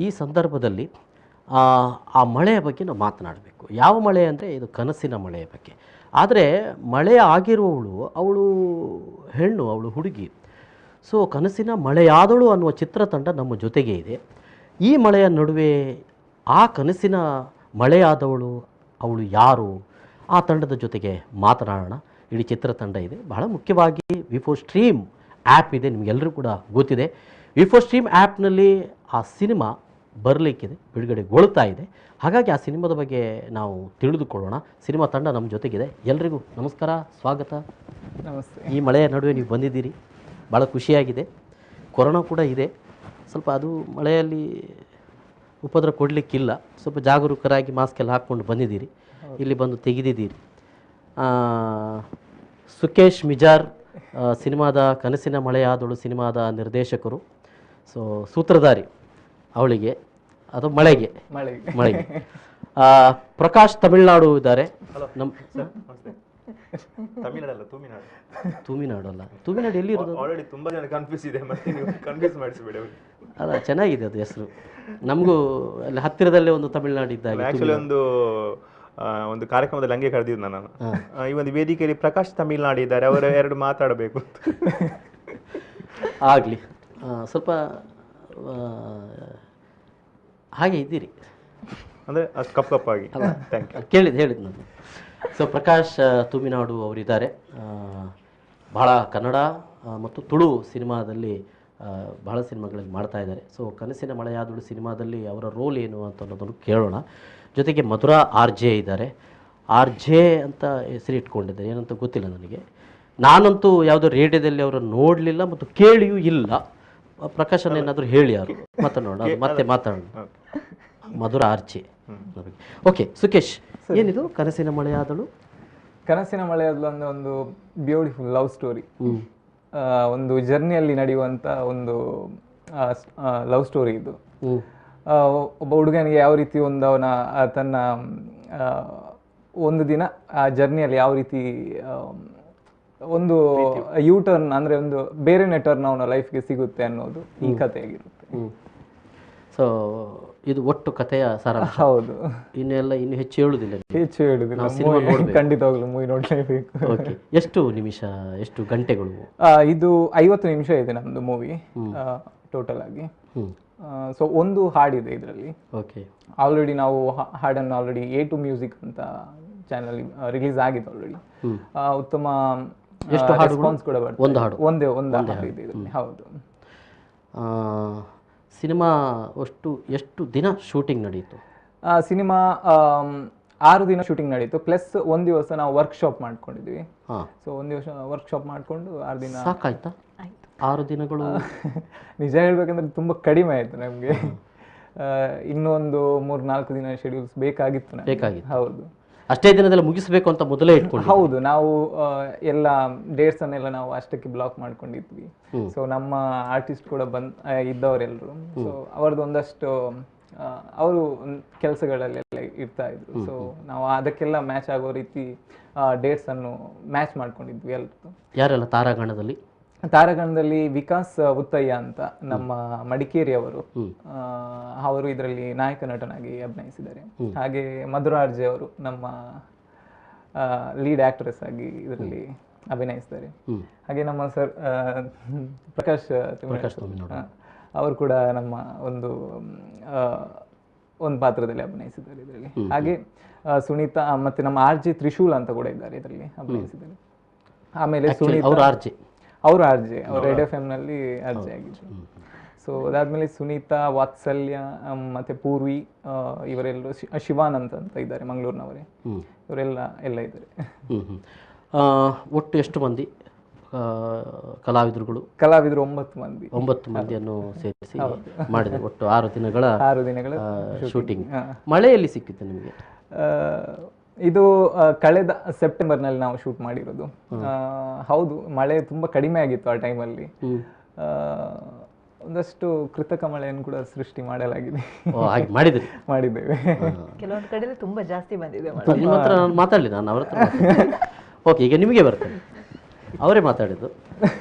ಈ ಸಂದರ್ಭದಲ್ಲಿ ಆ ಮಳೆಯ ಬಗ್ಗೆ ನಾವು ಮಾತನಾಡಬೇಕು. ಯಾವ ಮಳೆ ಅಂದರೆ ಇದು ಕನಸಿನ ಮಳೆಯ ಬಗ್ಗೆ. ಆದರೆ ಮಳೆ ಆಗಿರುವವಳು ಅವಳು ಹೆಣ್ಣು, ಅವಳು ಹುಡುಗಿ. ಸೊ ಕನಸಿನ ಮಳೆಯಾದಳು ಅನ್ನುವ ಚಿತ್ರತಂಡ ನಮ್ಮ ಜೊತೆಗೆ ಇದೆ. ಈ ಮಳೆಯ ನಡುವೆ ಆ ಕನಸಿನ ಮಳೆಯಾದವಳು ಅವಳು ಯಾರು, ಆ ತಂಡದ ಜೊತೆಗೆ ಮಾತನಾಡೋಣ. ಇಡೀ ಚಿತ್ರತಂಡ ಇದೆ. ಬಹಳ ಮುಖ್ಯವಾಗಿ ವಿ4 ಸ್ಟ್ರೀಮ್ ಆ್ಯಪ್ ಇದೆ, ನಿಮಗೆಲ್ಲರೂ ಕೂಡ ಗೊತ್ತಿದೆ. ವಿ4 ಸ್ಟ್ರೀಮ್ ಆ್ಯಪ್ನಲ್ಲಿ ಆ ಸಿನಿಮಾ ಬರಲಿಕ್ಕಿದೆ, ಬಿಡುಗಡೆಗೊಳ್ತಾ ಇದೆ. ಹಾಗಾಗಿ ಆ ಸಿನಿಮಾದ ಬಗ್ಗೆ ನಾವು ತಿಳಿದುಕೊಳ್ಳೋಣ. ಸಿನಿಮಾ ತಂಡ ನಮ್ಮ ಜೊತೆಗಿದೆ. ಎಲ್ರಿಗೂ ನಮಸ್ಕಾರ, ಸ್ವಾಗತ. ನಮಸ್ತೆ. ಈ ಮಳೆಯ ನಡುವೆ ನೀವು ಬಂದಿದ್ದೀರಿ, ಭಾಳ ಖುಷಿಯಾಗಿದೆ. ಕೊರೋನಾ ಕೂಡ ಇದೆ, ಸ್ವಲ್ಪ ಅದು ಮಳೆಯಲ್ಲಿ ಉಪದ್ರ ಕೊಡಲಿಕ್ಕಿಲ್ಲ. ಸ್ವಲ್ಪ ಜಾಗರೂಕರಾಗಿ ಮಾಸ್ಕ್ ಎಲ್ಲ ಹಾಕ್ಕೊಂಡು ಬಂದಿದ್ದೀರಿ, ಇಲ್ಲಿ ಬಂದು ತೆಗೆದಿದ್ದೀರಿ. ಸುಕೇಶ್ ಮಿಜಾರ್ ಸಿನಿಮಾದ ಕನಸಿನ ಮಳೆಯಾದಳು ಸಿನಿಮಾದ ನಿರ್ದೇಶಕರು. ಸೊ ಸೂತ್ರಧಾರಿ ಅವಳಿಗೆ, ಅದು ಮಳೆಗೆ. ಪ್ರಕಾಶ್ ತಮಿಳ್ನಾಡು ಇದ್ದಾರೆ. ನಮ್ಮ ತಮಿಳ್ನಾಡು ಅಲ್ಲ, ತಮಿಳ್ನಾಡು ಎಲ್ಲಿ ಇರೋದು? ತುಂಬಾ ಜನ ಕನ್ಫ್ಯೂಸ್ ಇದೆ, ಮತ್ತೆ ನೀವು ಕನ್ಫ್ಯೂಸ್ ಮಾಡಿಸಬೇಡಿ. ಅಲ್ಲ, ಚೆನ್ನಾಗಿದೆ ಅದು ಹೆಸರು. ನಮಗೂ ಅಲ್ಲಿ ಹತ್ತಿರದಲ್ಲೇ ಒಂದು ತಮಿಳ್ನಾಡು ಇದ್ದಾಗ ಆಕ್ಚುಲಿ ಒಂದು ಕಾರ್ಯಕ್ರಮದಲ್ಲಿ ಹಂಗೆ ಕರೆದಿದ್ದು ನಾನು. ಈ ಒಂದು ವೇದಿಕೆಯಲ್ಲಿ ಪ್ರಕಾಶ್ ತಮಿಳ್ನಾಡು ಇದ್ದಾರೆ, ಅವರು ಎರಡು ಮಾತಾಡಬೇಕು. ಆಗಲಿ, ಸ್ವಲ್ಪ ಹಾಗೆ ಇದ್ದೀರಿ ಅಂದರೆ ಅಷ್ಟು ಕಪ್ಪಾಗಿ ಹೇಳಿದ್ದು ನಾನು. ಸೊ ಪ್ರಕಾಶ್ ತುಮಿನಾಡು ಅವರಿದ್ದಾರೆ. ಬಹಳ ಕನ್ನಡ ಮತ್ತು ತುಳು ಸಿನಿಮಾದಲ್ಲಿ ಬಹಳ ಸಿನಿಮಾಗಳಲ್ಲಿ ಮಾಡ್ತಾ ಇದ್ದಾರೆ. ಸೊ ಕನಸಿನ ಮಳೆಯಾದಳು ಸಿನಿಮಾದಲ್ಲಿ ಅವರ ರೋಲ್ ಏನು ಅಂತ ಅನ್ನೋದನ್ನು ಕೇಳೋಣ. ಜೊತೆಗೆ ಮಧುರಾ RJ ಇದ್ದಾರೆ. RJ ಅಂತ ಹೆಸರು ಇಟ್ಕೊಂಡಿದ್ದಾರೆ, ಏನಂತ ಗೊತ್ತಿಲ್ಲ ನನಗೆ. ನಾನಂತೂ ಯಾವುದೋ ರೇಡಿಯೋದಲ್ಲಿ ಅವರನ್ನು ನೋಡಲಿಲ್ಲ ಮತ್ತು ಕೇಳಿಯೂ ಇಲ್ಲ. ಪ್ರಕಾಶನ್ ಏನಾದರೂ ಹೇಳಿ ಯಾರು ಮಾತನಾಡೋಣ, ಅದು ಮತ್ತೆ ಮಾತಾಡೋಣ. ಮಧುರಾ RJ. ಓಕೆ ಸುಕೇಶ್, ಏನಿದು ಕನಸಿನ ಮಳೆಯಾದಳು? ಕನಸಿನ ಮಳೆಯಾದಳು ಅಂದ್ರೆ ಒಂದು ಬ್ಯೂಟಿಫುಲ್ ಲವ್ ಸ್ಟೋರಿ, ಒಂದು ಜರ್ನಿಯಲ್ಲಿ ನಡೆಯುವಂಥ ಒಂದು ಲವ್ ಸ್ಟೋರಿ ಇದು. ಒಬ್ಬ ಹುಡುಗನಿಗೆ ಯಾವ ರೀತಿ ಅವನ ತನ್ನ ಒಂದು ದಿನ ಆ ಜರ್ನಿಯಲ್ಲಿ ಯಾವ ರೀತಿ ಒಂದು ಟರ್ನ್ ಅಂದರೆ ಒಂದು ಬೇರೆನೇ ಟರ್ನ್ ಅವನ ಲೈಫ್ಗೆ ಸಿಗುತ್ತೆ ಅನ್ನೋದು ಈ ಕಥೆಯಾಗಿರುತ್ತೆ. ಸೊ ಇದು ಒಟ್ಟು ಕಥೆಯ ಸಾರ. ಹೌದು. ಇನ್ನು ಹೆಚ್ಚು ಹೇಳುವುದಿಲ್ಲ, ಖಂಡಿತವಾಗ್ಲೂ ಮೂವಿ ನೋಡಲೇಬೇಕು. ಓಕೆ, ಎಷ್ಟು ನಿಮಿಷ, ಎಷ್ಟು ಗಂಟೆಗಳು? ಇದು 50 ನಿಮಿಷ ಇದೆ ನಮ್ಮದು ಮೂವಿ ಟೋಟಲ್ ಆಗಿ. ಸೊ ಒಂದು ಹಾಡಿದೆ ಇದರಲ್ಲಿ. ಓಕೆ, ಆಲ್ರೆಡಿ ನಾವು ಹಾಡನ್ನು ಆಲ್ರೆಡಿ A2 ಮ್ಯೂಸಿಕ್ ಅಂತ ಚಾನಲ್ ರಿಲೀಸ್ ಆಗಿದೆ ಆಲ್ರೆಡಿ. ಉತ್ತಮ ರೆಸ್ಪಾನ್ಸ್ ಕೂಡ ಬರ್ತದೆ. ಒಂದೇ ಹಾಡು ಇದೆ ಇದರಲ್ಲಿ. ಹೌದು. ಸಿನಿಮಾ ಎಷ್ಟು ದಿನ ಶೂಟಿಂಗ್ ನಡೆಯಿತು? ಸಿನಿಮಾ 6 ದಿನ ಶೂಟಿಂಗ್ ನಡೀತು, ಪ್ಲಸ್ ಒಂದು ದಿವಸ ನಾವು ವರ್ಕ್ಶಾಪ್ ಮಾಡ್ಕೊಂಡಿದ್ವಿ. ಸೊ ಒಂದು ದಿವಸ ವರ್ಕ್ಶಾಪ್ ಮಾಡಿಕೊಂಡು 6 ದಿನ ಸಾಕಾಯ್ತಾ? 6 ದಿನಗಳು ನಿಜ ಹೇಳ್ಬೇಕಂದ್ರೆ ತುಂಬ ಕಡಿಮೆ ಆಯಿತು ನಮಗೆ. ಇನ್ನೊಂದು 3-4 ದಿನ ಶೆಡ್ಯೂಲ್ಸ್ ಬೇಕಾಗಿತ್ತು. ಹೌದು, ಅಷ್ಟೇ ದಿನದಲ್ಲಿ ಮುಗಿಸಬೇಕು ಅಂತ ಮೊದಲೇ ಇಟ್ಕೊಂಡು. ಹೌದು, ನಾವು ಎಲ್ಲ ಡೇಟ್ಸ್ ಅನ್ನೆಲ್ಲ ನಾವು ಅಷ್ಟಕ್ಕೆ ಬ್ಲಾಕ್ ಮಾಡ್ಕೊಂಡಿದ್ವಿ. ಸೊ ನಮ್ಮ ಆರ್ಟಿಸ್ಟ್ ಕೂಡ ಇದ್ದವರೆಲ್ಲರೂ, ಸೊ ಅವ್ರದ್ದು ಒಂದಷ್ಟು ಅವರು ಕೆಲಸಗಳಲ್ಲೆಲ್ಲ ಇರ್ತಾ ಇದ್ರು. ಸೊ ನಾವು ಅದಕ್ಕೆಲ್ಲ ಮ್ಯಾಚ್ ಆಗೋ ರೀತಿ ಡೇಟ್ಸ್ ಅನ್ನು ಮ್ಯಾಚ್ ಮಾಡ್ಕೊಂಡಿದ್ವಿ ಎಲ್ಲರೂ. ಯಾರೆಲ್ಲ ತಾರಾಗಣದಲ್ಲಿ ವಿಕಾಸ್ ಉತ್ತಯ್ಯ ಅಂತ ನಮ್ಮ ಮಡಿಕೇರಿ ಅವರು ಇದರಲ್ಲಿ ನಾಯಕ ನಟನಾಗಿ ಅಭಿನಯಿಸಿದ್ದಾರೆ. ಹಾಗೆ ಮಧುರಾ RJ ಅವರು ನಮ್ಮ ಲೀಡ್ ಆಕ್ಟ್ರೆಸ್ ಆಗಿ ಇದರಲ್ಲಿ ಅಭಿನಯಿಸಿದ್ದಾರೆ. ಹಾಗೆ ನಮ್ಮ ಸರ್ ಪ್ರಕಾಶ್ ಅವರು ಕೂಡ ನಮ್ಮ ಒಂದು ಪಾತ್ರದಲ್ಲಿ ಅಭಿನಯಿಸಿದ್ದಾರೆ ಇದರಲ್ಲಿ. ಹಾಗೆ ಸುನೀತಾ ಮತ್ತೆ ನಮ್ಮ RJ ತ್ರಿಶೂಲ್ ಅಂತ ಕೂಡ ಇದ್ದಾರೆ ಇದರಲ್ಲಿ ಅಭಿನಯಿಸಿದ್ದಾರೆ. ಆಮೇಲೆ ಸುನೀತಾ ಅವರು ರೇಡಿಯೋ FM ನಲ್ಲಿ RJ ಆಗಿದ್ರು. ಸೊ ಅದಾದ್ಮೇಲೆ ಸುನೀತಾ, ವಾತ್ಸಲ್ಯ ಮತ್ತೆ ಪೂರ್ವಿ ಇವರೆಲ್ಲರೂ, ಶಿವಾನಂದ್ ಅಂತ ಇದ್ದಾರೆ ಮಂಗಳೂರಿನವರೇ, ಇವರೆಲ್ಲ ಇದ್ದಾರೆ. ಒಟ್ಟು ಎಷ್ಟು ಮಂದಿ ಕಲಾವಿದರು? 9 ಮಂದಿಯನ್ನು ಸೇರಿಸಿ ಮಾಡಿದೆ. ಒಟ್ಟು 6 ದಿನಗಳ ಶೂಟಿಂಗ್. ಮಳೆಯಲ್ಲಿ ಸಿಕ್ಕಿತ್ತು ನಿಮಗೆ? ಇದು ಕಳೆದ ಸೆಪ್ಟೆಂಬರ್ನಲ್ಲಿ ನಾವು ಶೂಟ್ ಮಾಡಿರೋದು. ಹೌದು, ಮಳೆ ತುಂಬಾ ಕಡಿಮೆ ಆಗಿತ್ತು ಆ ಟೈಮಲ್ಲಿ. ಒಂದಷ್ಟು ಕೃತಕ ಮಳೆಯನ್ನು ಕೂಡ ಸೃಷ್ಟಿ ಮಾಡಲಾಗಿದೆ. ಮಾಡಿದ್ದೇವೆ. ಕೆಲವೊಂದು ಕಡೆ ತುಂಬಾ ಜಾಸ್ತಿ ಬಂದಿದೆ. ನಿಮ್ಮ ಹತ್ರ ನಾನು ಮಾತಾಡಲಿ, ನಾನು ಅವ್ರ ಹತ್ರ. ಓಕೆ, ಈಗ ನಿಮಗೆ ಬರ್ತೇನೆ. ಅವರೇ ಮಾತಾಡಿದ್ದು,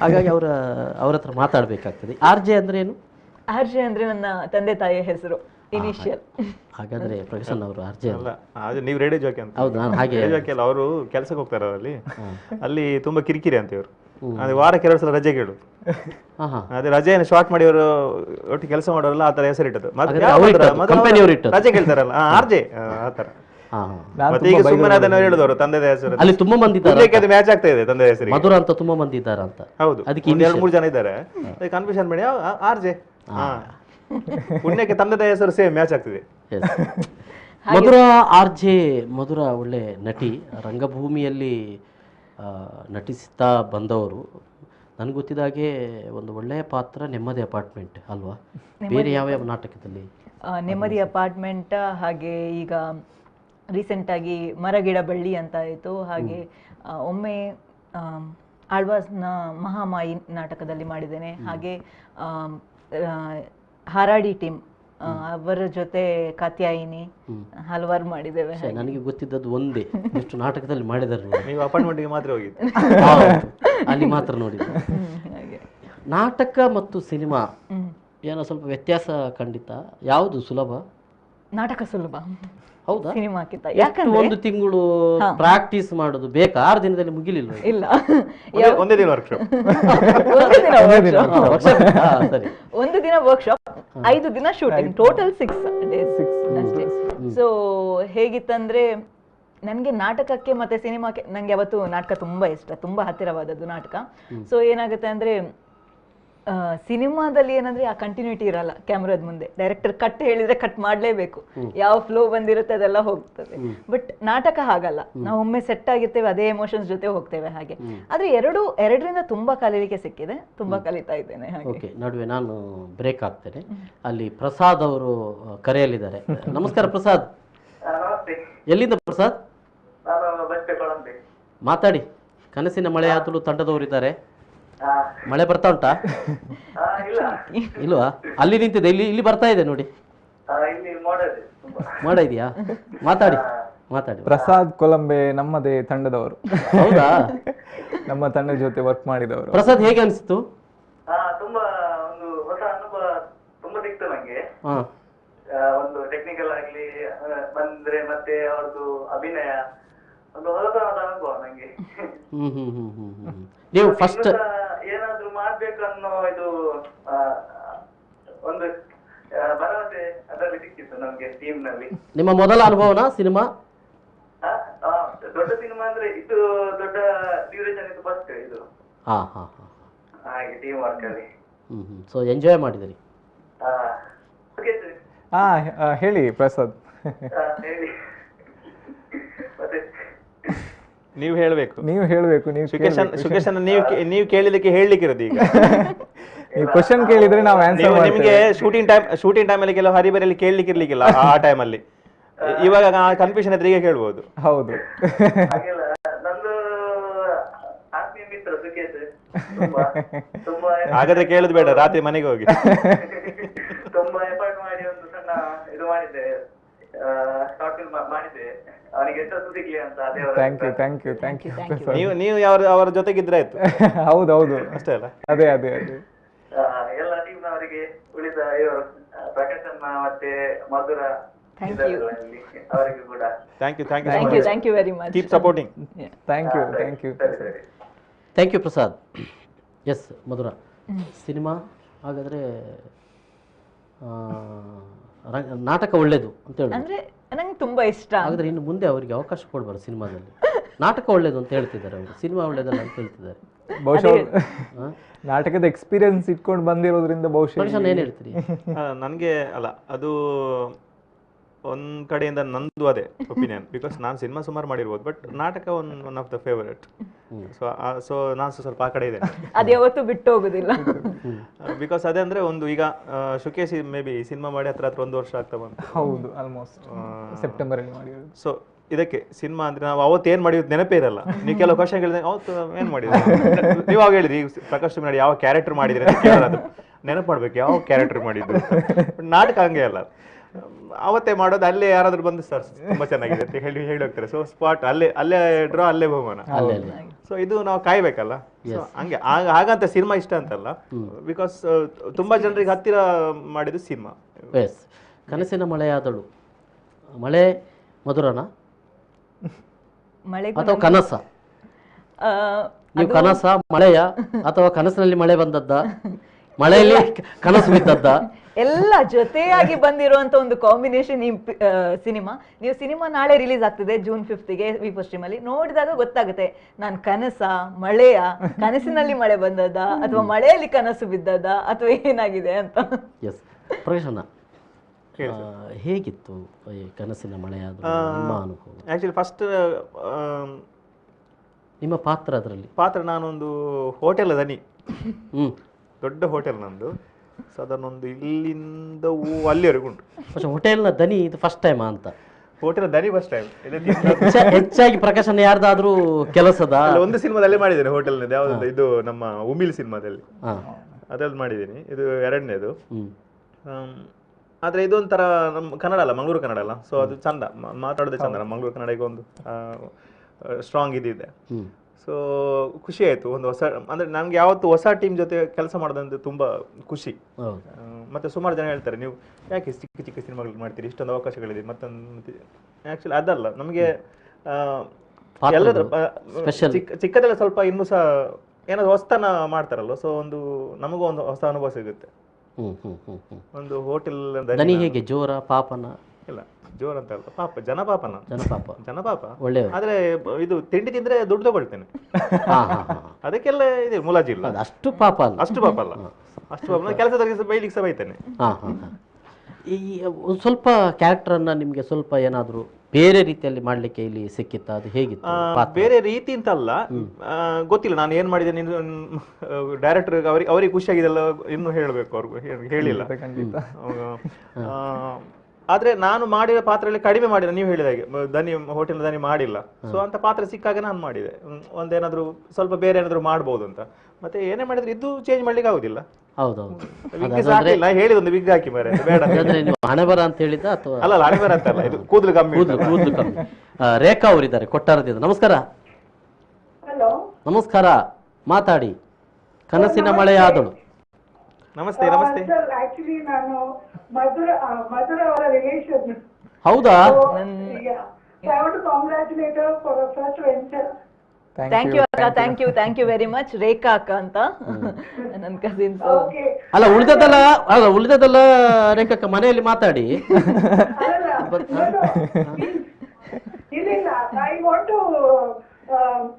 ಹಾಗಾಗಿ ಅವ್ರ ಹತ್ರ ಮಾತಾಡಬೇಕಾಗ್ತದೆ. RJ ಅಂದ್ರೆ ಏನು? ಆರ್ಜೆ ಅಂದ್ರೆ ನನ್ನ ತಂದೆ ತಾಯಿಯ ಹೆಸರು, ಇನಿಷಿಯಲ್. ಹಾಗಾದ್ರೆ ಪ್ರಕಾಶನ್ ಅವರು ಅರ್ಜಿ ಅಲ್ಲ ಅದು ನೀವು ರೇಡಿಯೋ ಜಾಕಿ ಅಂತ. ಹೌದು, ನಾನು ಹಾಗೆ ರೇಡಿಯೋ ಜಾಕಿ ಅಲ್ಲ, ಅವರು ಕೆಲಸಕ್ಕೆ ಹೋಗ್ತಾರೆ ಅಲ್ಲಿ ತುಂಬಾ ಕಿರಿಕಿರಿ ಅಂತ ಇವರು. ಅದೇ ವಾರಕ್ಕೆ 2 ಸಲ ರಜೆ ಕೇಳುದು. ಅದೇ ರಜೆಯನ್ನು ಶಾರ್ಟ್ ಮಾಡಿ ಅವರು ಒಟ್ಟಿಗೆ ಕೆಲಸ ಮಾಡೋರಲ್ಲ ಆ ತರ ಹೆಸರಿಟ್ಟದು. ರಜೆ ಕೇಳ್ತಾರಲ್ಲ ಆರ್ಜೆ ಆ ತರ. ಮತ್ತೆ ಈಗ ಸುಮ್ಮನೆ ಅದನ್ನ ಹೇಳಿದವರು ತಂದೆ ಹೆಸರು ಅಲ್ಲಿ ತುಂಬಾ ಮಂದಿ ಇದ್ದಾರೆ, ಮ್ಯಾಚ್ ಆಗ್ತಾ ಇದೆ ತಂದೆ ಹೆಸರು. ಮಧುರ ಅಂತ ತುಂಬಾ ಮಂದಿ ಇದ್ದಾರೆ ಅಂತ. ಹೌದು, ಅದಕ್ಕೆ 2-3 ಜನ ಇದ್ದಾರೆ. ಕನ್ಫ್ಯೂಷನ್ ಮಾಡಿ ಆರ್ಜೆ ಪುಣ್ಯಕ್ಕೆ ತಂದೆ ಹೆಸರು ಸೇಮ್ ಮ್ಯಾಚ್ ಆಗ್ತಿದೆ. ಮಧುರ ಆರ್ಜೆ. ಮಧುರ ಒಳ್ಳೆ ನಟಿ, ರಂಗಭೂಮಿಯಲ್ಲಿ ನಟಿಸ್ತಾ ಬಂದವರು. ನನಗೆ ಗೊತ್ತಿದ್ದಾಗೆ ಒಂದು ಒಳ್ಳೆಯ ಪಾತ್ರ ನೆಮ್ಮದಿ ಅಪಾರ್ಟ್ಮೆಂಟ್ ಅಲ್ವಾ? ಬೇರೆ ಯಾವ ನಾಟಕದಲ್ಲಿ? ನೆಮ್ಮದಿ ಅಪಾರ್ಟ್ಮೆಂಟ್, ಹಾಗೆ ಈಗ ರೀಸೆಂಟಾಗಿ ಮರಗಿಡ ಬಳ್ಳಿ ಅಂತ ಆಯಿತು. ಹಾಗೆ ಒಮ್ಮೆ ಆಳ್ವಾಸ್ನ ಮಹಾಮಾಯಿ ನಾಟಕದಲ್ಲಿ ಮಾಡಿದ್ದೇನೆ. ಹಾಗೆ ಹಾರಾಡಿ ಟೀಮ್ ಅವರ ಜೊತೆ ಕಾತ್ಯಾಯಿನಿ ಹಲವಾರು ಮಾಡಿದ್ದೇವೆ. ನನಗೆ ಗೊತ್ತಿದ್ದದ್ದು ಒಂದೇ, ಎಷ್ಟು ನಾಟಕದಲ್ಲಿ ಮಾಡಿದ್ದಾರೆ. ನೀವು ಅಪಾರ್ಟ್ಮೆಂಟ್ಗೆ ಮಾತ್ರ ಹೋಗಿದ್ದು? ಅಲ್ಲಿ ಮಾತ್ರ ನೋಡಿದ್ದು. ನಾಟಕ ಮತ್ತು ಸಿನಿಮಾ ಏನೋ ಸ್ವಲ್ಪ ವ್ಯತ್ಯಾಸ ಖಂಡಿತ. ಯಾವುದು ಸುಲಭ? ನಾಟಕ ಸುಲಭ. ಹೌದಾ? ಸಿನಿಮಾಕ್ಕಿಂತ. ಯಾಕಂದ್ರೆ 1 ತಿಂಗಳು ಪ್ರಾಕ್ಟೀಸ್ ಮಾಡೋದು ಬೇಕಾ? 6 ದಿನದಲ್ಲಿ ಮುಗಿಲಿಲ್ಲ? ಇಲ್ಲ, ಒಂದೇ ದಿನ ವರ್ಕ್ಶಾಪ್. ಒಂದು ದಿನ ವರ್ಕ್ಶಾಪ್, 5 ದಿನ ಶೂಟಿಂಗ್, ಟೋಟಲ್ 6 days ಅಷ್ಟೇ. ಸೊ ಹೇಗಿತ್ತಂದ್ರೆ ನನಗೆ ನಾಟಕಕ್ಕೆ ಮತ್ತೆ ಸಿನಿಮಾಕ್ಕೆ, ನಂಗೆ ಯಾವತ್ತು ನಾಟಕ ತುಂಬಾ ಇಷ್ಟ, ತುಂಬಾ ಹತ್ತಿರವಾದದ್ದು ನಾಟಕ. ಸೊ ಏನಾಗುತ್ತೆ ಅಂದ್ರೆ ಸಿನಿಮಾದಲ್ಲಿ ಏನಂದ್ರೆ ಆ ಕಂಟಿನ್ಯೂಟಿ ಇರಲ್ಲ ಕ್ಯಾಮ್ರಾದ ಮುಂದೆ. ಡೈರೆಕ್ಟರ್ ಕಟ್ ಹೇಳಿದ್ರೆ ಕಟ್ ಮಾಡ್ಲೇಬೇಕು, ಯಾವ ಫ್ಲೋ ಬಂದಿರುತ್ತೆ ಅದೆಲ್ಲ ಹೋಗ್ತದೆ. ಬಟ್ ನಾಟಕ ಹಾಗಲ್ಲ, ನಾವು ಒಮ್ಮೆ ಸೆಟ್ ಆಗಿರ್ತೇವೆ, ಅದೇ ಎಮೋಷನ್ಸ್ ಜೊತೆ ಹೋಗ್ತೇವೆ ಹಾಗೆ. ಆದ್ರೆ ಎರಡರಿಂದ ತುಂಬಾ ಕಲೀಲಿಕ್ಕೆ ಸಿಕ್ಕಿದೆ, ತುಂಬಾ ಕಲಿತಾ ಇದ್ದೇನೆ ಹಾಗೆ. ನಡುವೆ ನಾನು ಬ್ರೇಕ್ ಆಗ್ತೇನೆ. ಅಲ್ಲಿ ಪ್ರಸಾದ್ ಅವರು ಕರೆಯಲ್ಲಿದ್ದಾರೆ. ನಮಸ್ಕಾರ ಪ್ರಸಾದ್. ಎಲ್ಲಿಂದ ಪ್ರಸಾದ್? ಮಾತಾಡಿ. ಕನಸಿನ ಮಳೆ ಆತಲು ತಂಡದವರಿದ್ದಾರೆ. ಮಳೆ ಬರ್ತಾ ಉಂಟಾ? ಇಲ್ವಾ? ಅಲ್ಲಿ ನಿಂತಿದೆ, ಇಲ್ಲಿ ಬರ್ತಾ ಇದೆ ನೋಡಿ. ಮೋಡ ಇದೆಯಾ? ಮಾತಾಡಿ. ಪ್ರಸಾದ್ ಕೊಲಂಬೆ ನಮ್ಮದೇ ತಂಡದವರು. ಹೌದಾ? ನಮ್ಮ ತಂಡದ ಜೊತೆ ವರ್ಕ್ ಮಾಡಿದವರು. ಪ್ರಸಾದ್ ಹೇಗೆ ಅನಿಸ್ತು? ತುಂಬಾ ಒಂದು ಹೊಸ ಅನುಭವ ತುಂಬಾ ಸಿಕ್ತು ನಂಗೆ. ಒಂದು ಟೆಕ್ನಿಕಲ್ ಆಗ್ಲಿ ಬಂದ್ರೆ ಮತ್ತೆ ಅವ್ರದ್ದು ಅಭಿನಯ ಒಂದು ಹೊಸತನದ ಅನುಭವ ನಂಗೆ. ನೀವು ಫಸ್ಟ್ ಏನಾದ್ರೂ ಮಾಡ್ಬೇಕು ಅನ್ನೋ ಇದು ಒಂದು ಭರವಸೆ ಅದರಲ್ಲಿ ಸಿಕ್ಕಿತ್ತು ನಮ್ಗೆ ಟೀಮ್ ನಲ್ಲಿ. ನಿಮ್ಮ ಮೊದಲ ಅನುಭವನ ಸಿನಿಮಾ? ದೊಡ್ಡ ಸಿನಿಮಾ ಅಂದ್ರೆ ಇದು ದೊಡ್ಡ ಡ್ಯೂರೇಷನ್ ಇದು ಫಸ್ಟ್ ಇದು. ಹಾಗೆ ಟೀಮ್ ವರ್ಕ್ ಅಲ್ಲಿ. ಸೊ ಎಂಜಾಯ್ ಮಾಡಿದಿರಿ? ಹೇಳಿ ಪ್ರಸಾದ್. ಹೇಳಿ ಮತ್ತೆ ನೀವು ಹೇಳಬೇಕು. ಸುಕೇಶನ್ ನೀವು ಕೇಳಿದಕ್ಕೆ ಹೇಳಲಿಕ್ಕೆ ಇರೋದು ಈಗ. ನೀವು ಕ್ವಶನ್ ಕೇಳಿದ್ರೆ ನಾವು ಆನ್ಸರ್ ಮಾಡ್ತೇವೆ. ನಿಮಗೆ ಶೂಟಿಂಗ್ ಟೈಮ್ ಅಲ್ಲಿ ಕೆಲವು ಹರಿಬರಿಯಲ್ಲಿ ಕೇಳಲಿಕ್ಕೆ ಇರ್ಲಿಕ್ಕಿಲ್ಲ ಆ ಟೈಮ್ ಅಲ್ಲಿ. ಇವಾಗ ಕನ್ಫ್ಯೂಷನ್ ಇದ್ರೆ ಈಗ ಕೇಳ್ಬೋದು. ಹೌದು. ಹಾಗೆಲ್ಲ ನಂದು ಆತ್ಮೀಯ ಮಿತ್ರ ಸುಕೇಶ್. ಹಾಗಾದ್ರೆ ಕೇಳುದು ಬೇಡ, ರಾತ್ರಿ ಮನೆಗೆ ಹೋಗಿ. ತುಂಬಾ ಎಫರ್ಟ್ ಮಾಡಿ ಒಂದು ಸಣ್ಣ ಇದು ಮಾಡಿದ್ದೆ, ಶಾರ್ಟ್ ಫಿಲ್ಮ್ ಮಾಡಿದ್ದೆ. ಅವನಿಗೆ ಎಷ್ಟು ಸಿಗ್ಲಿ ಅಂತ ನೀವು ಅವರ ಜೊತೆಗಿದ್ರೆ ಆಯ್ತು. ಹೌದೌದು, ಅಷ್ಟೇ ಅಲ್ಲ? ಅದೇ ಎಲ್ಲ ಟೀಮ್ ನವರಿಗೆ, ಉಳಿದ ಇವರು ಪ್ರಕಾಶನ್ ಮತ್ತೆ ಮಧುರ ಅವರಿಗೂ ಕೂಡ thank you very much. Keep supporting. Thank you Prasad. Yes Madhura, cinema ಹಾಗಾದ್ರೆ ನಾಟಕ ಒಳ್ಳೇದು ಅಂತ ಹೇಳಿ ಅಂದ್ರೆ ನಂಗೆ ತುಂಬಾ ಇಷ್ಟ. ಹಾಗಾದ್ರೆ ಇನ್ನು ಮುಂದೆ ಅವರಿಗೆ ಅವಕಾಶ ಕೊಡಬಾರ್ದು ಸಿನಿಮಾದಲ್ಲಿ. ನಾಟಕ ಒಳ್ಳೇದು ಅಂತ ಹೇಳ್ತಿದ್ದಾರೆ ಅವರು, ಸಿನಿಮಾ ಒಳ್ಳೇದಲ್ಲ ಅಂತ ಹೇಳ್ತಿದ್ದಾರೆ. ಬಹುಶಃ ನಾಟಕದ ಎಕ್ಸ್ಪೀರಿಯನ್ಸ್ ಇಟ್ಕೊಂಡು ಬಂದಿರೋದ್ರಿಂದ ಬಹುಶಃ ಏನ್ ಹೇಳ್ತೀರಿ? ನನಗೆ ಅಲ್ಲ, ಅದು ಒಂದ್ ಕಡೆಯಿಂದ ನಂದು ಅದೇ ಒಪಿನಿಯನ್. ಬಿಕಾಸ್ ನಾನು ಸಿನಿಮಾ ಸುಮಾರು ಮಾಡಿರ್ಬೋದು, ಬಟ್ ನಾಟಕ one of the favourite. So ನಾನು ಸ್ವಲ್ಪ ಆ ಕಡೆ ಇದೆ, ಅದು ಯಾವತ್ತೂ ಬಿಟ್ಟು ಹೋಗುದಿಲ್ಲ. ಬಿಕಾಸ್ ಅದೇ ಅಂದ್ರೆ ಒಂದು ಈಗ ಶುಕೇಶ್ ಮೇ ಬಿ ಸಿನಿಮಾ ಮಾಡಿ ಹತ್ರ 1 ವರ್ಷ ಆಗ್ತಾ ಬಂತು. ಹೌದು, ಆಲ್ಮೋಸ್ಟ್ ಸೆಪ್ಟೆಂಬರ್ ಅಲ್ಲಿ ಮಾಡಿರೋದು. ಸೊ ಇದಕ್ಕೆ ಸಿನಿಮಾ ಅಂದ್ರೆ ನಾವು ಅವತ್ತು ಏನ್ ಮಾಡಿದ್ ನೆನಪೇ ಇರಲ್ಲ. ನೀವು ಕೆಲವು ಕ್ವಶನ್ ಕೇಳಿದ್ರೆ ಅವತ್ತು ಏನ್ ಮಾಡಿದ್ರಿ, ನೀವು ಅವಾಗ ಹೇಳಿದ್ರಿ ಪ್ರಕಾಶ್ ಮಾಡಿ ಯಾವ ಕ್ಯಾರೆಕ್ಟರ್ ಮಾಡಿದ್ರಿ ಅಂತ ಕೇಳೋದು. ನೆನಪು ಮಾಡ್ಬೇಕು ಯಾವ ಕ್ಯಾರೆಕ್ಟರ್ ಮಾಡಿದ್ರು. ನಾಟಕ ಹಂಗೆ ಅಲ್ಲ, ಅವತ್ತೇ ಮಾಡೋದು, ಅಲ್ಲೇ ಯಾರಾದ್ರೂ ಬಂದು ಸರ್ ತುಂಬಾ ಚೆನ್ನಾಗಿದೆ ಅಂತ ಹೇಳಿ ಹೋಗ್ತಾರೆ. ಸೊ ಸ್ಪಾಟ್ ಅಲ್ಲೇ ಡ್ರಾ, ಅಲ್ಲೇ ಬಹುಮಾನ. ಸೊ ಇದು ನಾವು ಕಾಯ್ಬೇಕಲ್ಲ. So ಹಂಗೆ ಹಾಗಂತ ಸಿನಿಮಾ ಇಷ್ಟ ಅಂತಲ್ಲ, ಬಿಕಾಸ್ ತುಂಬಾ ಜನರಿಗೆ ಹತ್ತಿರ ಮಾಡಿದ್ದು ಸಿನಿಮಾ. ಎಸ್, ಕನಸಿನ ಮಳೆಯಾದಳು. ಮಳೆ ಮಧುರನ ಅಥವಾ ಕನಸ? ನೀವು ಕನಸ, ಮಳೆಯ, ಅಥವಾ ಕನಸಿನಲ್ಲಿ ಮಳೆ ಬಂದದ್ದ, ಮಳೆಯಲ್ಲಿ ಕನಸು ಬಿದ್ದದ್ದ? ಎಲ್ಲ ಜೊತೆಯಾಗಿ ಬಂದಿರುವಂತ ಒಂದು ಕಾಂಬಿನೇಷನ್ ಈ ಸಿನಿಮಾ. ನೀವು ಸಿನಿಮಾ ನಾಳೆ ರಿಲೀಸ್ ಆಗ್ತಿದೆ June 5ಗೆ ವಿ4 ಸ್ಟ್ರೀಮಲ್ಲಿ. ನೋಡಿದಾಗ ಗೊತ್ತಾಗುತ್ತೆ ನಾನು ಕನಸ, ಮಳೆಯ, ಕನಸಿನಲ್ಲಿ ಮಳೆ ಬಂದದ ಅಥವಾ ಮಳೆಯಲ್ಲಿ ಕನಸು ಬಿದ್ದದ ಅಥವಾ ಏನಾಗಿದೆ ಅಂತ. ಎಸ್, ಪ್ರಕಾಶಣ್ಣ ಹೇಗಿತ್ತು ಈ ಕನಸಿನ ಮಳೆಯಾದ ನಿಮ್ಮ ಅನುಭವ? ಆಕ್ಚುಲಿ ಫಸ್ಟ್ ನಿಮ್ಮ ಪಾತ್ರ ಅದರಲ್ಲಿ? ಪಾತ್ರ ನಾನೊಂದು ಹೋಟೆಲ್ ದನಿ, ದೊಡ್ಡ ಹೋಟೆಲ್ ನಂದು. ಸಾಧಾರಣ ಒಂದು ಇಲ್ಲಿಂದ ಅಲ್ಲಿವರೆಗೂ ಉಂಟು. ಹೋಟೆಲ್ನ ದನಿ ಇದು ಫಸ್ಟ್ ಟೈಮ್ ಅಂತ? ಹೋಟೆಲ್ ದನಿ ಫಸ್ಟ್ ಟೈಮ್. ಹೆಚ್ಚಾಗಿ ಪ್ರಕಾಶನ ಯಾರ್ದಾದ್ರೂ ಕೆಲಸದ ಒಂದು ಸಿನಿಮಾದಲ್ಲಿ ಮಾಡಿದ್ದೇನೆ ಹೋಟೆಲ್ನದ್ದು. ಯಾವ್ದು ಇದು ನಮ್ಮ ಉಮಿಲ್ ಸಿನಿಮಾದಲ್ಲಿ ಅದ್ರಲ್ಲಿ ಮಾಡಿದ್ದೀನಿ. ಇದು ಎರಡನೇದು. ಆದ್ರೆ ಇದೊಂಥರ ನಮ್ಮ ಕನ್ನಡ ಅಲ್ಲ, ಮಂಗಳೂರು ಕನ್ನಡ ಅಲ್ಲ. ಸೊ ಅದು ಚಂದ, ಮಾತಾಡೋದೇ ಚಂದ. ನಮ್ಮ ಮಂಗಳೂರು ಕನ್ನಡ ಈಗ ಒಂದು ಸ್ಟ್ರಾಂಗ್ ಇದಿದೆ. ಸೊ ಖುಷಿ ಆಯ್ತು. ಒಂದು ಹೊಸ, ಅಂದ್ರೆ ನನ್ಗೆ ಯಾವತ್ತು ಹೊಸ ಟೀಮ್ ಜೊತೆ ಕೆಲಸ ಮಾಡೋದಂದ್ರೆ ತುಂಬಾ ಖುಷಿ. ಮತ್ತೆ ಸುಮಾರು ಜನ ಹೇಳ್ತಾರೆ, ನೀವು ಯಾಕೆ ಚಿಕ್ಕ ಚಿಕ್ಕ ಸಿನಿಮಾಗಳು ಮಾಡ್ತೀರಿ, ಇಷ್ಟೊಂದು ಅವಕಾಶಗಳಿದೆ ಮತ್ತೊಂದು. ಆಕ್ಚುಲಿ ಅದಲ್ಲ, ನಮಗೆ ಎಲ್ಲದ್ರ ಚಿಕ್ಕದೆಲ್ಲ ಸ್ವಲ್ಪ ಇನ್ನೂ ಸಹ ಏನಾದ್ರು ಹೊಸತನ ಮಾಡ್ತಾರಲ್ವ. ಸೊ ಒಂದು ನಮಗೂ ಒಂದು ಹೊಸ ಅನುಭವ ಸಿಗುತ್ತೆ. ಒಂದು ಹೋಟೆಲ್ ಹೇಗೆ ಜೋರ ಪಾಪನ? ಇಲ್ಲ, ಜೋರ್ ಅಂತ ಅಲ್ಲ, ಪಾಪ, ಜನಪಾಪನ. ಜನಪಾಪ ಒಳ್ಳೆ. ಆದ್ರೆ ಇದು ತಿಂಡಿ ತಿಂದ್ರೆ ದುಡ್ಡು ತಗೊಳ್ತೇನೆ, ಅದಕ್ಕೆಲ್ಲ ಇದೆ ಮುಲಾಜಿಲ್ಲ. ಅಷ್ಟು ಪಾಪ ಅಲ್ಲ, ಅಷ್ಟು ಪಾಪ ಅಲ್ಲ, ಅಷ್ಟು ಪಾಪ. ಕೆಲಸದ ಬೈಲಿಕ್ಕೆ ಸಹ ಬೈತೇನೆ. ಈ ಒಂದು ಸ್ವಲ್ಪ ಕ್ಯಾರೆಕ್ಟರನ್ನ ನಿಮ್ಗೆ ಸ್ವಲ್ಪ ಏನಾದ್ರು ಬೇರೆ ರೀತಿಯಲ್ಲಿ ಮಾಡ್ಲಿಕ್ಕೆ ಇಲ್ಲಿ ಸಿಕ್ಕಿತ್ತ? ಅದು ಹೇಗಿತ್ತು? ಬೇರೆ ರೀತಿ ಅಂತ ಅಲ್ಲ, ಗೊತ್ತಿಲ್ಲ ನಾನು ಏನ್ ಮಾಡಿದ್ದೇನೆ. ಡೈರೆಕ್ಟರ್ ಅವ್ರಿಗೆ ಖುಷಿಯಾಗಿದೆಲ್ಲ ಇನ್ನು ಹೇಳ್ಬೇಕು, ಅವ್ರಿಗೂ ಹೇಳಿಲ್ಲ. ಆದ್ರೆ ನಾನು ಮಾಡಿದ ಪಾತ್ರದಲ್ಲಿ ಕಡಿಮೆ ಮಾಡಿಲ್ಲ. ನೀವು ಹೇಳಿದ ಹಾಗೆ ದನಿ, ಹೋಟೆಲ್ ದನಿ ಮಾಡಿಲ್ಲ. ಸೊ ಅಂತ ಪಾತ್ರ ಸಿಕ್ಕಾಗ ನಾನು ಮಾಡಿದೆ. ಒಂದೇನಾದ್ರು ಸ್ವಲ್ಪ ಬೇರೆ ಏನಾದ್ರು ಮಾಡ್ಬೋದು ಅಂತ. ಮತ್ತೆ ಏನೇ ಮಾಡಿದ್ರೆ ಇದು ಚೇಂಜ್ ಮಾಡ್ಲಿಕ್ಕೆ ಆಗುದಿಲ್ಲ. ಹೌದೌದು, ಹೇಳಿದೊಂದು ವಿಗ್ ಹಾಕಿ ಮಾರೆ, ಬೇಡ ಹಣೆ ಬರ ಅಂತ ಹೇಳಿದ ಅಥವಾ? ಅಲ್ಲ, ಹಣೆ ಬರ ಅಂತ ಅಲ್ಲ, ಇದು ಕೂದಲು ಕಮ್ಮಿ. ಕೂದಲು ಕಮ್ಮಿ. ರೇಖಾ ಅವರಿದ್ದಾರೆ ಕೊಟ್ಟಾರದಿಂದ. ನಮಸ್ಕಾರ. ನಮಸ್ಕಾರ, ಮಾತಾಡಿ. ಕನಸಿನ ಮಳೆಯಾದಳು. ನಮಸ್ತೆ. ನಮಸ್ತೆ. ಆಕ್ಚುಲಿ ನಾನು ಮಧುರ ಅವರ ರಿಲೇಷನ್. ಹೌದಾ? Congratulate for first venture. Thank you ಅಕ್ಕ, thank you very much. Rekha ಅಕ್ಕ ಅಂತ ನನ್ನ ಕಸಿನ್ಸ್. ಅಲ್ಲ, ಉಳಿದದಲ್ಲ ರೇಖಾ ಮನೆಯಲ್ಲಿ ಮಾತಾಡಿ. ಇಲ್ಲ, I want to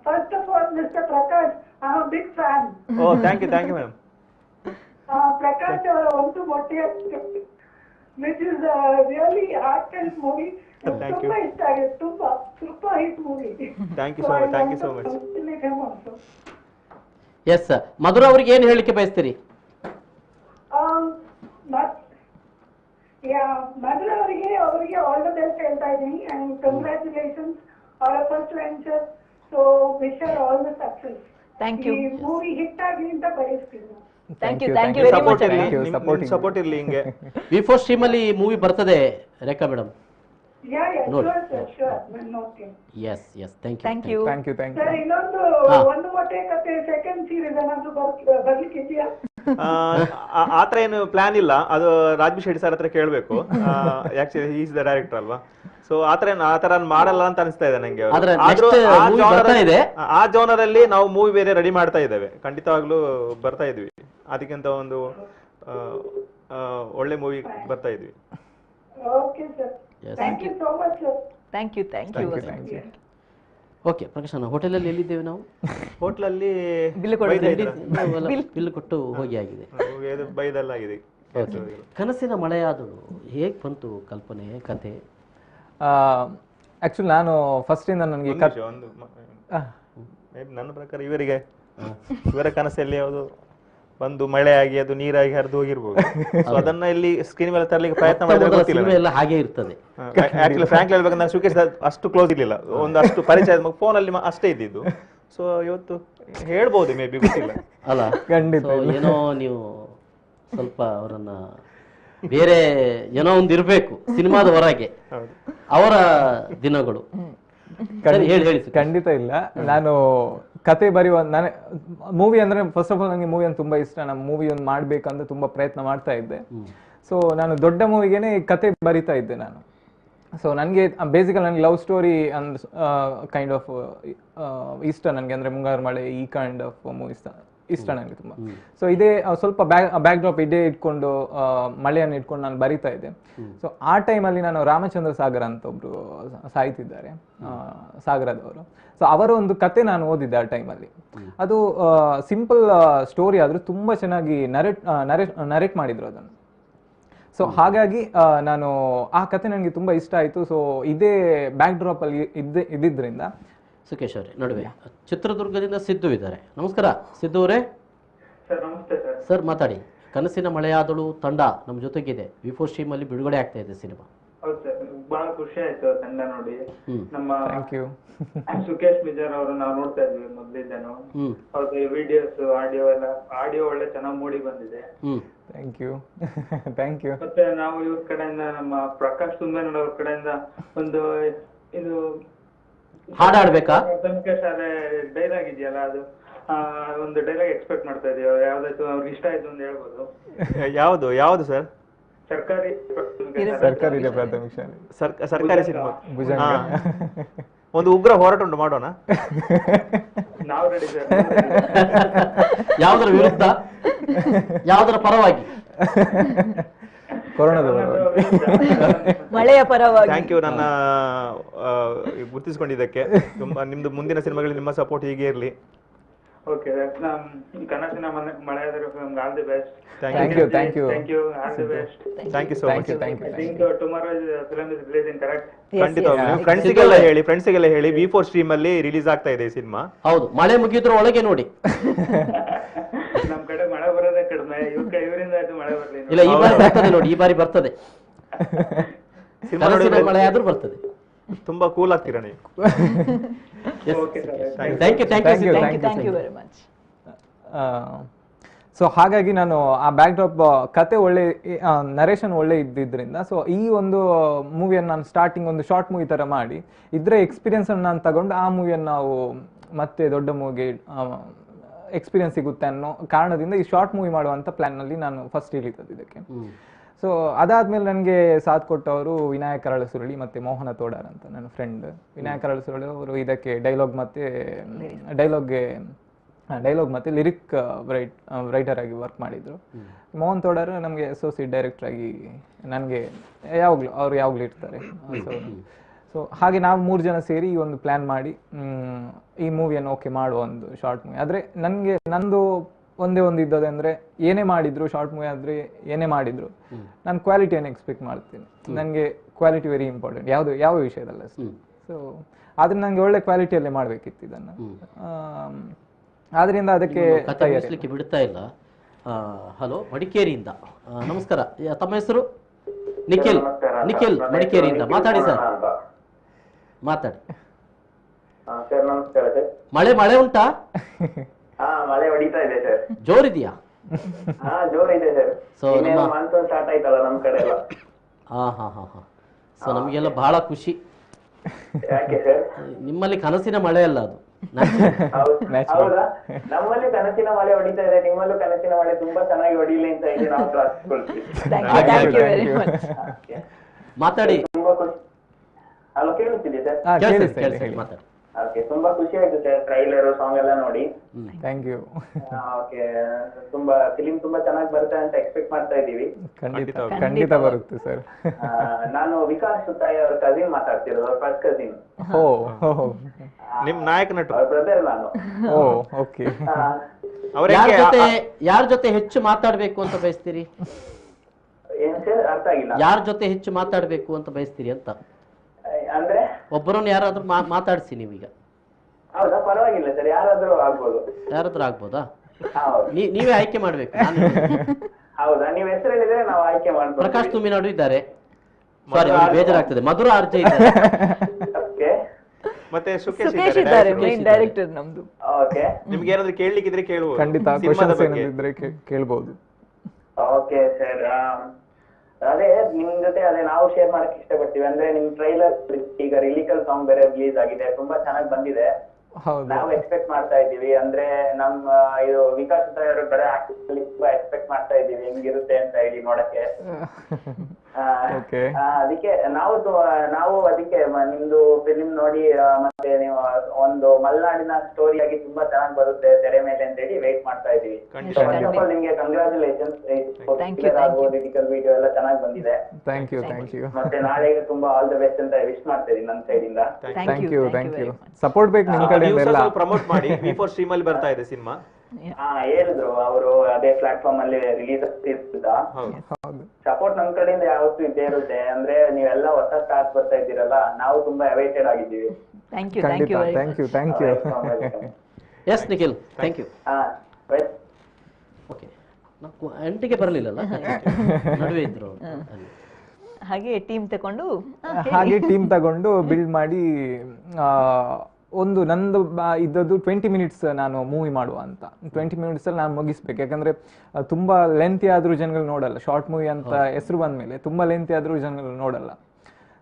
first of all mister Prakash, I am big fan. Oh, thank you ma'am. Prakash ಅವರ ಒಂದು ಮೊಟ್ಟೆ which is really heart touch movie. ತುಂಬಾ ಇಷ್ಟ ಆಗಿದೆ, ತುಂಬಾ super hit movie. Thank you so much. Yes, Madhura ಅವ್ರಿಗೆ ಏನು ಹೇಳಿಕೆ ಬಯಸ್ತೀರಿ? ಮಧುರ ಅವರಿಗೆ ಆಲ್ ದ ಬೆಸ್ಟ್ ಹೇಳ್ತಾ ಇದ್ದೀನಿ. ಅಂಡ್ ಕಂಗ್ರಾಚುಲೇಷನ್ಸ್ ಅವರ first venture. So wish her all the success. Thank you. ಈ ಮೂವಿ ಹಿಟ್ ಆಗಲಿ ಅಂತ ಬಯಸ್ತೀನಿ. Thank you very much. Support ಇರ್ಲಿ ಹಿಂಗೆ. ವಿ4 ಸ್ಟ್ರೀಮ್ ಅಲ್ಲಿ ಮೂವಿ ಬರ್ತದೆ Rekha madam. Yes, thank you. ಇನ್ನೊಂದು ಒಂದು ಮೊಟ್ಟೆ ಕತೆ ಸೆಕೆಂಡ್ ಸೀರೀಸ್ ಏನಾದ್ರು ಬರ್ಲಿಕ್ಕೆ ಇದೆಯಾ? ಆತರ ಏನು ಪ್ಲಾನ್ ಇಲ್ಲ. ಅದು ರಾಜ್ಬಿ ಶೆಟ್ಟಿ ಸರ್ ಹತ್ರ ಕೇಳ್ಬೇಕು. Actually he is the director ಅಲ್ವಾ. ಸೊ ಆತರ ಮಾಡಲ್ಲ ಅಂತ ಅನಿಸ್ತಾ ಇದೆ ನಂಗೆ. ಆ ಜೋನರ್ ಅಲ್ಲಿ ನಾವು ಮೂವಿ ಬೇರೆ ರೆಡಿ ಮಾಡ್ತಾ ಇದ್ದೇವೆ. ಖಂಡಿತವಾಗ್ಲೂ ಬರ್ತಾ ಇದ್ವಿ. ಅದಕ್ಕಿಂತ ಒಂದು ಒಳ್ಳೆ ಮೂವಿ ಬರ್ತಾ ಇದ್ವಿ. Thank you. ಓಕೆ ಪ್ರಕಾಶ್, ಹೋಟೆಲಲ್ಲಿ ಎಲ್ಲಿದ್ದೇವೆ ನಾವು? ಹೋಟ್ಲಲ್ಲಿ ಬಿಲ್ ಕೊಟ್ಟು ಹೋಗಿ ಆಗಿದೆ. ಬೈದಲ್ಲಾಗಿದೆ. ಕನಸಿನ ಮಳೆಯಾದಳು ಹೇಗೆ ಬಂತು ಕಲ್ಪನೆ, ಕತೆ? ಆಕ್ಚುಲಿ ನಾನು ಫಸ್ಟ್ ಇಂದ ನನಗೆ ನನ್ನ ಪ್ರಕಾರ ಇವರ ಕನಸಲ್ಲಿ ಯಾವುದು ಬಂದು ಮಳೆಯಾಗಿ ಅದು ನೀರಾಗಿ ಹರಿದು ಹೋಗಿರ್ಬೋದು. ಅದನ್ನ ಇಲ್ಲಿ ಸ್ಕ್ರೀನ್ ಮೇಲೆ ತರಲಿಕ್ಕೆ ಪ್ರಯತ್ನ ಮಾಡಿದ್ರೆ ಹಾಗೆ ಇರ್ತದೆ. ಆಕ್ಚುಲಿ ಫ್ರಾಂಕ್ಲಿ ಹೇಳ್ಬೇಕಂದ್ರೆ ನಾನು ಸುಖೇಶ್ ಅಷ್ಟು ಕ್ಲೋಸ್ ಇರ್ಲಿಲ್ಲ, ಒಂದಷ್ಟು ಪರಿಚಯ ಫೋನ್ ಅಲ್ಲಿ ಅಷ್ಟೇ ಇದ್ದಿದ್ದು. ಸೊ ಇವತ್ತು ಹೇಳ್ಬೋದು, ಮೇ ಬಿ ಗೊತ್ತಿಲ್ಲ ಅಲ್ಲ. ಖಂಡಿತ ಏನೋ ನೀವು ಸ್ವಲ್ಪ ಅವರನ್ನ ಬೇರೆ ಏನೋ ಒಂದು ಇರಬೇಕು ಸಿನಿಮಾದ ಹೊರಗೆ ಅವರ ದಿನಗಳು. ಹೇಳಿ. ಖಂಡಿತ ಇಲ್ಲ. ನಾನು ಕತೆ ಬರೆಯುವ ನಾನು ಮೂವಿ ಅಂದ್ರೆ ಫಸ್ಟ್ ಆಫ್ ಆಲ್ ನನಗೆ ಮೂವಿ ಅಂದ್ರೆ ತುಂಬಾ ಇಷ್ಟ. ನಾನು ಮೂವಿ ಒಂದು ಮಾಡ್ಬೇಕಂತ ತುಂಬಾ ಪ್ರಯತ್ನ ಮಾಡ್ತಾ ಇದ್ದೆ. ಸೊ ನಾನು ದೊಡ್ಡ ಮೂವಿಗೆನೆ ಕತೆ ಬರಿತಾ ಇದ್ದೆ ನಾನು. ಸೊ ನನಗೆ ಬೇಸಿಕಲ್ ನನಗೆ love story and kind of ಇಷ್ಟ ನನಗೆ, ಅಂದ್ರೆ ಮುಂಗಾರು ಮಳೆ ಈ ಕೈಂಡ್ ಆಫ್ ಮೂವೀಸ್ ಇಷ್ಟ ನನಗೆ ತುಂಬಾ. ಸೊ ಇದೇ ಸ್ವಲ್ಪ ಬ್ಯಾಕ್ ಡ್ರಾಪ್ ಇದೇ ಇಟ್ಕೊಂಡು ಮಳೆಯನ್ನು ಇಟ್ಕೊಂಡು ನಾನು ಬರಿತಾ ಇದ್ದೆ. ಸೊ ಆ ಟೈಮಲ್ಲಿ ನಾನು ರಾಮಚಂದ್ರ ಸಾಗರ್ ಅಂತ ಒಬ್ರು ಸಾಹಿತಿದ್ದಾರೆ, ಸಾಗರದವರು. ಸೊ ಅವರ ಒಂದು ಕತೆ ನಾನು ಓದಿದ್ದೆ ಆ ಟೈಮಲ್ಲಿ. ಅದು ಸಿಂಪಲ್ ಸ್ಟೋರಿ ಆದ್ರೂ ತುಂಬಾ ಚೆನ್ನಾಗಿ ನರೇಟ್ ಮಾಡಿದ್ರು ಅದನ್ನು. ಸೊ ಹಾಗಾಗಿ ನಾನು ಆ ಕತೆ ನನಗೆ ತುಂಬಾ ಇಷ್ಟ ಆಯ್ತು. ಸೊ ಇದೇ ಬ್ಯಾಕ್ ಡ್ರಾಪ್ ಅಲ್ಲಿ ಇದ್ದಿದ್ರಿಂದ. ಸುಖೇಶ್ ಅವರೇ ನಡುವೆ ಚಿತ್ರದುರ್ಗದಿಂದ ಸಿದ್ದು ಇದ್ದಾರೆ. ನಮಸ್ಕಾರ ಸಿದ್ದು ಅವರೇ. ಸರ್ ನಮಸ್ತೆ ಸರ್. ಸರ್ ಮಾತಾಡಿ. ಕನಸಿನ ಮಳೆಯಾದಳು ತಂಡ ನಮ್ಮ ಜೊತೆಗಿದೆ. V4 ಸ್ಟ್ರೀಮ್ ಅಲ್ಲಿ ಬಿಡುಗಡೆ ಆಗ್ತಾ ಇದೆ ಸಿನಿಮಾ. ಹೌದು ಸರ್, ಬಹಳ ಖುಷಿ ಆಯ್ತು ತಂಡ ನೋಡಿ. ನಮ್ಮ ಥ್ಯಾಂಕ್ ಯು. ಸುಖೇಶ್ ಬಿಜಾರ್ ಅವರು ನಾವು ನೋಡ್ತಾ ಇದ್ವಿ ಮೊದಲಿಂದನು. ಅವ್ರದ್ದು ವಿಡಿಯೋಸ್ ಆಡಿಯೋ ಒಳ್ಳೆ ಚೆನ್ನಾಗಿ ಮೂಡಿ ಬಂದಿದೆ. Thank you. Thank you. ಮತ್ತೆ ನಾವು ಇವ್ರ ಕಡೆಯಿಂದ ನಮ್ಮ ಪ್ರಕಾಶ್ ಸುಂದರ್ ಅವ್ರ ಕಡೆಯಿಂದ ಒಂದು ಇದು ಹಾಡಾಡ್ಬೇಕಾ? ಪ್ರಾಥಮಿಕ ಶಾಲೆ ಡೈಲಾಗ್ ಇದೆಯಲ್ಲ, ಅದು ಒಂದು ಡೈಲಾಗ್ ಎಕ್ಸ್ಪೆಕ್ಟ್ ಮಾಡ್ತಾ ಇದೀವಿ. ಯಾವ್ದಾಯ್ತು ಅವ್ರಿಗೆ ಇಷ್ಟ ಆಯ್ತು ಅಂತ ಹೇಳ್ಬೋದು. ಯಾವುದು ಸರ್? ಸರ್ಕಾರಿ ಪ್ರಾಥಮಿಕ ಶಾಲೆ, ಸರ್ಕಾರಿ ಸಿನಿಮಾ ಭುಜಂಗ. ಒಂದು ಉಗ್ರ ಹೋರಾಟ ಉಂಟು, ಮಾಡೋಣ. ನಾವು ರೆಡಿ ಸರ್. ಯಾವುದರ ವಿರುದ್ಧ, ಯಾವುದರ ಪರವಾಗಿ? ಕೊರೋನಾದ ಮಳೆಯ ಪರವಾಗಿ. ಥ್ಯಾಂಕ್ ಯು ನನ್ನ ಗುರುತಿಸಿಕೊಂಡಿದ್ದಕ್ಕೆ. ನಿಮ್ದು ಮುಂದಿನ ಸಿನಿಮಾಗಳಲ್ಲಿ ನಿಮ್ಮ ಸಪೋರ್ಟ್ ಹೀಗೆ ಇರಲಿ. ಓಕೆ, ಕನಸಿನ ಮಳೆಯಾದರೂ all the best. Thank you. Thank you, all the best. Thank you so much. I think tomorrow film is releasing, correct? ಖಂಡಿತವಾಗ್ಲೂ ಫ್ರೆಂಡ್ಸಿಗೆಲ್ಲ ಹೇಳಿ V4 ಸ್ಟ್ರೀಮ್ ಅಲ್ಲಿ ರಿಲೀಸ್ ಆಗ್ತಾ ಇದೆ ಈ ಸಿನಿಮಾ. ಹೌದು, ಮಳೆ ಮುಗಿದ್ರ ಒಳಗೆ ನೋಡಿ. ನಮ್ ಕಡೆ ಮಳೆ ಬರೋದೇ ಕಡಿಮೆ, ಇವರಿಂದ ಆಯ್ತು ಮಳೆ ಬರ್ಲಿ. ಇಲ್ಲ, ಈ ಬಾರಿ ಬರ್ತದೆ ನೋಡಿ, ಈ ಬಾರಿ ಬರ್ತದೆ. ಮಳೆ ಆದ್ರೂ ಬರ್ತದೆ. ತುಂಬಾ ಕೂಲ್ ಆಗ್ತೀರಾ ನೀವು. Thank you very much. So ಹಾಗಾಗಿ ನಾನು ಆ ಬ್ಯಾಕ್ ಡ್ರಾಪ್ ಕತೆ ಒಳ್ಳೆ, ನರೇಷನ್ ಒಳ್ಳೆ ಇದ್ದಿದ್ರಿಂದ, ಸೊ ಈ ಒಂದು ಮೂವಿಯನ್ನು ನಾನು ಸ್ಟಾರ್ಟಿಂಗ್ ಒಂದು ಶಾರ್ಟ್ ಮೂವಿ ತರ ಮಾಡಿ ಇದ್ರ ಎಕ್ಸ್ಪೀರಿಯನ್ಸ್ ಅನ್ನು ನಾನು ತಗೊಂಡು ಆ ಮೂವಿಯನ್ನು ನಾವು ಮತ್ತೆ ದೊಡ್ಡ ಮೂವಿಗೆ ಎಕ್ಸ್ಪೀರಿಯನ್ಸ್ ಸಿಗುತ್ತೆ ಅನ್ನೋ ಕಾರಣದಿಂದ ಈ ಶಾರ್ಟ್ ಮೂವಿ ಮಾಡುವಂತ ಪ್ಲಾನ್ ನಲ್ಲಿ ನಾನು ಫಸ್ಟ್ ಇಳಿತದ್ದು ಇದಕ್ಕೆ. ಸೊ ಅದಾದ್ಮೇಲೆ ನನಗೆ ಸಾಥ್ ಕೊಟ್ಟವರು ವಿನಾಯಕ್ ಅರಳಸುರಳಿ ಮತ್ತೆ ಮೋಹನ ತೋಡಾರ್ ಅಂತ ನನ್ನ ಫ್ರೆಂಡ್. ವಿನಾಯಕ್ ಅರಳಸುರಳಿ ಅವರು ಇದಕ್ಕೆ ಡೈಲಾಗ್ ಮತ್ತೆ ಲಿರಿಕ್ ರೈಟರ್ ಆಗಿ ವರ್ಕ್ ಮಾಡಿದ್ರು. ಮೋಹನ್ ತೋಡಾರ್ ನಮಗೆ ಅಸೋಸಿಯೇಟ್ ಡೈರೆಕ್ಟರ್ ಆಗಿ ನನಗೆ ಯಾವಾಗಲೂ ಇರ್ತಾರೆ. ಸೊ ಹಾಗೆ ನಾವು 3 ಜನ ಸೇರಿ ಈ ಒಂದು ಪ್ಲಾನ್ ಮಾಡಿ ಈ ಮೂವಿಯನ್ನು ಓಕೆ ಮಾಡುವ ಒಂದು ಶಾರ್ಟ್ ಮೂವಿ. ಆದರೆ ನಂದು ಒಂದೇ ಒಂದು ಇದ್ದದೆ ಅಂದರೆ ಏನೇ ಮಾಡಿದ್ರು ಶಾರ್ಟ್ ಮೂವಿ ಆದರೆ ಏನೇ ಮಾಡಿದ್ರು ನಾನು ಕ್ವಾಲಿಟಿಯನ್ನು ಎಕ್ಸ್ಪೆಕ್ಟ್ ಮಾಡ್ತೀನಿ. ನನಗೆ ಕ್ವಾಲಿಟಿ ವೆರಿ ಇಂಪಾರ್ಟೆಂಟ್ ಯಾವ ವಿಷಯದಲ್ಲ. ಸೊ ಆದರೆ ನನಗೆ ಒಳ್ಳೆ ಕ್ವಾಲಿಟಿಯಲ್ಲೇ ಮಾಡಬೇಕಿತ್ತು ಇದನ್ನು. ಆದ್ರಿಂದ ಅದಕ್ಕೆ ಬಿಡ್ತಾ ಇಲ್ಲ. ಹಲೋ, ಮಡಿಕೇರಿಯಿಂದ ನಮಸ್ಕಾರ. ತಮ್ಮ ಹೆಸರು? ನಿಖಿಲ್ ಮಡಿಕೇರಿಯಿಂದ. ಮಾತಾಡಿ ಸರ್, ಮಾತಾಡಿ. ಸರ್ ನಮಸ್ಕಾರ ಸರ್. ಮಳೆ ಉಂಟಾ? ಮಳೆ ಹೊಡಿತಾ ಇದೆ ಸರ್. ಜೋರಿದೆಯಾ? ಜೋರಿದೆ ಸರ್. ಸೊ ಮಾನ್ಸೂನ್ ಸ್ಟಾರ್ಟ್ ಆಯ್ತಲ್ಲ ನಮ್ ಕಡೆ ಎಲ್ಲ. ಸೊ ನಮಗೆಲ್ಲ ಬಹಳ ಖುಷಿ. ಯಾಕೆ ಸರ್? ನಿಮ್ಮಲ್ಲಿ ಕನಸಿನ ಮಳೆ ಅಲ್ಲ ಅದು. ಹೌದಾ? ನಮ್ಮಲ್ಲಿ ಕನಸಿನ ಮಳೆ ಹೊಡಿತಾ ಇದೆ, ನಿಮ್ಮಲ್ಲೂ ಕನಸಿನ ಮಳೆ ತುಂಬಾ ಚೆನ್ನಾಗಿ ಹೊಡಿಲಿ ಅಂತ ಇದೆ. ನಾವು ಪ್ರಾರ್ಥಿಸ್ಕೊಳ್ತೀವಿ. ಮಾತಾಡಿ. ತುಂಬಾ ಖುಷಿ. ಹಲೋ, ಕೇಳುತ್ತಿದೆ ಸರ್? ಮಾತಾಡಿ. ಓಕೆ, ತುಂಬಾ ಖುಷಿ ಆಯ್ತು ಸರ್ ಟ್ರೈಲರ್ ಸಾಂಗ್ ಎಲ್ಲ ನೋಡಿ. Thank you. ಓಕೆ, ತುಂಬಾ ಫಿಲಿಂ ತುಂಬಾ ಚೆನ್ನಾಗಿ ಬರುತ್ತೆ ಅಂತ ಎಕ್ಸ್ಪೆಕ್ಟ್ ಮಾಡ್ತಾ ಇದೀವಿ. ಖಂಡಿತ ಬರುತ್ತೆ ಸರ್. ನಾನು ವಿಕಾಸ್ ಸುತ್ತಾಯಿ ಅವ್ರ ಕಸಿನ್ ಮಾತಾಡ್ತಿರೋದು, ಅವ್ರ ಫಸ್ಟ್ ಕಸಿನ್. ನಿಮ್ ನಾಯಕ ನಟ, ಅವ್ರ ಬ್ರದರ್ ನಾನು. ಓಕೆ. ಯಾರ ಜೊತೆ ಹೆಚ್ಚು ಮಾತಾಡ್ಬೇಕು ಅಂತ ಬಯಸ್ತೀರಿ? ಏನ್ ಸರ್, ಅರ್ಥ ಆಗಿಲ್ಲ. ಯಾರ ಜೊತೆ ಹೆಚ್ಚು ಮಾತಾಡ್ಬೇಕು ಅಂತ ಬಯಸ್ತೀರಿ ಅಂತ? ಅಂದ್ರೆ ಒಬ್ಬರನ್ನ ಯಾರಾದ್ರೂ ಮಾತಾಡ್ಸಿ ನೀವೀಗ. ಹೌದಾ? ಪರವಾಗಿಲ್ಲ ಸರ್, ಯಾರಾದ್ರೂ ಆಗ್ಬೋದು. ಯಾರಾದ್ರೂ ಆಗ್ಬೋದಾ? ನೀವೇ ಆಯ್ಕೆ ಮಾಡ್ಬೇಕು. ಹೌದಾ? ನೀವ್ ಹೆಸರು ಹೇಳಿದ್ರೆ ನಾವು ಆಯ್ಕೆ ಮಾಡ್ಬೋದು. ಪ್ರಕಾಶ್ ತುಮಿನಾಡು ಇದ್ದಾರೆ. ಸಾರಿ, ಅವ್ರಿಗೆ ಬೇಜಾರಾಗ್ತದೆ. ಮಧುರ ಆರ್ಜೆ ಇದ್ದಾರೆ. ಮತ್ತೆ ಸುಖೇಶ್ ಇದ್ದಾರೆ, ಮೇನ್ ಡೈರೆಕ್ಟರ್ ನಮ್ದು. ಓಕೆ, ನಿಮ್ಗೆ ಏನಾದ್ರೂ ಕೇಳಲಿಕ್ಕಿದ್ರೆ ಕೇಳುವ. ಖಂಡಿತ ಕ್ವೆಶ್ಚನ್ಸ್ ಏನಾದ್ರು ಇದ್ರೆ ಕೇಳಬಹುದು. Okay sir. ಅದೇ ನಿಮ್ ಜೊತೆ ಅದೇ ನಾವು ಶೇರ್ ಮಾಡಕ್ ಇಷ್ಟಪಡ್ತೀವಿ. ಅಂದ್ರೆ ನಿಮ್ ಟ್ರೈಲರ್ ಈಗ ರಿಲಿಕಲ್ ಸಾಂಗ್ ಬೇರೆ ರಿಲೀಸ್ ಆಗಿದೆ, ತುಂಬಾ ಚೆನ್ನಾಗಿ ಬಂದಿದೆ. ಹೌದು ನಾವು ಎಕ್ಸ್ಪೆಕ್ಟ್ ಮಾಡ್ತಾ ಇದ್ದೀವಿ. ಅಂದ್ರೆ ನಮ್ಮ ಇದು ವಿಕಾಸ್ ಅವರು ಬೇರೆ ಆಕ್ಟಿಂಗ್ ತುಂಬಾ ಎಕ್ಸ್ಪೆಕ್ಟ್ ಮಾಡ್ತಾ ಇದ್ದೀವಿ ಹೆಂಗಿರುತ್ತೆ ಅಂತ ಹೇಳಿ ನೋಡಕ್ಕೆ. ಓಕೆ ಅದಕ್ಕೆ ನಾವು ಅದಕ್ಕೆ ನಿಮ್ದು ಫಿಲ್ಮ್ ನೋಡಿ ಮತ್ತೆ ನೀವು ಒಂದು ಮಲೆನಾಡಿನ ಸ್ಟೋರಿ ಆಗಿ ತುಂಬಾ ಚೆನ್ನಾಗಿ ಬರುತ್ತೆ ತೆರೆ ಮೇಲೆ ಅಂತ ಹೇಳಿ ವೇಟ್ ಮಾಡ್ತಾ ಇದೀವಿ. ನಿಮ್ಗೆ ಕಂಗ್ರಾಚುಲೇಷನ್ಸ್. ಲಿರಿಕಲ್ ವಿಡಿಯೋ ಎಲ್ಲ ಚೆನ್ನಾಗಿ ಬಂದಿದೆ. ಥ್ಯಾಂಕ್ ಯು ಮತ್ತೆ ನಾಳೆಗೆ ತುಂಬಾ ಆಲ್ ದ ಬೆಸ್ಟ್ ಅಂತ ವಿಶ್ ಮಾಡ್ತೀವಿ ನನ್ನ ಸೈಡ್ ಇಂದ. ಥ್ಯಾಂಕ್ ಯು ಸಪೋರ್ಟ್ ಬೇಕು ನಿಮ್ ಕಡೆಯಿಂದ ಎಲ್ಲ. ಪ್ರಮೋಟ್ ಮಾಡಿ V4 ಸ್ಟ್ರೀಮ್ ಅಲ್ಲಿ ಬರ್ತಾ ಇದೆ ಸಿನಿಮಾ. ಹೇಳಿದ್ರು ಅವರು ಅದೇ ಪ್ಲಾಟ್ಫಾರ್ಮ್ ಅಲ್ಲಿ ರಿಲೀಸ್ ಆಗ್ತಿರ್ತ. ಸಪೋರ್ಟ್ ನಮ್ ಕಡೆಯಿಂದ ಯಾವತ್ತೂ ಇದ್ದೇ ಇರುತ್ತೆ. ಅಂದ್ರೆ ನೀವೆಲ್ಲ ಹೊಸ ಸ್ಟಾರ್ಸ್ ಬರ್ತಾ ಇದ್ದೀರಲ್ಲ, ನಾವು ತುಂಬಾ ಅವೈಟೆಡ್ ಆಗಿದ್ದೀವಿ. Thank you yes Nikhil, thank you. Okay, ನಾವು ಎಂಟಿಗೆ ಬರಲಿಲ್ಲಲ್ಲ, ನಡುವೆ ಇದ್ರು. ಹಾಗೆ ಟೀಮ್ ತಗೊಂಡು ಬಿಲ್ಡ್ ಮಾಡಿ ಒಂದು ನಂದು ಇದ್ದದ್ದು 20 ಮಿನಿಟ್ಸ್ ನಾನು ಮೂವಿ ಮಾಡುವ ಅಂತ. 20 ಮಿನಿಟ್ಸ್ ಅಲ್ಲಿ ನಾನು ಮುಗಿಸ್ಬೇಕು. ಯಾಕಂದ್ರೆ ತುಂಬಾ ಲೆಂತಿ ಆದ್ರೂ ಜನಗಳು ನೋಡಲ್ಲ. ಶಾರ್ಟ್ ಮೂವಿ ಅಂತ ಹೆಸರು ಬಂದ್ಮೇಲೆ ತುಂಬಾ ಲೆಂತಿ ಆದ್ರೂ ಜನಗಳು ನೋಡಲ್ಲ.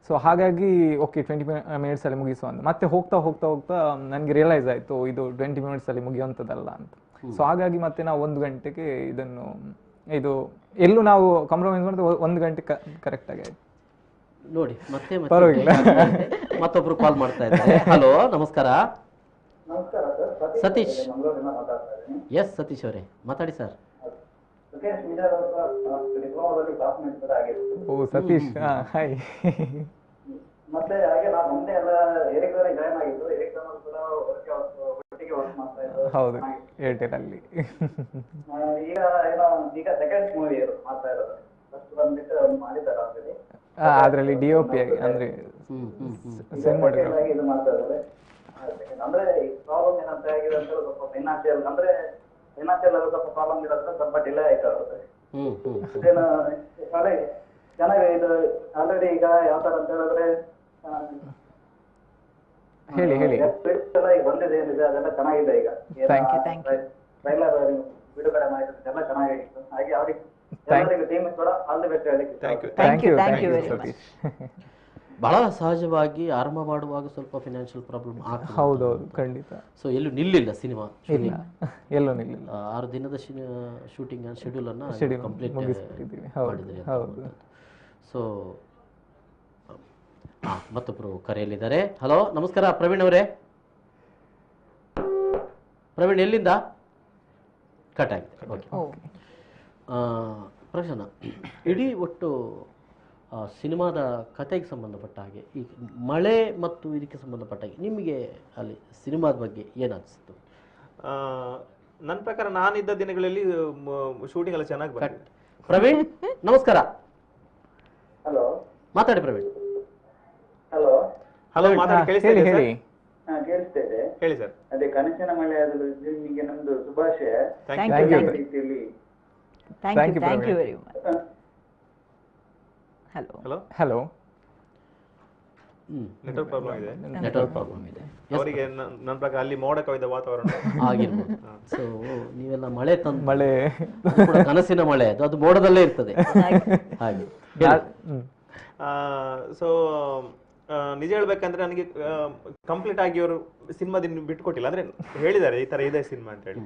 ಸೊ ಹಾಗಾಗಿ ಓಕೆ 20 ಮಿನಿಟ್ಸ್ ಅಲ್ಲಿ ಮುಗಿಸುವ ಅಂತ. ಮತ್ತೆ ಹೋಗ್ತಾ ನನಗೆ ರಿಯಲೈಸ್ ಆಯ್ತು ಇದು 20 ಮಿನಿಟ್ಸ್ ಅಲ್ಲಿ ಮುಗಿಯುವಂಥದ್ದಲ್ಲ ಅಂತ. ಸೊ ಹಾಗಾಗಿ ಮತ್ತೆ ನಾವು 1 ಗಂಟೆಗೆ ಇದು ಎಲ್ಲೂ ನಾವು ಕಾಂಪ್ರಮೈಸ್ ಮಾಡಿದ್ರೆ 1 ಗಂಟೆ ಕರೆಕ್ಟ್ ಆಗಿ ಆಯ್ತು ನೋಡಿ. ಮತ್ತೆ ಮತ್ತೊಬ್ರು ಕಾಲ್ ಮಾಡ್ತಾ ಇದ್ದಾರೆ. ಹಲೋ, ನಮಸ್ಕಾರ. ಸತೀಶ್. ಎಸ್ ಸತೀಶ್ ಅವರೇ, ಮಾತಾಡಿ ಸರ್. ಓ ಸತೀಶ್, ಹಾಯ್. ಮತ್ತೆ ಹಾಗೆ ನಾವು ಮುಂದೆ ಎಲ್ಲ ಏರಿಕಲ್ ಜಾಯ್ನ್ ಆಗಿದ್ದು. ಏರಿಕಲ್ ಕೂಡ ಒಟ್ಟಿಗೆ ವರ್ಕ್ ಮಾಡ್ತಾ ಇದ್ದು. ಹೌದು, ಏರ್ಟೆಲ್ ಅಲ್ಲಿ. ಈಗ ಸೆಕೆಂಡ್ ಮೂವಿ ಮಾಡ್ತಾ ಇರೋದು. ಫಸ್ಟ್ ಬಂದ್ಬಿಟ್ಟು ಮಾಡಿದ್ದಾರೆ ಆಲ್ರೆಡಿ. ಅದ್ರಲ್ಲಿ DOP ಆಗಿ ಅಂದ್ರೆ ಇದು ಮಾಡ್ತಾ ಇದ್ದಾರೆ. ಅಂದ್ರೆ ಪ್ರಾಬ್ಲಮ್ ಏನಂತ ಆಗಿದೆ ಅಂತ ಸ್ವಲ್ಪ ಫೈನಾನ್ಷಿಯಲ್ ಸ್ವಲ್ಪ ಪ್ರಾಬ್ಲಮ್ ಇರೋದ್ರೆ ಸ್ವಲ್ಪ ಡಿಲೇ ಆಯ್ತು ಅವ್ರದ್ದು. ಚೆನ್ನಾಗಿ ಇದು ಆಲ್ರೆಡಿ ಈಗ ಯಾವ ತರ ಅಂತ ಹೇಳಿದ್ರೆ ಹೇಳಿ ಎಲ್ಲ ಈಗ ಬಂದಿದೆ ಏನಿದೆ ಅದೆಲ್ಲ ಚೆನ್ನಾಗಿದೆ. ಈಗ ಟ್ರೈಲರ್ ಬಿಡುಗಡೆ ಮಾಡಿದ್ರೆ ಎಲ್ಲ ಚೆನ್ನಾಗಿತ್ತು. ಹಾಗೆ ಅವ್ರಿಗೆ ಟೀಮ್ ಕೂಡ ಆಲ್ ದಿ ಬೆಸ್ಟ್ ಹೇಳಿ. Thank you Satish. ಬಹಳ ಸಹಜವಾಗಿ ಆರಂಭ ಮಾಡುವಾಗ ಸ್ವಲ್ಪ ಫಿನಾನ್ಷಿಯಲ್ ಪ್ರಾಬ್ಲಮ್ ಆಗ್ತದೆ. ಹೌದೌದು, ಖಂಡಿತ. ಸೊ ಎಲ್ಲೂ ನಿಲ್ಲಿಲ್ಲ ಸಿನಿಮಾ, ಎಲ್ಲೂ ನಿಲ್ಲಿಲ್ಲ. 6 ದಿನದ ಶೂಟಿಂಗ್ ಶೆಡ್ಯೂಲ್ ಅನ್ನ ಕಂಪ್ಲೀಟ್ ಮುಗಿಸ್ಬಿಟ್ಟಿದ್ದೀವಿ. ಹೌದು. ಸೊ ಮತ್ತೊಬ್ರು ಕರೆಯಲ್ಲಿದ್ದಾರೆ. ಹಲೋ, ನಮಸ್ಕಾರ ಪ್ರವೀಣ್ ಅವರೇ. ಪ್ರವೀಣ್ ಎಲ್ಲಿಂದ? ಕಟ್ ಆಗಿದೆ. ಓಕೆ, ಪ್ರಶ್ನ ಇಡೀ ಒಟ್ಟು ಸಿನಿಮಾದ ಕಥೆಗೆ ಸಂಬಂಧಪಟ್ಟ ಹಾಗೆ ಈ ಮಳೆ ಮತ್ತು ಇದಕ್ಕೆ ಸಂಬಂಧಪಟ್ಟ ಹಾಗೆ ನಿಮಗೆ ಅಲ್ಲಿ ಸಿನಿಮಾದ ಬಗ್ಗೆ ಏನಿಸ್ತು? ನನ್ನ ಪ್ರಕಾರ ನಾನಿದ್ದ ದಿನಗಳಲ್ಲಿ ಶೂಟಿಂಗ್ ಎಲ್ಲ ಚೆನ್ನಾಗಿ ಬಂದಿದೆ. ಪ್ರವೀಣ್ ನಮಸ್ಕಾರ. ಹಲೋ, ಮಾತಾಡಿ ಪ್ರವೀಣ್. ಹಲೋ ಮಾತಾಡಿ, ಕೇಳಿಸ್ತಾ ಇದೆ? ಕೇಳಿಸ್ತಾ ಇದೆ, ಹೇಳಿ ಸರ್. ಅದೇ ಕನಸಿನ ಮಳೆ ಆದಲು ನಿಮಗೆ ನಮ್ದು ಶುಭಾಶಯ. ರೀತಿಯಲ್ಲಿ thank you very much. Hello. Network problem ಇದೆ ಅವರಿಗೆ. ನನ್ನ ಪ್ರಕಾರ ಅಲ್ಲಿ ಮೋಡ ಕವಿದ ವಾತಾವರಣ ಆಗಿರ್ಬೋದು. ಸೊ ನೀವೆಲ್ಲ ಮಳೆ ಕನಸಿನ ಮಳೆ ಅದು ಮೋಡದಲ್ಲೇ ಇರ್ತದೆ ಹಾಗೆ. ಸೊ ನಿಜ ಹೇಳ್ಬೇಕಂದ್ರೆ ನನಗೆ ಕಂಪ್ಲೀಟ್ ಆಗಿ ಅವರು ಸಿನಿಮಾದಿಂದ ಬಿಟ್ಕೊಟ್ಟಿಲ್ಲ. ಅಂದ್ರೆ ಹೇಳಿದ್ದಾರೆ ಈ ತರ ಇದೆ ಸಿನಿಮಾ ಅಂತ ಹೇಳಿ.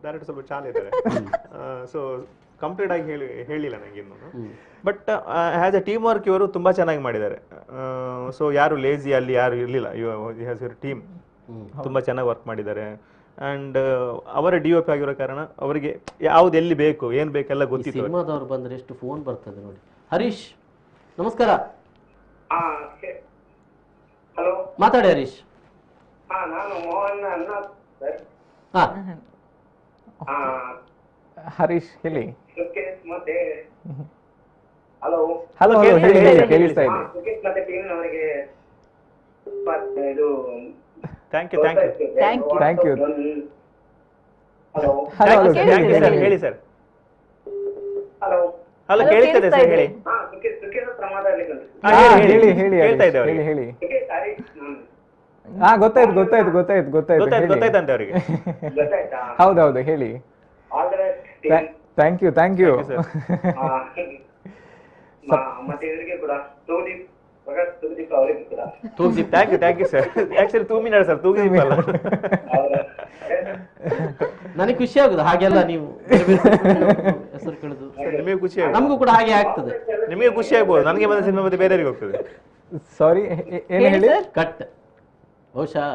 ಡೈರೆಕ್ಟ್ ಸ್ವಲ್ಪ ಚಾಲ ಇದ್ದಾರೆ. ಸೊ ಕಂಪ್ಲೀಟ್ ಆಗಿ ಹೇಳಿಲ್ಲ ನನಗೆ ಇನ್ನು. But has A team work ಇವರು ತುಂಬಾ ಚೆನ್ನಾಗಿ ಮಾಡಿದ್ದಾರೆ. ಸೊ ಯಾರು ಲೇಜಿ ಅಲ್ಲಿ ಯಾರು ಇರಲಿಲ್ಲ. ಟೀಮ್ ತುಂಬಾ ಚೆನ್ನಾಗಿ ವರ್ಕ್ ಮಾಡಿದ್ದಾರೆ. ಅಂಡ್ ಅವರ DOP ಆಗಿರೋ ಕಾರಣ ಅವರಿಗೆ ಯಾವ್ದು ಎಲ್ಲಿ ಬೇಕು ಏನ್ ಬೇಕೆಲ್ಲ ಗೊತ್ತಿತ್ತು. ಸಿನಿಮಾದವ್ರು ಬಂದ್ರೆ ಎಷ್ಟು ಫೋನ್ ಬರ್ತದೆ ನೋಡಿ. ಹರೀಶ್ ನಮಸ್ಕಾರ. ಹಲೋ, ಮಾತಾಡಿ ಹರೀಶ್. ನಾನು ಮೋಹನ್ ಅನ್ನ. ಹರೀಶ್ ಹೇಳಿ. ಮತ್ತೆ ಹಲೋ ಕೇಳಿಸ್ತಾ ಇದೆ. ಮತ್ತೆ ಟೀಮ್ ಅವರಿಗೆ ಇದು ಥ್ಯಾಂಕ್ ಯು. ಹೇಳಿ ಸರ್. ಹಲೋ, ಕೇಳಿಸ್ತದೆ ಸರ್, ಹೇಳಿ. ಹೇಳಿ. ಗೊತ್ತಾಯ್ತು ಅವರಿಗೆ. ಹೌದೌದು, ಹೇಳಿ. Thank you. ಮತ್ತೆ ಇವರಿಗೆ ಕೂಡ ತೂದೀಪ್ ಪ್ರಕಾಶ್ ತೂದೀಪ್ ಅವರಿಗೆ ಕೂಡ Thoogudeep. Thank you sir. Actually Thuminad sir, Thoogudeep ಅಲ್ಲ. ನನಗೆ ಖುಷಿ ಆಗುದು ಹಾಗೆಲ್ಲ ನೀವು ಹೆಸರು ಕೇಳುದು. ನಿಮಗೆ ಖುಷಿ ಆಗುತ್ತೆ, ನಮಗೂ ಕೂಡ ಹಾಗೆ ಆಗ್ತದೆ. ನಿಮಗೆ ಖುಷಿ ಆಗ್ಬೋದು, ನನಗೆ ಬಂದ ಸಿನಿಮಾ ಮತ್ತೆ ಬೇರೆಯವರಿಗೆ ಹೋಗ್ತದೆ. ಸಾರಿ, ಏನು ಹೇಳಿ? ಕಟ್ ಬಹುಶಃ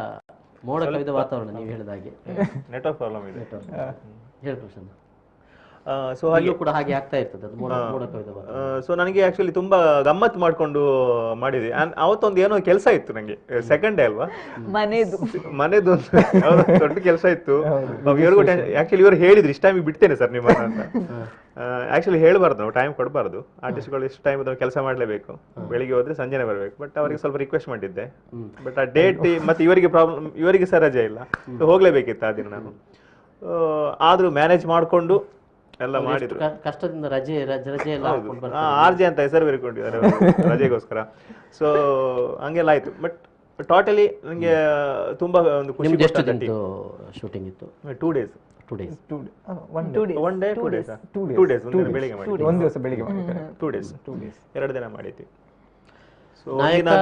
ಮೋಡ ಕವಿದ ವಾತಾವರಣ ನೀವು ಹೇಳಿದ ಹಾಗೆ. ನೆಟ್ವರ್ಕ್ ಪ್ರಾಬ್ಲಮ್ ಇದೆ. ಹೇಳಿ ಪ್ರಶ್ನೆ. ಸೊ ಹಾಗೆ ಕೂಡ ಹಾಗೆ ಆಗ್ತಾ ಇರ್ತದೆ ಅದು ಮೋಡ ಕವಿದ ವಾತಾವರಣ. ಸೊ ನನಗೆ ಆಕ್ಚುಲಿ ತುಂಬಾ ಗಮ್ಮತ್ ಮಾಡ್ಕೊಂಡು ಮಾಡಿದೆ. ಅವತ್ತೊಂದು ಏನೋ ಕೆಲಸ ಇತ್ತು ನಂಗೆ, ಸೆಕೆಂಡ್ ಡೇ ಅಲ್ವಾ, ಮನೆದು ದೊಡ್ಡ ಕೆಲಸ ಇತ್ತು. ಇವ್ರಿಗೂ ಆಕ್ಚುಲಿ ಇವರು ಹೇಳಿದ್ರು ಇಷ್ಟ ಟೈಮಿಗೆ ಬಿಡ್ತೇನೆ ಸರ್ ನಿಮ್ಮನ್ನ ಅಂತ. ಆಕ್ಚುಲಿ ಹೇಳ್ಬಾರ್ದು, ನಾವು ಟೈಮ್ ಕೊಡಬಾರ್ದು. ಆರ್ಟಿಸ್ಟ್ಗಳು ಇಷ್ಟು ಟೈಮ್ ಕೆಲಸ ಮಾಡಲೇಬೇಕು, ಬೆಳಿಗ್ಗೆ ಹೋದ್ರೆ ಸಂಜೆನೆ ಬರಬೇಕು. ಬಟ್ ಅವರಿಗೆ ಸ್ವಲ್ಪ ರಿಕ್ವೆಸ್ಟ್ ಮಾಡಿದ್ದೆ, ಬಟ್ ಆ ಡೇಟ್ ಮತ್ತೆ ಇವರಿಗೆ ಪ್ರಾಬ್ಲಮ್, ಇವರಿಗೆ ಸಹ ರಜೆ ಇಲ್ಲ, ಹೋಗ್ಲೇಬೇಕಿತ್ತು ಆ ದಿನ ನಾನು. ಆದ್ರೂ ಮ್ಯಾನೇಜ್ ಮಾಡ್ಕೊಂಡು ಎಲ್ಲ ಮಾಡಿದ್ರು. ಕಷ್ಟದಿಂದ ರಜೆ ಎಲ್ಲ RJ ಅಂತ ಹೆಸರು ಬೇರ್ಕೊಂಡಿದ್ದಾರೆ ರಜೆಗೋಸ್ಕರ. ಸೊ ಹಂಗೆಲ್ಲ ಆಯ್ತು. ಬಟ್ ಟೋಟಲಿ ನಂಗೆ ತುಂಬಾ ಒಂದು ಖುಷಿ. ಶೂಟಿಂಗ್ ಇತ್ತು 2 days. 2 days. 1 day 2 days. 2 days ಬೆಳಿಗ್ಗೆ ಮಾಡಿದ್ವಿ, ಒಂದು ದಿವಸ ಬೆಳಿಗ್ಗೆ ಮಾಡಿದ್ದಾರೆ. 2 days 2 ದಿನ ಮಾಡಿದ್ವಿ. ಸೊ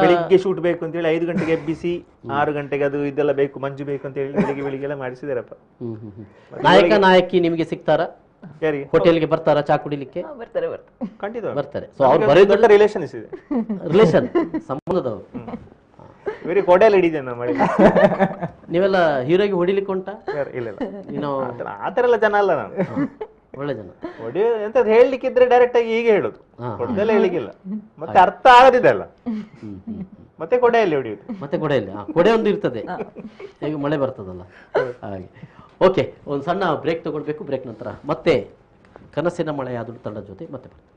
ಬೆಳಿಗ್ಗೆ ಶೂಟ್ ಬೇಕು ಅಂತ ಹೇಳಿ 5 ಗಂಟೆಗೆ ಎಬ್ಬಿಸಿ 6 ಗಂಟೆಗೆ ಅದು ಇದೆಲ್ಲ ಬೇಕು, ಮಂಜು ಬೇಕು ಅಂತ ಹೇಳಿ ಬೆಳಿಗ್ಗೆ ಎಲ್ಲ ಮಾಡಿಸಿದಾರಪ್ಪ. ನಾಯಕಿ ನಿಮಗೆ ಸಿಗ್ತಾರ? ಯಾರಿಗೆ? ಹೋಟೆಲ್ಗೆ ಬರ್ತಾರಾ ಚಾ ಕುಡಿಲಿಕ್ಕೆ? ಖಂಡಿತ ಬರ್ತಾರೆ. ಸೊ ಅವ್ರು ಬರೋದು ದೊಡ್ಡ ರಿಲೇಷನ್ ಇದೆ, ರಿಲೇಷನ್ ಸಂಬಂಧದವರು. ಇವರಿಗೆ ಕೊಡೆಯಲ್ಲಿ ಹಿಡಿದೆ ನಾವು ಮಾಡಿ. ನೀವೆಲ್ಲ ಹೀರೋಗೆ ಹೊಡಿಲಿಕ್ಕೆ ಉಂಟಾ? ಇಲ್ಲ ನೀನು ಆತರ ಎಲ್ಲ ಜನ ಅಲ್ಲ ನಾನು, ಒಳ್ಳೆ ಜನ. ಹೊಡಿ ಎಂತ ಹೇಳ್ಲಿಕ್ಕಿದ್ರೆ ಡೈರೆಕ್ಟ್ ಆಗಿ ಹೀಗೆ ಹೇಳುದು, ಹೊಡೆದೆಲ್ಲ ಹೇಳಿಕ್ಕಿಲ್ಲ. ಮತ್ತೆ ಅರ್ಥ ಆಗದಿದೆ ಅಲ್ಲ, ಮತ್ತೆ ಕೊಡೆಯಲ್ಲಿ ಹೊಡಿಯುದು. ಮತ್ತೆ ಕೊಡೆಯಲ್ಲಿ ಕೊಡೆ ಒಂದು ಇರ್ತದೆ, ಈಗ ಮಳೆ ಬರ್ತದಲ್ಲ ಹಾಗೆ. ಓಕೆ, ಒಂದು ಸಣ್ಣ ಬ್ರೇಕ್ ತಗೊಳ್ಬೇಕು. ಬ್ರೇಕ್ ನಂತರ ಮತ್ತೆ ಕನಸಿನ ಮಳೆಯಾದರೂ ತಂಡದ ಜೊತೆ ಮತ್ತೆ ಬರ್ತೀವಿ.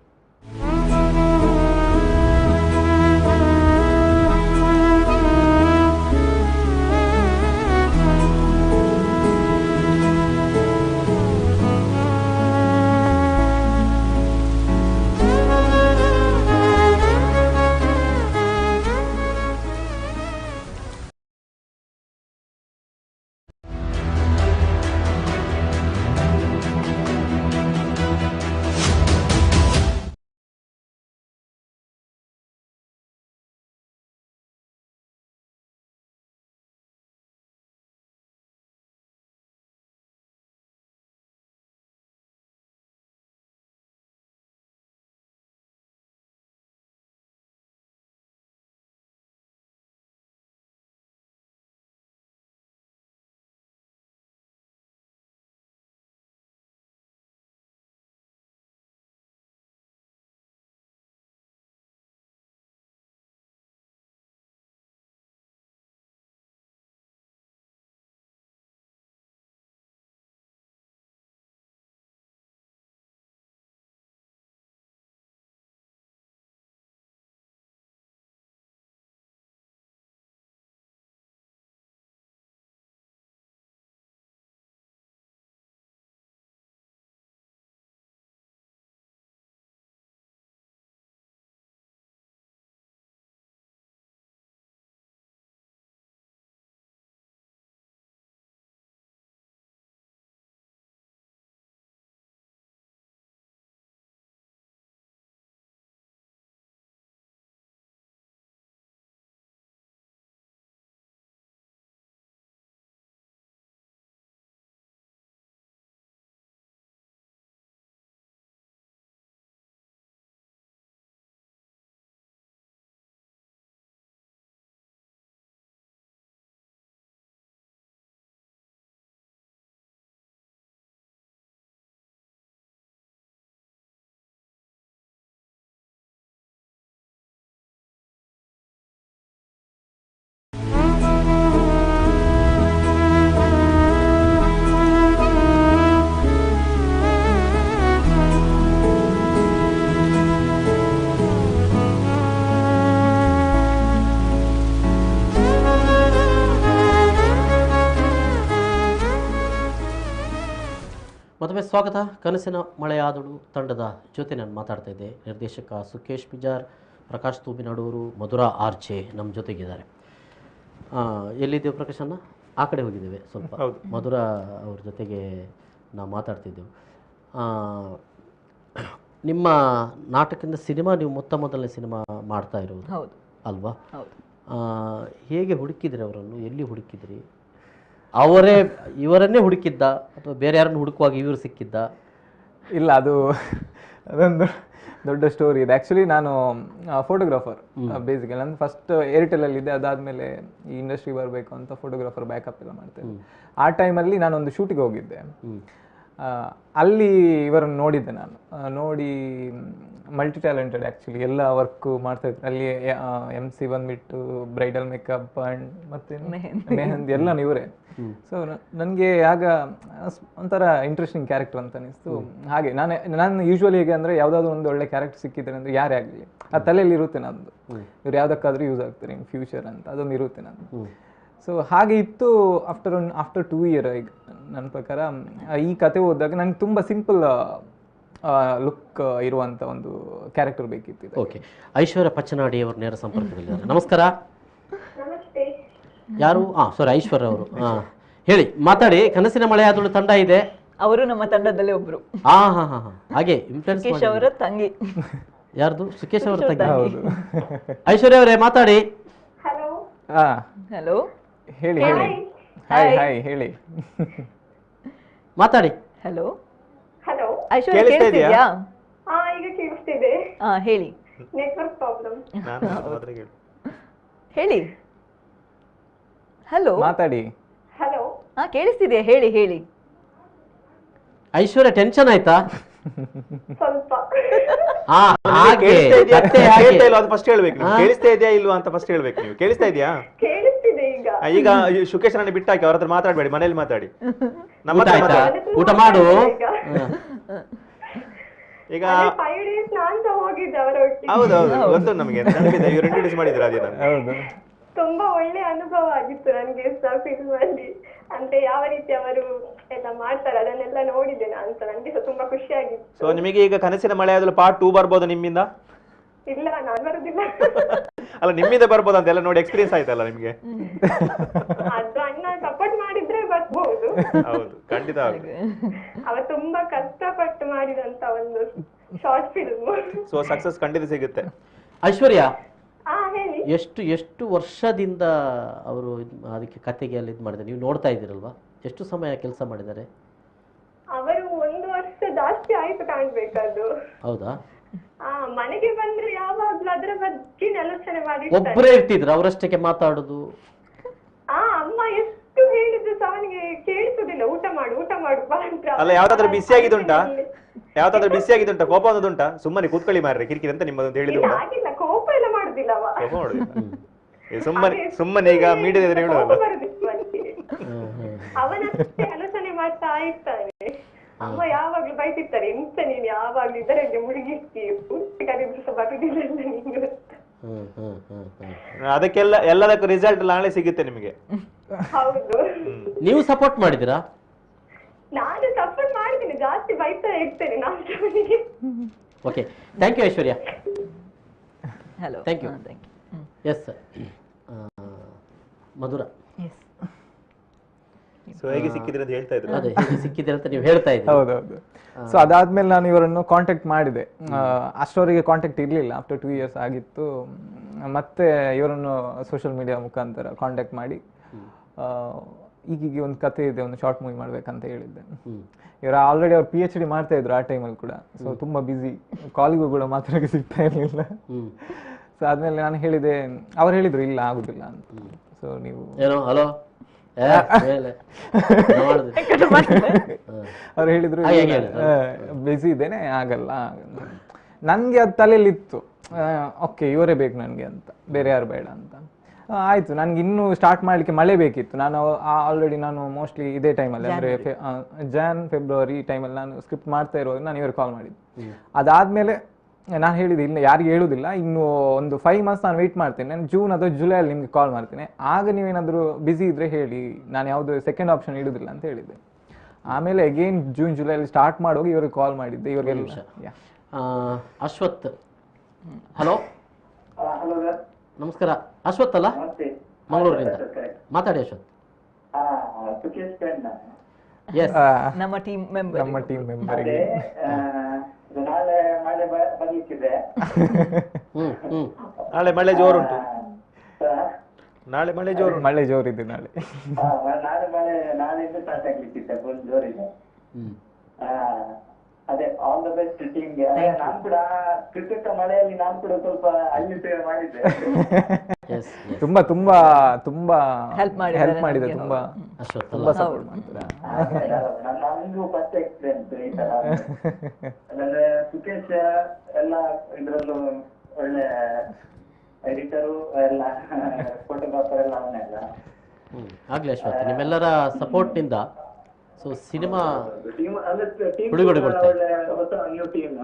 ಮತ್ತೊಮ್ಮೆ ಸ್ವಾಗತ. ಕನಸಿನ ಮಳೆಯಾದಳು ತಂಡದ ಜೊತೆ ನಾನು ಮಾತಾಡ್ತಾ ಇದ್ದೆ. ನಿರ್ದೇಶಕ ಸುಕೇಶ್ ಪಿಜಾರ್, ಪ್ರಕಾಶ್ ತೂಬಿನಾಡೂರು, ಮಧುರಾ RJ ನಮ್ಮ ಜೊತೆಗಿದ್ದಾರೆ. ಎಲ್ಲಿದ್ದೇವೆ ಪ್ರಕಾಶನ್ನ? ಆ ಕಡೆ ಹೋಗಿದ್ದೇವೆ ಸ್ವಲ್ಪ. ಮಧುರಾ ಅವ್ರ ಜೊತೆಗೆ ನಾವು ಮಾತಾಡ್ತಿದ್ದೆವು. ನಿಮ್ಮ ನಾಟಕದಿಂದ ಸಿನಿಮಾ ನೀವು ಮೊದಲನೇ ಸಿನಿಮಾ ಮಾಡ್ತಾ ಇರೋದು ಹೌದು ಅಲ್ವಾ? ಹೌದು. ಹೇಗೆ ಹುಡುಕಿದ್ರಿ ಅವರನ್ನು? ಎಲ್ಲಿ ಹುಡುಕಿದ್ರಿ? ಇವರನ್ನೇ ಹುಡುಕಿದ್ದ ಅಥವಾ ಬೇರೆ ಯಾರನ್ನು ಹುಡುಕುವಾಗ ಇವರು ಸಿಕ್ಕಿದ್ದ? ಇಲ್ಲ, ಅದೊಂದು ದೊಡ್ಡ ಸ್ಟೋರಿ ಇದೆ. ಆ್ಯಕ್ಚುಲಿ ನಾನು ಫೋಟೋಗ್ರಾಫರ್ ಬೇಸಿಕಲಿ. ನಾನು ಫಸ್ಟ್ ಏರ್ಟೆಲಲ್ಲಿದ್ದೆ, ಅದಾದಮೇಲೆ ಈ ಇಂಡಸ್ಟ್ರಿ ಬರಬೇಕು ಅಂತ ಫೋಟೋಗ್ರಾಫರ್ ಬ್ಯಾಕಪ್ ಎಲ್ಲ ಮಾಡ್ತೇನೆ. ಆ ಟೈಮಲ್ಲಿ ನಾನೊಂದು ಶೂಟಿಗೆ ಹೋಗಿದ್ದೆ. ಅಲ್ಲಿ ಇವರನ್ನು ನೋಡಿದ್ದೆ ನಾನು. ನೋಡಿ ಮಲ್ಟಿ ಟ್ಯಾಲೆಂಟೆಡ್ ಆ್ಯಕ್ಚುಲಿ, ಎಲ್ಲ ವರ್ಕು ಮಾಡ್ತಾಯಿದ್ರು ಅಲ್ಲಿ. MC ಬಂದುಬಿಟ್ಟು ಬ್ರೈಡಲ್ ಮೇಕಪ್ ಆ್ಯಂಡ್ ಮತ್ತು ಮೆಹಂದಿ ಎಲ್ಲ ಇವರೇ. ಸೊ ನನಗೆ ಆಗ ಒಂಥರ ಇಂಟ್ರೆಸ್ಟಿಂಗ್ ಕ್ಯಾರೆಕ್ಟರ್ ಅಂತ ಅನಿಸ್ತು. ಹಾಗೆ ನಾನು ಯೂಶ್ವಲಿ ಹೇಗೆ ಅಂದರೆ ಯಾವುದಾದ್ರು ಒಂದು ಒಳ್ಳೆ ಕ್ಯಾರೆಕ್ಟರ್ ಸಿಕ್ಕಿದ್ರೆ ಅಂದರೆ ಯಾರೇ ಆಗಲಿ ಆ ತಲೆಯಲ್ಲಿ ಇರುತ್ತೆ ನಂದು, ಇವ್ರು ಯಾವುದಕ್ಕಾದ್ರೂ ಯೂಸ್ ಆಗ್ತಾರೆ ಇನ್ ಫ್ಯೂಚರ್ ಅಂತ, ಅದೊಂದು ಇರುತ್ತೆ ನಂದು. ಸೊ ಹಾಗೆ ಇತ್ತು. ಆಫ್ಟರ್ 2 year ಈಗ ನನ್ನ ಪ್ರಕಾರ ಈ ಕತೆ ಓದಿದಾಗ ನನಗೆ ತುಂಬ ಸಿಂಪಲ್ ಲುಕ್ ಇರುವಂಥ ಒಂದು ಕ್ಯಾರೆಕ್ಟರ್ ಬೇಕಿತ್ತು. ಓಕೆ, ಐಶ್ವರ್ಯ ಪಚ್ಚನಾಡಿ ಅವರು ನೇರ ಸಂಪರ್ಕದಲ್ಲಿದ್ದಾರೆ. ನಮಸ್ಕಾರ. ನಮಸ್ತೆ. ಯಾರು? ಸಾರಿ, ಐಶ್ವರ್ಯ ಅವರು. ಹೇಳಿ, ಮಾತಾಡಿ. ಕನಸಿನ ಮಳೆಯಾದಳು ತಂಡ ಇದೆ. ಅವರು ನಮ್ಮ ತಂಡದಲ್ಲಿ ಒಬ್ರು. ಹಾಗೆ ಇನ್ಫ್ಲುಯೆನ್ಸ್ ಸುಕೇಶ್ ಅವರ ತಂಗಿ. ಯಾರ್ದು? ಸುಕೇಶ್ ಅವರ ತಂಗಿ. ಐಶ್ವರ್ಯ ಅವರೇ ಮಾತಾಡಿ. ಹಲೋ. ಹಲೋ, ಹೇಳಿ ಹೇಳಿ. ಹಾಯ್ ಹಾಯ್ ಹೇಳಿ. ಮಾತಾಡಿ. Hello hello. ಐಶ್ವರ್ಯ ಕೇಳಿಸ್ತಿದ್ಯಾ? ಈಗ ಕೇಳಿಸ್ತಿದೆ. ಹೇಳಿ. Network problem. ಹೇಳಿ. ಹಲೋ, ಮಾತಾಡಿ. ಹಲೋ. ಕೇಳಿಸ್ತಿದೆಯಾ? ಹೇಳಿ ಹೇಳಿ. ಐಶ್ವರ್ಯ ಟೆನ್ಷನ್ ಆಯ್ತಾ? ಸ್ವಲ್ಪ. ಫಸ್ಟ್ ಹೇಳ್ಬೇಕು. ಕೇಳಿಸ್ತಾ ಇದೆಯಾ ಇಲ್ವಾ ಅಂತ ಫಸ್ಟ್ ಹೇಳ್ಬೇಕು ನೀವು. ಕೇಳಿಸ್ತಾ ಇದೆಯಾ? ಕೇಳಿಸ್ತಿದೆ ಈಗ. ಈಗ ಶುಕೇಶ್ ನನ್ನ ಬಿಟ್ಟಾಕಿ, ಅವ್ರ ಹತ್ರ ಮಾತಾಡಬೇಡಿ, ಮನೇಲಿ ಮಾತಾಡಿ. ಊಟ ಮಾಡು. ಈಗ 5 days ನಾನ್ ಹೋಗಿದ್ದೆ ಅವರೊಟ್ಟಿಗೆ. ಹೌದೌದು, ಗೊತ್ತು ನಮಗೆ. ಇವ್ರು ಇಂಟ್ರೊಡ್ಯೂಸ್ ಮಾಡಿದ್ರು ಅದೇ ನಾನು. ಹೌದು. ತುಂಬಾ ಒಳ್ಳೆ ಅನುಭವ ಆಗಿತ್ತು ನನಗೆ ಫಿಲ್ಮ್ ಅಲ್ಲಿ. ಅಂದ್ರೆ ಯಾವ ರೀತಿ ಅವರು ಎಲ್ಲ ಮಾಡ್ತಾರೆ ಅದನ್ನೆಲ್ಲ ನೋಡಿದೆ ನಾನು. ನನಗೆ ತುಂಬಾ ಖುಷಿ ಆಗಿತ್ತು. ಸೊ ನಿಮಗೆ ಈಗ ಕನಸಿನ ಮಳೆಯಾದಲು ಪಾರ್ಟ್ 2 ಬರ್ಬೋದು ನಿಮ್ಮಿಂದ? ಇಲ್ಲ, ನಾನು ಬರುದಿಲ್ಲ. ಅಲ್ಲ, ನಿಮ್ಮಿಂದ ಬರ್ಬೋದು ಅಂತ ಎಲ್ಲ ನೋಡಿ ಎಕ್ಸ್ಪೀರಿಯನ್ಸ್ ಆಯ್ತಲ್ಲ ನಿಮ್ಗೆ. ಅದು ಅಣ್ಣ ಸಪೋರ್ಟ್ ಮಾಡಿದ್ರೆ ಬರ್ಬಹುದು. ಹೌದು, ಖಂಡಿತ. ಅವ ತುಂಬಾ ಕಷ್ಟಪಟ್ಟು ಮಾಡಿದಂತ ಒಂದು ಶಾರ್ಟ್ ಫಿಲ್ಮ್. ಸೊ ಸಕ್ಸಸ್ ಖಂಡಿತ ಸಿಗುತ್ತೆ. ಐಶ್ವರ್ಯ, ಹೇಳಿ. ಎಷ್ಟು ವರ್ಷದಿಂದ ಅವರು ಅದಕ್ಕೆ ಕತೆಗೆ ಅಲ್ಲಿ ಇದು ಮಾಡಿದ್ದಾರೆ? ನೀವು ನೋಡ್ತಾ ಇದ್ದೀರಲ್ವಾ? ಎಷ್ಟು ಸಮಯ ಕೆಲಸ ಮಾಡಿದ್ದಾರೆ ಅವರು? 1 ವರ್ಷ ಜಾಸ್ತಿ ಆಯ್ತು ಕಾಣ್ಬೇಕದು. ಹೌದಾ? ಮನೆಗೆ ಬಂದ್ರೆ ಯಾವಾಗ್ಲೂ ಅದರ ಬಗ್ಗೆ ಆಲೋಚನೆ ಮಾಡಿ ಒಬ್ಬರೇ ಇರ್ತಿದ್ರು, ಅವರಷ್ಟಕ್ಕೆ ಮಾತಾಡುದು. ಅಮ್ಮ ಎಷ್ಟು ಹೇಳಿದ್ರು ಸಹ ಅವನಿಗೆ ಕೇಳಿಸುದಿಲ್ಲ. ಊಟ ಮಾಡು ಬಾ ಅಂತ. ಅಲ್ಲ, ಯಾವ್ದಾದ್ರು ಬಿಸಿ ಆಗಿದುಂಟಾ? ಯಾವ್ದಾದ್ರು ಬಿಸಿ ಆಗಿದುಂಟಾ? ಕೋಪ ಅನ್ನೋದುಂಟಾ? ಸುಮ್ಮನೆ ಕೂತ್ಕೊಳ್ಳಿ ಮಾರ್ರೆ, ಕಿರಿಕಿರಿ ಅಂತ ನಿಮ್ಮದು ಹೇಳಿದ್ರು. ಹಾಗಿಲ್ಲ, ಕೋಪ ಎಲ್ಲ ಮಾಡುದಿಲ್ಲ ಅವ. ಕೋಪ ಮಾಡುದಿಲ್ಲ. ಸುಮ್ಮನೆ ಈಗ ಮೀಡಿಯಾ ಎದುರು ಹೇಳೋದಲ್ಲ. ಅವನಷ್ಟೇ ಆಲೋಚನೆ ಮಾಡ್ತಾ ಇರ್ತಾನೆ. ಅಮ್ಮ ಯಾವಾಗ್ಲೂ ಬೈತಿರ್ತಾರೆ, ಎಂತ ನೀನ್ ಯಾವಾಗ್ಲೂ ಇದರಲ್ಲಿ ಮುಳುಗಿರ್ತಿ, ಪೂರ್ತಿ ಕರೆದ್ರು ಸಹ ಬರುದಿಲ್ಲ ನೀನು. ಅದಕ್ಕೆಲ್ಲ ಎಲ್ಲದಕ್ಕೂ ರಿಸಲ್ಟ್ ನಾಳೆ ಸಿಗುತ್ತೆ ನಿಮಗೆ. ಹೌದು. ನೀವು ಸಪೋರ್ಟ್ ಮಾಡಿದಿರಾ? ನಾನು ಸಪೋರ್ಟ್ ಮಾಡಿದ್ದೀನಿ, ಜಾಸ್ತಿ ಬೈತಾ ಇರ್ತೇನೆ ನಾನು. Okay, thank you Aishwarya. Hello, thank you. Yes sir. Madhura, so ಹೇಗೆ ಸಿಕ್ಕಿದ್ರೆ ಅಂತ ಹೇಳ್ತಾ ಇದ್ರು. ಅದೇ, ಹೇಗೆ ಸಿಕ್ಕಿದ್ರೆ ಅಂತ ನೀವು ಹೇಳ್ತಾ ಇದ್ದೀರಿ. ಹೌದೌದು. ಸೊ ಅದಾದ್ಮೇಲೆ ನಾನು ಇವರನ್ನು ಕಾಂಟ್ಯಾಕ್ಟ್ ಮಾಡಿದೆ. ಅಷ್ಟವರೆಗೆ ಕಾಂಟ್ಯಾಕ್ಟ್ ಇರಲಿಲ್ಲ. ಆಫ್ಟರ್ 2 years ಆಗಿತ್ತು. ಮತ್ತೆ ಇವರನ್ನು ಸೋಷಿಯಲ್ ಮೀಡಿಯಾ ಮುಖಾಂತರ ಕಾಂಟ್ಯಾಕ್ಟ್ ಮಾಡಿ ಈಗೀಗ ಒಂದು ಕತೆ ಇದೆ, ಒಂದು ಶಾರ್ಟ್ ಮೂವಿ ಮಾಡ್ಬೇಕಂತ ಹೇಳಿದ್ದೆ. ಇವರು ಆಲ್ರೆಡಿ ಅವ್ರು PhD ಮಾಡ್ತಾ ಇದ್ರು ಆ ಟೈಮಲ್ಲಿ ಕೂಡ. ಸೊ ತುಂಬಾ ಬಿಸಿ, ಕಾಲಿಗೂ ಕೂಡ ಮಾತಾಡೋಕೆ ಸಿಗ್ತಾ ಇರಲಿಲ್ಲ. ಸೊ ಆದ್ಮೇಲೆ ನಾನು ಹೇಳಿದೆ, ಅವ್ರು ಹೇಳಿದ್ರು ಇಲ್ಲ ಆಗುದಿಲ್ಲ ಅಂತ. ಸೊ ನೀವು ಏನೋ ಹಲೋ ಅವ್ರು ಹೇಳಿದ್ರು ಬಿಸಿ ಇದ್ದೇನೆ, ಆಗಲ್ಲ. ನನ್ಗೆ ಅದು ತಲೆಯಲ್ಲಿ ಇತ್ತು, ಓಕೆ ಇವರೇ ಬೇಕು ನನಗೆ ಅಂತ, ಬೇರೆ ಯಾರು ಬೇಡ ಅಂತ. ಆಯ್ತು, ನನ್ಗೆ ಇನ್ನೂ ಸ್ಟಾರ್ಟ್ ಮಾಡ್ಲಿಕ್ಕೆ ಮಳೆ ಬೇಕಿತ್ತು. ನಾನು ಆಲ್ರೆಡಿ ಮೋಸ್ಟ್ಲಿ ಇದೇ ಟೈಮಲ್ಲಿ ಅಂದ್ರೆ January ಟೈಮಲ್ಲಿ ನಾನು ಸ್ಕ್ರಿಪ್ಟ್ ಮಾಡ್ತಾ ಇರುವಾಗ ನಾನು ಇವ್ರಿಗೆ ಕಾಲ್ ಮಾಡಿದ್ದೆ. ಅದಾದ್ಮೇಲೆ ನಾನು ಹೇಳಿದೆ ಇಲ್ಲ ಯಾರಿಗೆ ಹೇಳುದಿಲ್ಲ, ಇನ್ನು ಒಂದು 5 months ನಾನು ವೆಯ್ಟ್ ಮಾಡ್ತೇನೆ, ನಾನು ಜೂನ್ ಅಥವಾ ಜುಲೈಯಲ್ಲಿ ನಿಮ್ಗೆ ಕಾಲ್ ಮಾಡ್ತೇನೆ, ಆಗ ನೀವೇನಾದರೂ ಬಿಸಿ ಇದ್ರೆ ಹೇಳಿ, ನಾನು ಯಾವುದು ಸೆಕೆಂಡ್ ಆಪ್ಷನ್ ಇಡುದಿಲ್ಲ ಅಂತ ಹೇಳಿದ್ದೆ. ಆಮೇಲೆ ಅಗೇನ್ ಜೂನ್ ಜುಲೈಲಿ ಸ್ಟಾರ್ಟ್ ಮಾಡುವಾಗ ಇವ್ರಿಗೆ ಕಾಲ್ ಮಾಡಿದ್ದೆ. ಇವ್ರಿಗೆಲ್ಲ ಅಶ್ವಥ್, ಹಲೋ ನಮಸ್ಕಾರ. ಅಶ್ವಥ್ ಅಲ್ಲ, ಮಂಗಳೂರಿನಿಂದ ಮಾತಾಡಿ ಅಶ್ವಥ್. ನಮ್ಮ ಟೀಮ್ ಮೆಂಬರ್. ನಾಳೆ ನಾಳೆ ಬರ್ಲಿಕ್ಕಿದೆ. ನಾಳೆ ಮಳೆ ಜೋರುಂಟು. ನಾಳೆ ಮಳೆ ಜೋರು. ಮಳೆ ಜೋರಿದೆ ನಾಳೆ. ನಾಳೆ ಮಳೆ ನಾಳೆಯಿಂದ ಸ್ಟಾರ್ಟ್ ಆಗ್ಲಿಕ್ಕಿದೆ, ಫುಲ್ ಜೋರಿದೆ. ಅದೇ ಆಲ್ ದ ಬೆಸ್ಟ್ ಟೀಮ್ಗೆ. ನಾನು ಕೂಡ ಕ್ರಿಕೆಟ್ ಮಳೆಯಲ್ಲಿ ನಾನು ಕೂಡ ಸ್ವಲ್ಪ ಅಲ್ಲಿ ಮಾಡಿದ್ದೆ. ತುಂಬಾ ತುಂಬಾ ತುಂಬಾ ಹೆಲ್ಪ್ ಮಾಡಿದೆ. ತುಂಬಾ ತುಂಬಾ ಸಪೋರ್ಟ್ ಮಾಡ್ತಾರೆ. ನಮಗೂ ಫಸ್ಟ್ ಎಕ್ಸ್ಪೀರಿಯನ್ಸ್ ಈ ತರ. ಅಂದ್ರೆ ಸುಖೇಶ್ ಎಲ್ಲ ಇದ್ರಲ್ಲೂ ಒಳ್ಳೆ ಎಡಿಟರು ಎಲ್ಲ, ಫೋಟೋಗ್ರಾಫರ್ ಎಲ್ಲ ಅವನ್ನೆಲ್ಲ. ಆಗ್ಲಿ ಅಶ್ವಥ್, ನಿಮ್ಮೆಲ್ಲರ ಸಪೋರ್ಟ್ ನಿಂದ ಸೊ ಸಿನಿಮಾ ಟೀಮ್ ಹುಡುಗಡುಗೊಳ್ತಾ ಒಳ್ಳೆ ಹೊಸ ನ್ಯೂ ಟೀಮ್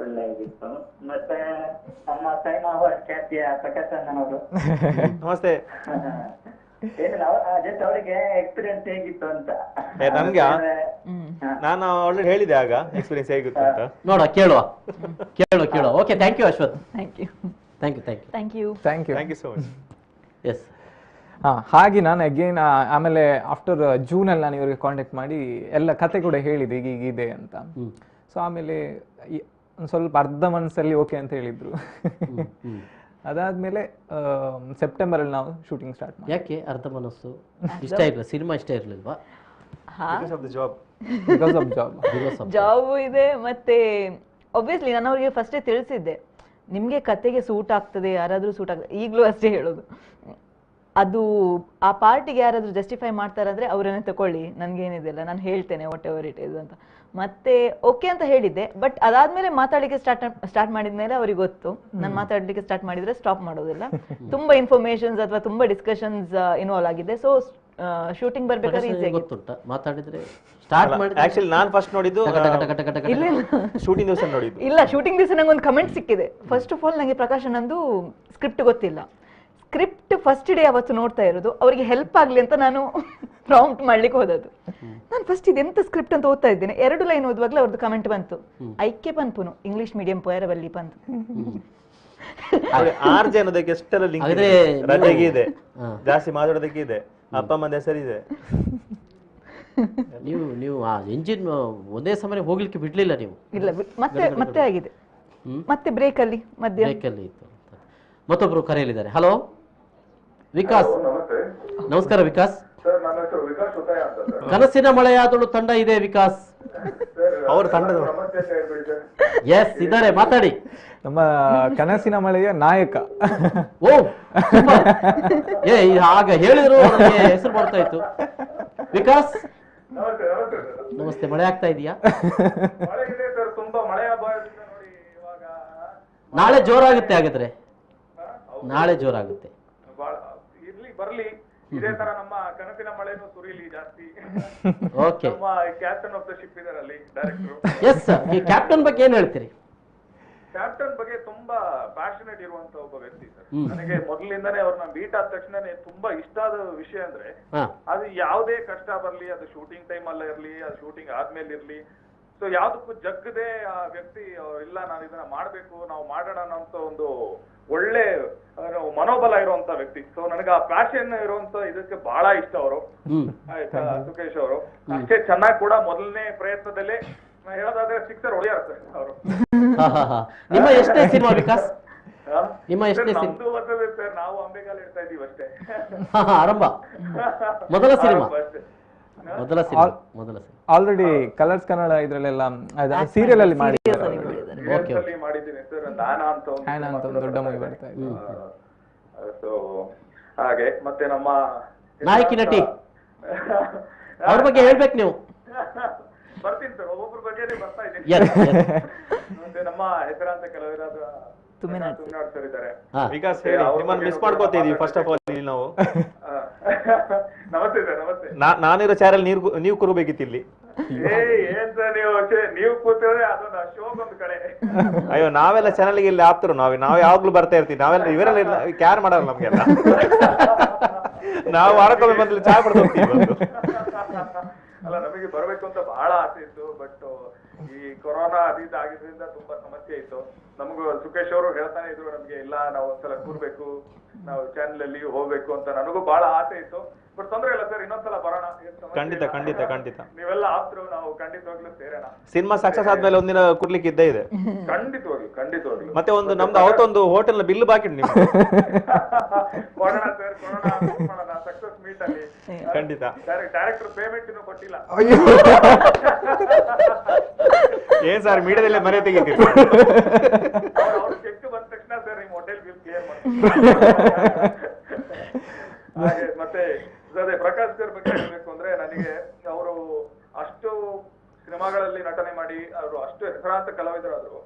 ಒಳ್ಳೆ ಇದಿತ್ತು. ಮತ್ತೆ ನಮ್ಮ ಸೈನ್ ಖ್ಯಾತಿಯ ಪ್ರಕಾಶ್ ಅಣ್ಣನವರು ನಮಸ್ತೆ. ಏನಿಲ್ಲ, ಜಸ್ಟ್ ಅವರಿಗೆ ಎಕ್ಸ್ಪೀರಿಯನ್ಸ್ ಹೇಗಿತ್ತು ಅಂತ. ನನ್ಗೆ ನಾನು ಆಲ್ರೆಡಿ ಹೇಳಿದೆ ಆಗ ಎಕ್ಸ್ಪೀರಿಯನ್ಸ್ ಹೇಗಿತ್ತು ಅಂತ. ನೋಡ ಕೇಳುವ. Okay, thank you Ashwath. Thank you. Thank you so much. Yes. ಹಾಗೆ ನಾನು ಅಗೇನ್ ಆಮೇಲೆ ಆಫ್ಟರ್ ಜೂನಲ್ಲಿ ನಾನು ಇವರಿಗೆ ಕಾಂಟ್ಯಾಕ್ಟ್ ಮಾಡಿ ಎಲ್ಲ ಕತೆ ಕೂಡ ಹೇಳಿದೆ ಹೀಗಿದೆ ಅಂತ. ಸೊ ಆಮೇಲೆ ಒಂದು ಸ್ವಲ್ಪ ಅರ್ಧ ಮನಸ್ಸಲ್ಲಿ ಓಕೆ ಅಂತ ಹೇಳಿದ್ರು. ಅದಾದ್ಮೇಲೆ ಸೆಪ್ಟೆಂಬರಲ್ಲಿ ನಾವು ಶೂಟಿಂಗ್ ಸ್ಟಾರ್ಟ್ ಮಾಡಿ. ಯಾಕೆ ಅರ್ಧ ಮನಸ್ಸು? ಇಷ್ಟ ಇಲ್ಲ, ಸಿನಿಮಾ ಇಷ್ಟ ಇರಲಿಲ್ವಾ? ಬಿಕಾಸ್ ಆಫ್ ಜಾಬ್ ಇದೆ. ಮತ್ತೆ ಒಬ್ವಿಯಸ್ಲಿ ನಾನು ಅವ್ರಿಗೆ ಫಸ್ಟೇ ತಿಳಿಸಿದ್ದೆ, ನಿಮಗೆ ಕತೆಗೆ ಸೂಟ್ ಆಗ್ತದೆ, ಯಾರಾದರೂ ಸೂಟ್ ಆಗ್ತದೆ. ಈಗಲೂ ಅಷ್ಟೇ ಹೇಳೋದು, ಅದು ಆ ಪಾರ್ಟಿಗೆ ಯಾರಾದರೂ ಜಸ್ಟಿಫೈ ಮಾಡ್ತಾರಂದ್ರೆ ಅವರನ್ನೇ ತಗೊಳ್ಳಿ, ನನಗೇನಿದೆಲ್ಲ ನಾನು ಹೇಳ್ತೇನೆ ವಾಟ್ ಎವರ್ ಇಟ್ ಇಸ್ ಅಂತ. ಮತ್ತೆ ಓಕೆ ಅಂತ ಹೇಳಿದ್ದೆ. ಬಟ್ ಅದಾದ್ಮೇಲೆ ಮಾತಾಡಲಿಕ್ಕೆ ಸ್ಟಾರ್ಟ್ ಮಾಡಿದ್ಮೇಲೆ ಅವ್ರಿಗೆ ಗೊತ್ತು, ನಾನು ಮಾತಾಡ್ಲಿಕ್ಕೆ ಸ್ಟಾರ್ಟ್ ಮಾಡಿದ್ರೆ ಸ್ಟಾಪ್ ಮಾಡೋದಿಲ್ಲ. ತುಂಬಾ ಇನ್ಫಾರ್ಮೇಶನ್ಸ್ ಅಥವಾ ತುಂಬಾ ಡಿಸ್ಕಷನ್ಸ್ ಇನ್ವಾಲ್ವ್ ಆಗಿದೆ. ಸೊ ಶೂಟಿಂಗ್ ಬರ್ಬೇಕಾದ್ರೆ ಈಸಿ ಗೊತ್ತುಂಟಾ ಮಾತಾಡಿದ್ರೆ ಸ್ಟಾರ್ಟ್ ಮಾಡಿ. ಆಕ್ಚುಲಿ ನಾನು ಫಸ್ಟ್ ನೋಡಿದ್ದು ಶೂಟಿಂಗ್ ದಿವಸ ನೋಡಿದ್ದು. ಇಲ್ಲ, ಶೂಟಿಂಗ್ ದಿವಸ ನಂಗೆ ಒಂದು ಕಮೆಂಟ್ ಸಿಕ್ಕಿದೆ. ಫಸ್ಟ್ ಆಫ್ ಆಲ್ ನನಗೆ ಪ್ರಕಾಶ್ ನಂದು ಸ್ಕ್ರಿಪ್ಟ್ ಗೊತ್ತಿಲ್ಲ. ಸ್ಕ್ರಿಪ್ಟ್ ಫಸ್ಟ್ ಡೇ ಅವತ್ತು ನೋಡ್ತಾ ಇರೋದು, ಅವರಿಗೆ ಹೆಲ್ಪ್ ಆಗಲಿ ಅಂತ ನಾನು ಪ್ರಾಂಪ್ಟ್ ಮಾಡ್ಲಿಕ್ಕೆ ಹೋದದ್ದು. ನಾನು ಫಸ್ಟ್ ಇದೆಂತ ಸ್ಕ್ರಿಪ್ಟ್ ಅಂತ ಓದ್ತಾ ಇದ್ದೇನೆ. 2 ಲೈನ್ ಓದುವಾಗಲೇ ಅವ್ರದ್ದು ಕಮೆಂಟ್ ಬಂತು, ಐಕ್ಯ ಪನ್ಪುನು ಇಂಗ್ಲಿಷ್ ಮೀಡಿಯಂ ಪೋಯರ ಬಲ್ಲಿ ಪಂತು. ಆರ್ಜೆ ಅನ್ನೋದಕ್ಕೆ ಎಷ್ಟೆಲ್ಲ ಲಿಂಕ್ ಇದೆ, ರಜೆಗೆ ಇದೆ, ಜಾಸ್ತಿ ಮಾತಾಡೋದಕ್ಕೆ ಇದೆ, ಅಪ್ಪ ಅಮ್ಮನ ಹೆಸರಿದೆ. ನೀವು ಆ ಎಂಜಿನ್ ಒಂದೇ ಸಮಯ ಹೋಗ್ಲಿಕ್ಕೆ ಬಿಡ್ಲಿಲ್ಲ ನೀವು? ಇಲ್ಲ, ಮತ್ತೆ ಆಗಿದೆ. ಮತ್ತೆ ಬ್ರೇಕ್ ಅಲ್ಲಿ ಬ್ರೇಕಲ್ಲಿ ಇತ್ತು. ಮತ್ತೊಬ್ರು ಕರೆಯಲಿದ್ದಾರೆ. ಹಲೋ ವಿಕಾಸ್. ನಮಸ್ಕಾರ ವಿಕಾಸ್. ಕನಸಿನ ಮಳೆಯಾದಳು ತಂಡ ಇದೆ ವಿಕಾಸ್. ಅವ್ರ ತಂಡದ ಎಸ್ ಇದ್ದಾರೆ, ಮಾತಾಡಿ. ನಮ್ಮ ಕನಸಿನ ಮಳೆಯ ನಾಯಕ. ಓ ಆಗ ಹೇಳಿದ್ರು ಹೆಸರು ಬರ್ತಾ ಇತ್ತು. ವಿಕಾಸ್ ನಮಸ್ತೆ. ಮಳೆ ಆಗ್ತಾ ಇದೆಯಾ? ನಾಳೆ ಜೋರಾಗುತ್ತೆ. ಹಾಗಾದ್ರೆ ನಾಳೆ ಜೋರಾಗುತ್ತೆ. ಬರ್ಲಿ, ಇದೇ ತರ ನಮ್ಮ ಕನಸಿನ ಮಳೆನೂ ಸುರಿಲಿ ಜಾಸ್ತಿ. ಓಕೆ. ನಮ್ಮ ಕ್ಯಾಪ್ಟನ್ ಆಫ್ ದ ಶಿಪ್ ಇದಾರಲ್ಲಿ ಡೈರೆಕ್ಟರ್. ಎಸ್, ಈ ಕ್ಯಾಪ್ಟನ್ ಬಗ್ಗೆ ಏನ್ ಹೇಳ್ತೀರಿ? ಕ್ಯಾಪ್ಟನ್ ಬಗ್ಗೆ ತುಂಬಾ ಪ್ಯಾಷನೇಟ್ ಇರುವಂತ ಒಬ್ಬ ವ್ಯಕ್ತಿ ಸರ್. ನನಗೆ ಮೊದಲಿಂದಾನೇ ಅವ್ರನ್ನ ಮೀಟ್ ಆದ ತಕ್ಷಣನೇ ತುಂಬಾ ಇಷ್ಟ ಆದ ವಿಷಯ ಅಂದ್ರೆ, ಅದು ಯಾವುದೇ ಕಷ್ಟ ಬರ್ಲಿ, ಅದು ಶೂಟಿಂಗ್ ಟೈಮ್ ಅಲ್ಲ ಇರ್ಲಿ, ಅದು ಶೂಟಿಂಗ್ ಆದ್ಮೇಲೆ ಇರ್ಲಿ, ಸೊ ಯಾವ್ದಕ್ಕೂ ಜಗ್ಗದೆ ಆ ವ್ಯಕ್ತಿ ಇಲ್ಲ ನಾನು ಇದನ್ನ ಮಾಡ್ಬೇಕು, ನಾವು ಮಾಡೋಣ ಅನ್ನೋಂತ ಒಂದು ಒಳ್ಳೆ ಮನೋಬಲ ಇರುವಂತ ವ್ಯಕ್ತಿ. ಸೊ ನನಗೆ ಆ ಪ್ಯಾಷನ್ ಇರುವಂತ ಇದಕ್ಕೆ ಬಹಳ ಇಷ್ಟ ಅವರು. ಆಯ್ತಾ ಸುಖೇಶ್ ಅವರು ಅಷ್ಟೇ ಚೆನ್ನಾಗಿ ಕೂಡ ಮೊದಲನೇ ಪ್ರಯತ್ನದಲ್ಲೇ ಹೇಳೋದಾದ್ರೆ ಸಿಕ್ಸರ್ ಹೊಡೆಯಾರ ಅವರು. ನಿಮ್ಮ ಎಷ್ಟೇ ಸಿನಿಮಾ ವಿಕಾಸ್? ನಿಮ್ಮ ಎಷ್ಟೇ ಸಿನಿಮಾ? ನಮ್ದು ಬರ್ತದೆ ಸರ್, ನಾವು ಅಂಬೆಗಾಲ್ ಇಡ್ತಾ ಇದೀವಿ ಅಷ್ಟೇ. ಆರಂಭ ಮೊದಲ ಸಿನಿಮಾ. ಆಲ್ರೆಡಿ ಕಲರ್ಸ್ ಕನ್ನಡ ಇದ್ರಲ್ಲೆಲ್ಲ ಸೀರಿಯಲ್ ಅಲ್ಲಿ ಮಾಡಿದ್ದೀನಿ ಸರ್. ದಾನ ಅಂತ ಒಂದು ದೊಡ್ಡ ಮೂವಿ ಬರ್ತಾ ಇದೆ. ಸೊ ಹಾಗೆ ಮತ್ತೆ ನಮ್ಮ ನಾಯಕಿ ನಟಿ ಅವ್ರ ಬಗ್ಗೆ ಹೇಳ್ಬೇಕು ನೀವು. ಬರ್ತೀನಿ ಸರ್, ಒಬ್ಬೊಬ್ಬರ ಬಗ್ಗೆನೇ ಬರ್ತಾ ಇದ್ದೀನಿ. ಮತ್ತೆ ನಮ್ಮ ಹೆಸರಾಂತ ಕಲಾವಿದರಾದ ತುಮಿನಾಡ್ ಸರ್ ಇದ್ದಾರೆ. ವಿಕಾಸ್ ಹೇಳಿ, ನಿಮ್ಮನ್ನು ಮಿಸ್ ಮಾಡ್ಕೋತಿದೀವಿ ಫಸ್ಟ್ ಆಫ್ ಆಲ್ ಇಲ್ಲಿ ನಾವು. ನಮಸ್ತೆ ಸರ್. ನಮಸ್ತೆ. ನಾನಿರೋ ಚಾನಲ್ ನೀವು ಕೂರ್ಬೇಕಿತ್ತು ಇಲ್ಲಿ. ಏನ್ ಸರ್ ನೀವು ಕೂತಿದ್ರೆ ಅದೊಂದು ಶೋಗೊಂದು ಕಡೆ. ಅಯ್ಯೋ, ನಾವೆಲ್ಲ ಚಾನಲ್ಗೆ ಇಲ್ಲಿ ಆಪ್ತರು, ನಾವು ಯಾವಾಗ್ಲೂ ಬರ್ತಾ ಇರ್ತೀವಿ. ನಾವೆಲ್ಲ ಇವರೆಲ್ಲ ಕ್ಯಾರ್ ಮಾಡಲ್ಲ ನಮ್ಗೆಲ್ಲ. ನಾವು ವಾರಕ್ಕೊಮ್ಮೆ ಬಂದು ಚಾ ಪಡ್ತಾ ಹೋಗ್ತೀವಿ. ಅಲ್ಲ, ನಮಗೆ ಬರ್ಬೇಕು ಅಂತ ಬಹಳ ಆಸೆ ಇತ್ತು. ಬಟ್ ಈ ಕೊರೋನಾ ಅದಿದ್ದು ಆಗಿದ್ರಿಂದ ತುಂಬಾ ಸಮಸ್ಯೆ ಇತ್ತು. ನಮಗೂ ಸುಖೇಶ್ ಅವರು ಹೇಳ್ತಾನೆ ಇದ್ರು ನಮ್ಗೆ, ಇಲ್ಲ ನಾವು ಒಂದ್ಸಲ ಕೂರ್ಬೇಕು, ನಾವು ಚಾನೆಲ್ ಅಲ್ಲಿ ಹೋಗ್ಬೇಕು ಅಂತ ನನಗೂ ಬಹಳ ಆಸೆ ಇತ್ತು. ಬಟ್ ತೊಂದ್ರೆ ಇಲ್ಲ ಸರ್, ಇನ್ನೊಂದ್ಸಲ ಬರೋಣ. ಖಂಡಿತ ಖಂಡಿತ ಖಂಡಿತ. ನೀವೆಲ್ಲ ಆಪ್ತರು, ನಾವು ಖಂಡಿತವಾಗ್ಲೂ ಸೇರೋಣ. ಸಿನಿಮಾ ಸಕ್ಸಸ್ ಆದ್ಮೇಲೆ ಒಂದಿನ ಕೂರ್ಲಿಕ್ಕೆ ಇದ್ದೇ ಇದೆ. ಖಂಡಿತವಾಗ್ಲು. ಮತ್ತೆ ಒಂದು ನಮ್ದು ಅವತ್ತೊಂದು ಹೋಟೆಲ್ ನ ಬಿಲ್ ಬಾಕಿ ನೀವು ಕೊಡೋಣ ಸರ್, ಕೊಡೋಣ ಸಕ್ಸಸ್ ಮೀಟ್ ಅಲ್ಲಿ. ಖಂಡಿತ. ಡೈರೆಕ್ಟರ್ ಪೇಮೆಂಟ್ ಇನ್ನೂ ಕೊಟ್ಟಿಲ್ಲ. ಏನ್ ಸರ್ ಮೀಡಿಯಾದಲ್ಲೇ ಮನೆ ತೆಗಿತೀವಿ. ಅವ್ರು ಚೆಕ್ ಬಂದ ತಕ್ಷಣ ಸರ್ ನಿಮ್ಮ ಹೋಟೆಲ್ ಬಿಲ್ ಕ್ಲಿಯರ್ ಮಾಡಿ. ಹಾಗೆ ಮತ್ತೆ ಅದೇ ಪ್ರಕಾಶ್ ಸರ್ ಬಗ್ಗೆ ಹೇಳ್ಬೇಕು ಅಂದ್ರೆ, ನನಗೆ ಅವರು ಅಷ್ಟು ಸಿನಿಮಾಗಳಲ್ಲಿ ನಟನೆ ಮಾಡಿ ಅವರು ಅಷ್ಟು ಹೆಸರಾಂತ ಕಲಾವಿದರಾದ್ರು,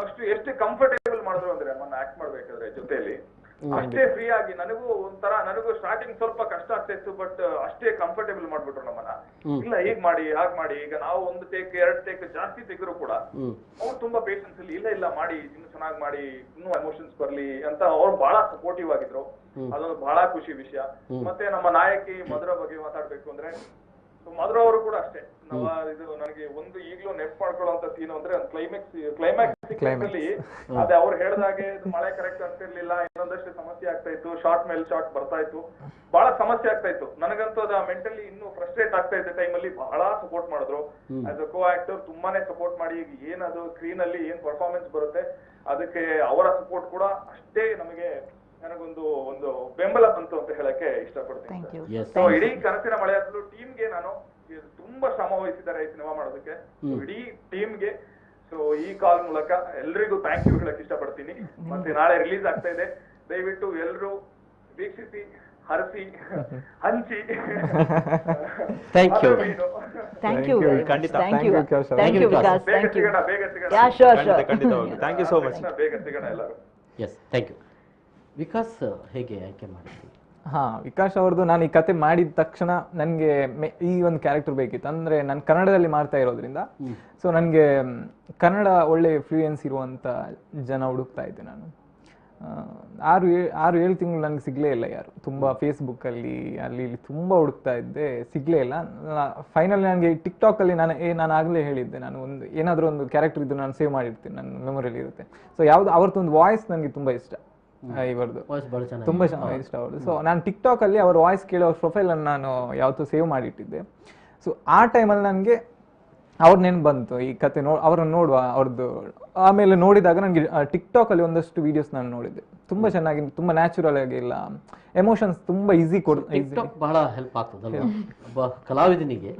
ಅಷ್ಟು ಎಷ್ಟು ಕಂಫರ್ಟೇಬಲ್ ಮಾಡಿದ್ರು ಅಂದ್ರೆ ನಮ್ಮನ್ನ ಆಕ್ಟ್ ಮಾಡ್ಬೇಕಾದ್ರೆ ಜೊತೆಯಲ್ಲಿ ಅಷ್ಟೇ ಫ್ರೀ ಆಗಿ. ನನಗೂ ಸ್ಟಾರ್ಟಿಂಗ್ ಸ್ವಲ್ಪ ಕಷ್ಟ ಆಗ್ತಾ ಇತ್ತು, ಬಟ್ ಅಷ್ಟೇ ಕಂಫರ್ಟೇಬಲ್ ಮಾಡ್ಬಿಟ್ರು ನಮ್ಮನ್ನ. ಇಲ್ಲ ಹೀಗ್ ಮಾಡಿ ಹಾಗ್ ಮಾಡಿ, ಈಗ ನಾವು ಒಂದು ಟೇಕ್ 2 ಟೇಕ್ ಜಾಸ್ತಿ ತೆಗೆದ್ರು ಕೂಡ ಅವ್ರು ತುಂಬಾ ಪೇಷನ್ಸ್ ಅಲ್ಲಿ ಇಲ್ಲ ಮಾಡಿ ಇನ್ನು ಚೆನ್ನಾಗಿ ಮಾಡಿ, ಇನ್ನೂ ಎಮೋಷನ್ಸ್ ಬರ್ಲಿ ಅಂತ ಅವ್ರು ಬಹಳ ಸಪೋರ್ಟಿವ್ ಆಗಿದ್ರು. ಅದೊಂದು ಬಹಳ ಖುಷಿ ವಿಷಯ. ಮತ್ತೆ ನಮ್ಮ ನಾಯಕಿ ಮಧುರ ಬಗ್ಗೆ ಮಾತಾಡ್ಬೇಕು ಅಂದ್ರೆ, ಮಧುರ ಅವರು ಕೂಡ ಅಷ್ಟೇ. ಇದು ನನಗೆ ಒಂದು ಈಗ್ಲೂ ನೆಪ್ ಮಾಡ್ಕೊಳ್ಳುವಂತ ಸೀನ್ ಅಂದ್ರೆ ಕ್ಲೈಮ್ಯಾಕ್ಸ್ ಅಲ್ಲಿ ಅದೇ ಅವ್ರು ಹೇಳ್ದಾಗೆ ಮಳೆ ಕರೆಕ್ಟ್ ಆಗ್ತಿರ್ಲಿಲ್ಲ, ಇನ್ನೊಂದಷ್ಟು ಸಮಸ್ಯೆ ಆಗ್ತಾ ಇತ್ತು, ಶಾರ್ಟ್ ಮೇಲೆ ಶಾರ್ಟ್ ಬರ್ತಾ ಇತ್ತು, ಬಹಳ ಸಮಸ್ಯೆ ಆಗ್ತಾ ಇತ್ತು. ನನಗಂತೂ ಅದ ಮೆಂಟಲಿ ಇನ್ನೂ ಫ್ರಸ್ಟ್ರೇಟ್ ಆಗ್ತಾ ಇದ್ದ ಟೈಮಲ್ಲಿ ಬಹಳ ಸಪೋರ್ಟ್ ಮಾಡಿದ್ರು. ಆಸ್ ಅ ಕೋ ಆಕ್ಟರ್ ತುಂಬಾನೇ ಸಪೋರ್ಟ್ ಮಾಡಿ, ಈಗ ಏನದು ಸ್ಕ್ರೀನ್ ಅಲ್ಲಿ ಏನ್ ಪರ್ಫಾರ್ಮೆನ್ಸ್ ಬರುತ್ತೆ ಅದಕ್ಕೆ ಅವರ ಸಪೋರ್ಟ್ ಕೂಡ ಅಷ್ಟೇ ನಮಗೆ ನನಗೊಂದು ಬೆಂಬಲ ಬಂತು ಅಂತ ಹೇಳಕ್ಕೆ ಇಷ್ಟಪಡ್ತೀನಿ. ಸೊ ಇಡೀ ಕನಸಿನ ಮಳೆಯಾದಲು ಟೀಮ್ಗೆ ನಾನು ತುಂಬಾ ಶ್ರಮ ವಹಿಸಿದ್ದಾರೆ ಈ ಸಿನಿಮಾ ಮಾಡೋದಕ್ಕೆ, ಇಡೀ ಟೀಮ್ಗೆ. ಸೊ ಈ ಕಾಲ್ ಮೂಲಕ ಎಲ್ರಿಗೂ ಥ್ಯಾಂಕ್ ಯು ಹೇಳಕ್ ಇಷ್ಟಪಡ್ತೀನಿ. ಮತ್ತೆ ನಾಳೆ ರಿಲೀಸ್ ಆಗ್ತಾ ಇದೆ, ದಯವಿಟ್ಟು ಎಲ್ಲರೂ ವೀಕ್ಷಿಸಿ, ಹರಿಸಿ, ಹಂಚಿ. Thank you. Thank you. ಖಂಡಿತ. ಬೇಗ ಸಿಗೋಣ. ಖಂಡಿತವಾಗಿ. Thank you so much. ಬೇಗ ಸಿಗೋಣ ಎಲ್ಲರೂ. S, thank you. ವಿಕಾಸ್ ಹೇಗೆ ಆಯ್ಕೆ ಮಾಡಿದ್ವಿ? ವಿಕಾಸ್ ಅವ್ರದ್ದು ನಾನು ಈ ಕತೆ ಮಾಡಿದ ತಕ್ಷಣ ನನಗೆ ಈ ಒಂದು ಕ್ಯಾರೆಕ್ಟರ್ ಬೇಕಿತ್ತು. ಅಂದರೆ ನಾನು ಕನ್ನಡದಲ್ಲಿ ಮಾಡ್ತಾ ಇರೋದ್ರಿಂದ, ಸೊ ನನಗೆ ಕನ್ನಡ ಒಳ್ಳೆ ಫ್ಲೂಯೆನ್ಸ್ ಇರುವಂಥ ಜನ ಹುಡುಕ್ತಾ ಇದ್ದೆ ನಾನು. 6-7 ತಿಂಗಳು ನನಗೆ ಸಿಗಲೇ ಇಲ್ಲ ಯಾರು. ತುಂಬ ಫೇಸ್ಬುಕ್ಕಲ್ಲಿ ಅಲ್ಲಿ ಇಲ್ಲಿ ತುಂಬ ಹುಡುಕ್ತಾ ಇದ್ದೆ, ಸಿಗಲೇ ಇಲ್ಲ. ಫೈನಲ್ ನನಗೆ ಟಿಕ್ಟಾಕಲ್ಲಿ ನಾನು ಆಗಲೇ ಹೇಳಿದ್ದೆ, ನಾನು ಏನಾದರೂ ಒಂದು ಕ್ಯಾರೆಕ್ಟರ್ ಇದ್ದು ನಾನು ಸೇವ್ ಮಾಡಿರ್ತೀನಿ, ನನ್ನ ಮೆಮೊರಿಯಲ್ಲಿ ಇರುತ್ತೆ. ಸೊ ಯಾವುದು ಅವ್ರದ್ದೊಂದು ವಾಯ್ಸ್ ನನಗೆ ತುಂಬ ಇಷ್ಟ, ಇವ್ರದ್ದು ತುಂಬ ಇಷ್ಟ ಅವ್ರದ್ದು. ಸೊ ನಾನು ಟಿಕ್ಟಾಕ್ ಅಲ್ಲಿ ಅವ್ರ ವಾಯ್ಸ್ ಕೇಳಿ ಅವ್ರ ಪ್ರೊಫೈಲ್ ಅನ್ನು ನಾನು ಯಾವತ್ತೂ ಸೇವ್ ಮಾಡಿಟ್ಟಿದ್ದೆ. ಸೊ ಆ ಟೈಮಲ್ಲಿ ನನಗೆ ಅವ್ರ ನೆನಪು ಬಂತು, ಈ ಕತೆ ಅವ್ರನ್ನ ನೋಡುವ ಅವ್ರದ್ದು. ಆಮೇಲೆ ನೋಡಿದಾಗ ನನಗೆ ಟಿಕ್ಟಾಕ್ ಅಲ್ಲಿ ಒಂದಷ್ಟು ವಿಡಿಯೋಸ್ ನಾನು ನೋಡಿದ್ದೆ, ತುಂಬಾ ಚೆನ್ನಾಗಿ, ತುಂಬಾ ನ್ಯಾಚುರಲ್ ಆಗಿ ಇಲ್ಲ, ಎಮೋಷನ್ಸ್ ತುಂಬಾ ಈಸಿ ಬಹಳ ಹೆಲ್ಪ್ ಆಗ್ತದೆ ಒಬ್ಬ ಕಲಾವಿದನಿಗೆ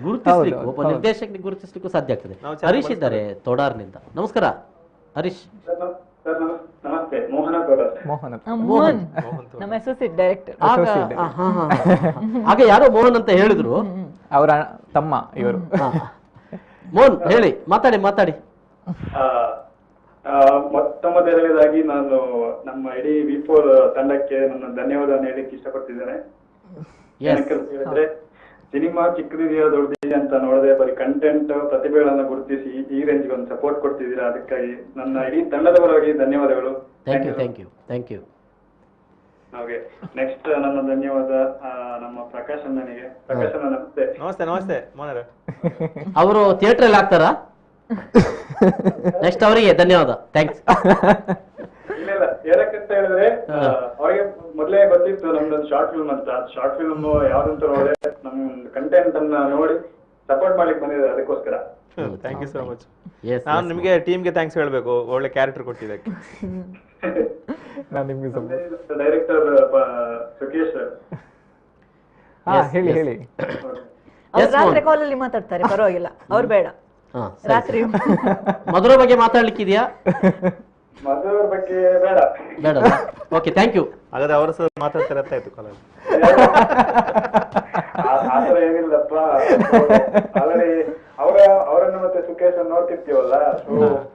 ಗುರುತಿಸ್ಲಿಕ್ಕೂ, ಒಬ್ಬ ನಿರ್ದೇಶಕನಿಗೆ ಗುರುತಿಸ್ಲಿಕ್ಕೂ ಸಾಧ್ಯ ಆಗ್ತದೆ. ಹರೀಶ್ ಇದ್ದಾರೆ ತೋಡಾರ್ನಿಂದ. ನಮಸ್ಕಾರ ಹರೀಶ್. ನಮಸ್ತೆ. ಮೋಹನ್ ನಮ್ಮ ಅಸೋಸಿಯೇಟ್ ಡೈರೆಕ್ಟರ್. ಆಗ ಯಾರೋ ಮೋಹನ್ ಅಂತ ಹೇಳಿದ್ರು, ಅವರ ತಮ್ಮ ಇವರು. ಮೋಹನ್ ಹೇಳಿ, ಮಾತಾಡಿ. ಮೊದಲನೇದಾಗಿ ನಾನು ನಮ್ಮ ಇಡೀ V4 ತಂಡಕ್ಕೆ ನನ್ನ ಧನ್ಯವಾದವನ್ನು ಹೇಳಲಿಕ್ಕೆ ಇಷ್ಟಪಡ್ತಿದ್ದೇನೆ. ಹೇಳಿದ್ರೆ ಸಿನಿಮಾ ಚಿಕ್ಕದಿದೆಯೋ ದೊಡ್ಡದಿದೆ ಅಂತ ನೋಡದೆ ಬರೀ ಕಂಟೆಂಟ್ ಪ್ರತಿಭೆಗಳನ್ನ ಗುರುತಿಸಿ ಈ ರೇಂಜ್ ಒಂದು ಸಪೋರ್ಟ್ ಕೊಡ್ತಿದ್ದೀರಾ, ಅದಕ್ಕಾಗಿ ನನ್ನ ಇಡೀ ತಂಡದವರಾಗಿ ಧನ್ಯವಾದಗಳು. Thank you. ಹಾಗೆ ನೆಕ್ಸ್ಟ್ ನನ್ನ ಧನ್ಯವಾದ ನಮ್ಮ ಪ್ರಕಾಶ್ ಅಣ್ಣನಿಗೆ. ಪ್ರಕಾಶ್ ಅಣ್ಣ ನಮಸ್ತೆ. ನಮಸ್ತೆ ಮೋಹನರ. ಅವರು ಥಿಯೇಟರ್ ಅಲ್ಲಿ ಆಗ್ತಾರಾ? ನೆಕ್ಸ್ಟ್ ಅವರಿಗೆ ಧನ್ಯವಾದ. ಥ್ಯಾಂಕ್ಸ್. ಇಲ್ಲ ಏನಕ್ಕಂತ ಹೇಳಿದ್ರೆ ಅವ್ರಿಗೆ ಮೊದಲೇ ಗೊತ್ತಿತ್ತು ನಮ್ದೊಂದು ಶಾರ್ಟ್ ಫಿಲ್ಮ್ ಅಂತ. ಶಾರ್ಟ್ ಫಿಲ್ಮ್ ಯಾವ್ದಂತ ನೋಡಿದ್ರೆ ನಮ್ ಕಂಟೆಂಟ್ ಅನ್ನ ನೋಡಿ ಸಪೋರ್ಟ್ ಮಾಡ್ಲಿಕ್ಕೆ ಬಂದಿದೆ, ಅದಕ್ಕೋಸ್ಕರ. Thank you so much. ನಾನು ನಿಮಗೆ ಟೀಮ್ಗೆ ಥ್ಯಾಂಕ್ಸ್ ಹೇಳ್ಬೇಕು, ಒಳ್ಳೆ ಕ್ಯಾರೆಕ್ಟರ್ ಕೊಟ್ಟಿದ್ದಕ್ಕೆ. ನಾನು ನಿಮ್ಗೆ ಡೈರೆಕ್ಟರ್ ಸುಖೇಶ್ ಹೇಳಿ. ರಾತ್ರಿ ಕಾಲಲ್ಲಿ ಮಾತಾಡ್ತಾರೆ, ಪರವಾಗಿಲ್ಲ, ಅವ್ರು ಬೇಡ. ರಾತ್ರಿ ಮಧುರ ಬಗ್ಗೆ ಮಾತಾಡ್ಲಿಕ್ಕಿದ್ಯಾ? ಮಧುರ ಬಗ್ಗೆ ಬೇಡ. Okay, thank you. ಹಾಗಾದ್ರೆ ಅವರ ಸಹ ಮಾತಾಡ್ತಾರೆ ಅಂತ ಆಯ್ತು ಕಾಲಲ್ಲಿ. ಆತರ ಏನಿಲ್ಲಪ್ಪ, ಆಲ್ರೆಡಿ ಅವರನ್ನು ಮತ್ತೆ ಸುಖೇಶ್ ನೋಡ್ತಿರ್ತೀವಲ್ಲ,